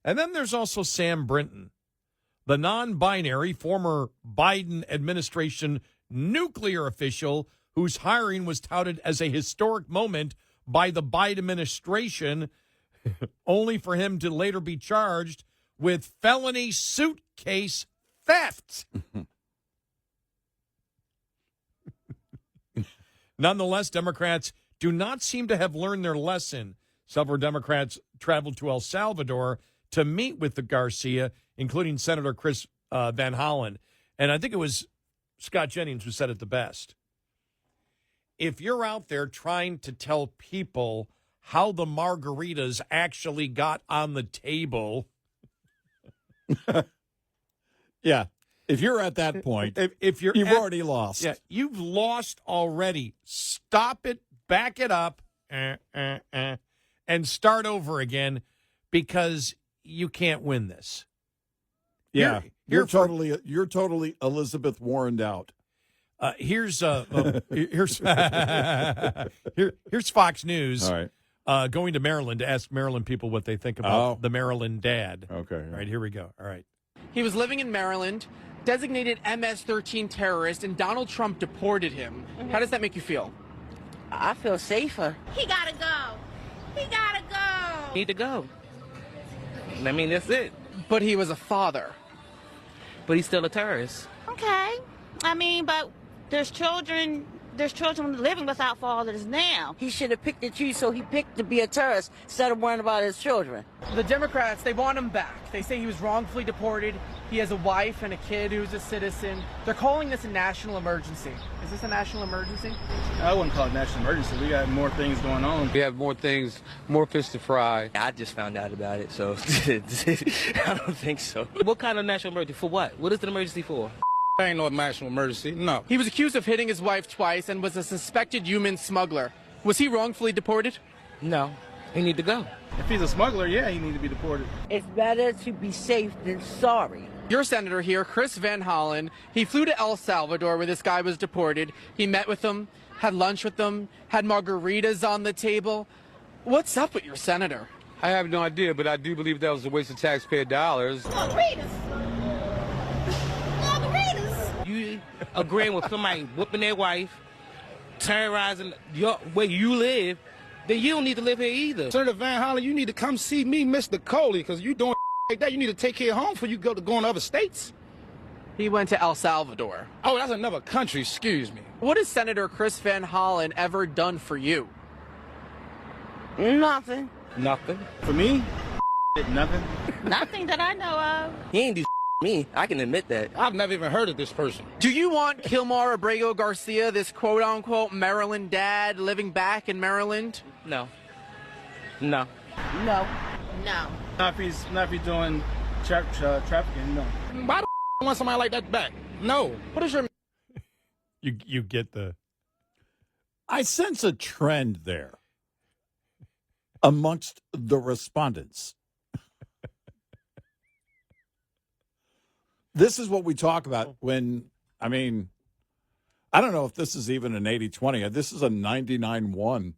And then there's also Sam Brinton, the non-binary former Biden administration nuclear official whose hiring was touted as a historic moment by the Biden administration, only for him to later be charged with felony suitcase theft. Nonetheless, Democrats do not seem to have learned their lesson. Several Democrats traveled to El Salvador to meet with the Garcia, including Senator Chris Van Hollen. And I think it was Scott Jennings who said it the best. If you're out there trying to tell people how the margaritas actually got on the table. Yeah. If you're at that point, if you've already lost. Yeah, you've lost already. Stop it, back it up, and start over again, because you can't win this. Yeah, you're totally Elizabeth Warrened out. Here's Fox News. All right. Going to Maryland to ask Maryland people what they think about the Maryland dad. Okay. All right, here we go. All right. He was living in Maryland, designated MS-13 terrorist, and Donald Trump deported him. How does that make you feel? I feel safer. He gotta go. He gotta go. Need to go. I mean, that's it. But he was a father. But he's still a terrorist. Okay. I mean, but there's children living without fathers now. He should have picked the choose, so he picked to be a terrorist instead of worrying about his children. The Democrats, they want him back. They say he was wrongfully deported. He has a wife and a kid who's a citizen. They're calling this a national emergency. Is this a national emergency? I wouldn't call it a national emergency. We got more things going on. We have more things, more fish to fry. I just found out about it, so I don't think so. What kind of national emergency? For what? What is the emergency for? Ain't no national emergency, no. He was accused of hitting his wife twice and was a suspected human smuggler. Was he wrongfully deported? No. He need to go. If he's a smuggler, yeah, he need to be deported. It's better to be safe than sorry. Your senator here, Chris Van Hollen, he flew to El Salvador where this guy was deported. He met with them, had lunch with them, had margaritas on the table. What's up with your senator? I have no idea, but I do believe that was a waste of taxpayer dollars. Margaritas. You agreeing with somebody whooping their wife, terrorizing where you live, then you don't need to live here either. Senator Van Hollen, you need to come see me, Mr. Coley, because you doing like that. You need to take care of home before you go to other states. He went to El Salvador. Oh, that's another country, excuse me. What has Senator Chris Van Hollen ever done for you? Nothing. Nothing. For me? Nothing. Nothing that I know of. He ain't do me. I can admit that. I've never even heard of this person. Do you want Kilmar Abrego Garcia, this quote-unquote Maryland dad, living back in Maryland? No. No. No. No. Not if he's doing trafficking, no. Why the I want somebody like that back? No. What is your... You get the... I sense a trend there amongst the respondents. This is what we talk about when, I mean, I don't know if this is even an 80-20. This is a 99-1.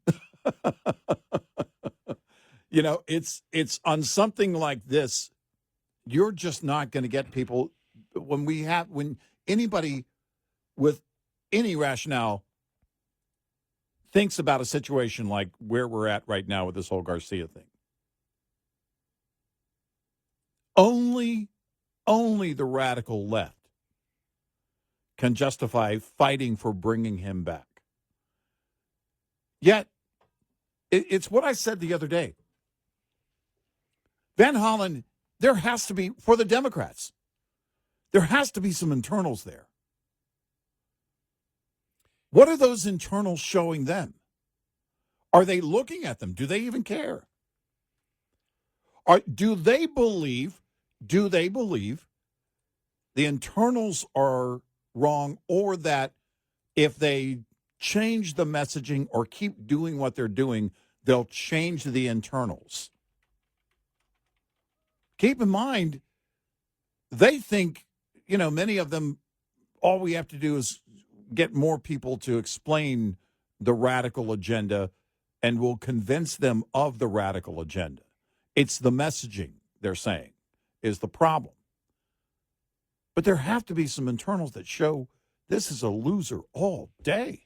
You know, it's on something like this, you're just not going to get people when anybody with any rationale thinks about a situation like where we're at right now with this whole Garcia thing. Only the radical left can justify fighting for bringing him back. Yet, it's what I said the other day. Van Hollen, there has to be, for the Democrats, there has to be some internals there. What are those internals showing them? Are they looking at them? Do they even care? Do they believe the internals are wrong, or that if they change the messaging or keep doing what they're doing, they'll change the internals? Keep in mind, they think, many of them, all we have to do is get more people to explain the radical agenda, and we'll convince them of the radical agenda. It's the messaging, they're saying, is the problem. But there have to be some internals that show this is a loser all day.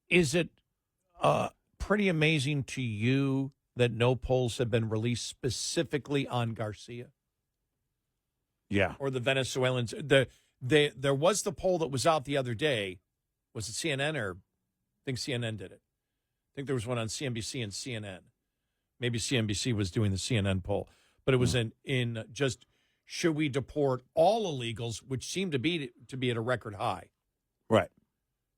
Is it pretty amazing to you that no polls have been released specifically on Garcia? Yeah. Or the Venezuelans? There was the poll that was out the other day. Was it CNN or I think CNN did it? I think there was one on CNBC and CNN. Maybe CNBC was doing the CNN poll. But it was in just, should we deport all illegals, which seemed to be at a record high. Right.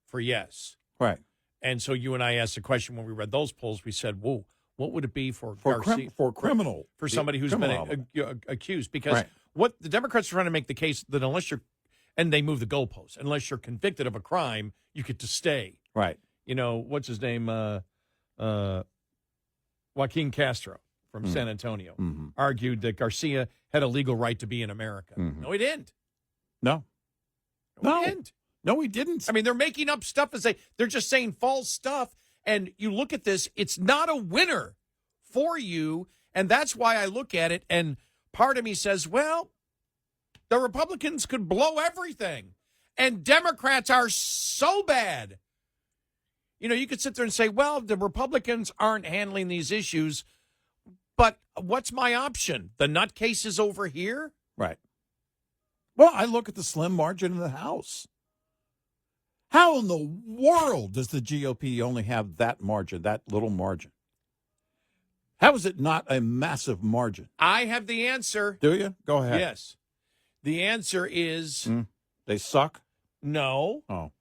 For yes. Right. And so you and I asked the question when we read those polls. We said, whoa, what would it be for Garcia? Criminal. For somebody who's been accused? Because what the Democrats are trying to make the case that unless you're, and they move the goalposts, unless you're convicted of a crime, you get to stay. Right. What's his name? Joaquin Castro from San Antonio argued that Garcia had a legal right to be in America. No, he didn't. No. He didn't. No, he didn't. I mean, they're making up stuff and they're just saying false stuff. And you look at this, it's not a winner for you. And that's why I look at it. And part of me says, well, the Republicans could blow everything. And Democrats are so bad. You could sit there and say, well, the Republicans aren't handling these issues. But what's my option? The nutcases over here? Right. Well, I look at the slim margin in the House. How in the world does the GOP only have that margin, that little margin? How is it not a massive margin? I have the answer. Do you? Go ahead. Yes. The answer is... They suck? No. Oh,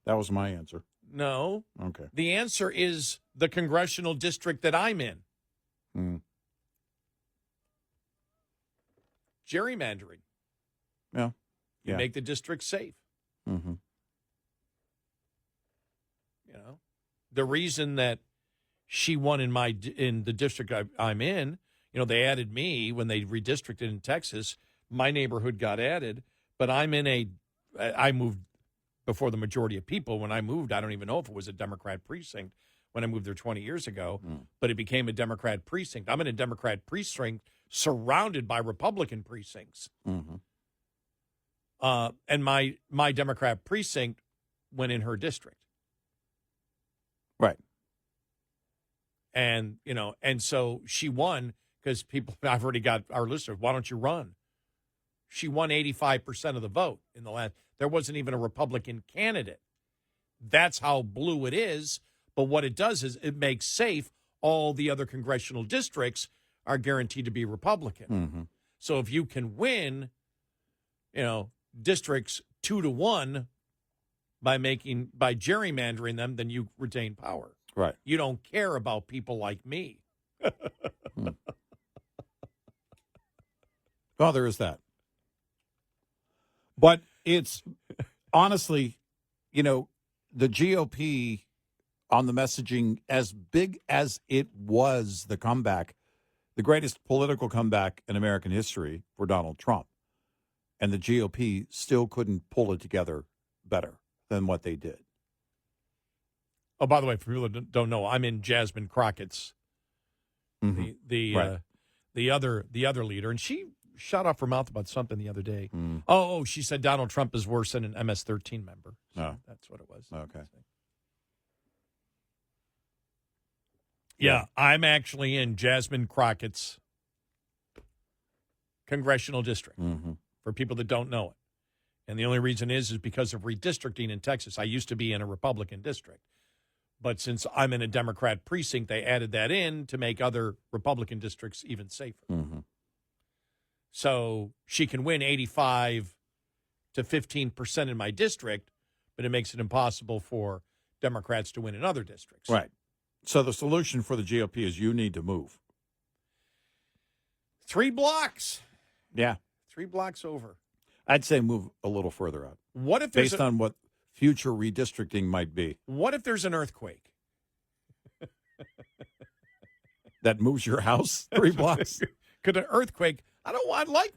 that was my answer. No. Okay. The answer is the congressional district that I'm in. Gerrymandering. Yeah. You make the district safe. The reason that she won in the district I'm in, they added me when they redistricted in Texas. My neighborhood got added, but I moved before the majority of people. When I moved, I don't even know if it was a Democrat precinct when I moved there 20 years ago, but it became a Democrat precinct. I'm in a Democrat precinct surrounded by Republican precincts. And my Democrat precinct went in her district. Right. And, and so she won because I've already got our listeners, why don't you run? She won 85% of the vote in the last. There wasn't even a Republican candidate. That's how blue it is. But what it does is it makes safe all the other congressional districts are guaranteed to be Republican. So if you can win, districts 2-1 by gerrymandering them, then you retain power. Right. You don't care about people like me. Well, there is that. But it's honestly, the GOP on the messaging, as big as it was, the comeback, the greatest political comeback in American history for Donald Trump. And the GOP still couldn't pull it together better than what they did. Oh, by the way, for people that don't know, I'm in Jasmine Crockett's the other leader, and she shot off her mouth about something the other day. Oh, she said Donald Trump is worse than an MS-13 member. So that's what it was. Okay. Yeah, I'm actually in Jasmine Crockett's congressional district, for people that don't know it. And the only reason is because of redistricting in Texas. I used to be in a Republican district. But since I'm in a Democrat precinct, they added that in to make other Republican districts even safer. So she can win 85 to 15% in my district, but it makes it impossible for Democrats to win in other districts. Right. So the solution for the GOP is you need to move. 3 blocks. Yeah. 3 blocks over. I'd say move a little further out. What if there's based on what future redistricting might be? What if there's an earthquake? That moves your house 3 blocks? Could an earthquake? I like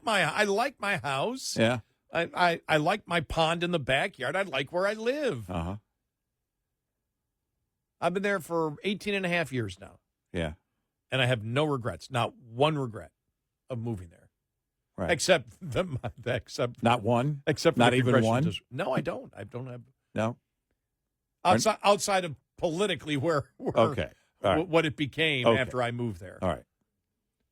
my house. Yeah. I like my pond in the backyard. I like where I live. I've been there for 18 and a half years now. Yeah. And I have no regrets, not one regret of moving there. Right. Except not one? Except for not the even one? No, I don't. I don't have. No. Outside of politically where okay. Right. What it became after I moved there. All right.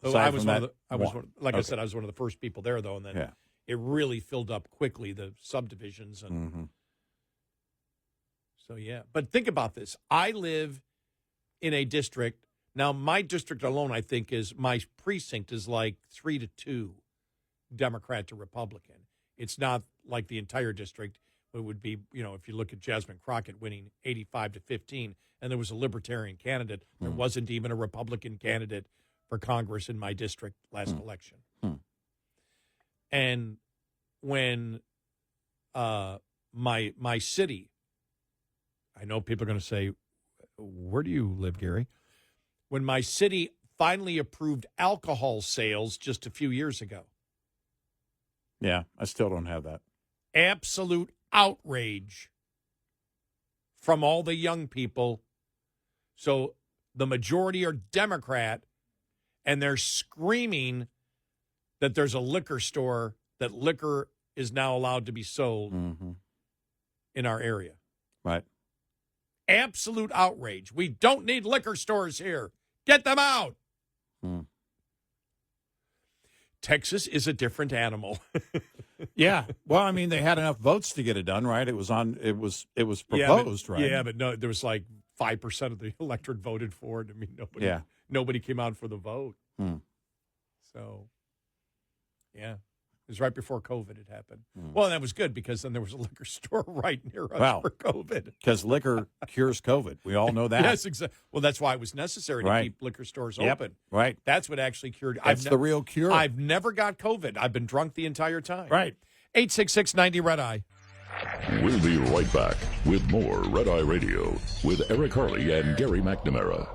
So I was I said, I was one of the first people there, though, and then it really filled up quickly, the subdivisions. And so, yeah. But think about this. I live in a district. Now, my district alone, I think, my precinct is like 3-2 Democrat to Republican. It's not like the entire district. It would be, if you look at Jasmine Crockett winning 85 to 15, and there was a Libertarian candidate. There wasn't even a Republican candidate for Congress in my district last election. And when my city, I know people are going to say, where do you live, Gary? When my city finally approved alcohol sales just a few years ago. Yeah, I still don't have that. Absolute outrage from all the young people. So the majority are Democrat, and they're screaming that there's a liquor store, that liquor is now allowed to be sold in our area. Right. Absolute outrage. We don't need liquor stores here. Get them out. Texas is a different animal. Yeah. Well, I mean, they had enough votes to get it done, right? It was proposed, right? Yeah, but no, there was like 5% of the electorate voted for it. I mean, nobody came out for the vote. So, yeah. It was right before COVID had happened. Well, that was good because then there was a liquor store right near us for COVID. Because liquor cures COVID. We all know that. Yes, exactly. Well, that's why it was necessary to keep liquor stores open. Right. That's what actually cured. That's the real cure. I've never got COVID. I've been drunk the entire time. Right. 866-90-RED-EYE. We'll be right back with more Red Eye Radio with Eric Harley and Gary McNamara.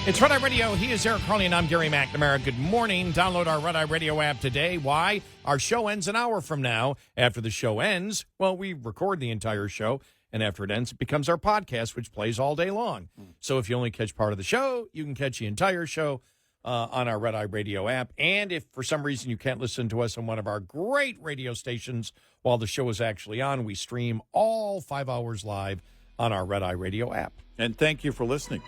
It's Red Eye Radio. He is Eric Harley, and I'm Gary McNamara. Good morning. Download our Red Eye Radio app today. Why? Our show ends an hour from now. After the show ends, well, we record the entire show, and after it ends, it becomes our podcast, which plays all day long. So if you only catch part of the show, you can catch the entire show on our Red Eye Radio app. And if for some reason you can't listen to us on one of our great radio stations while the show is actually on, we stream all 5 hours live on our Red Eye Radio app. And thank you for listening.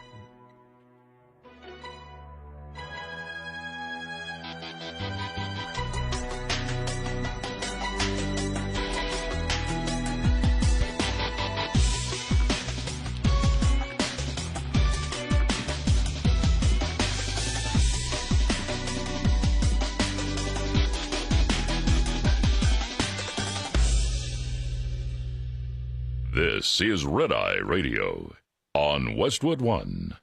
This is Red Eye Radio on Westwood One.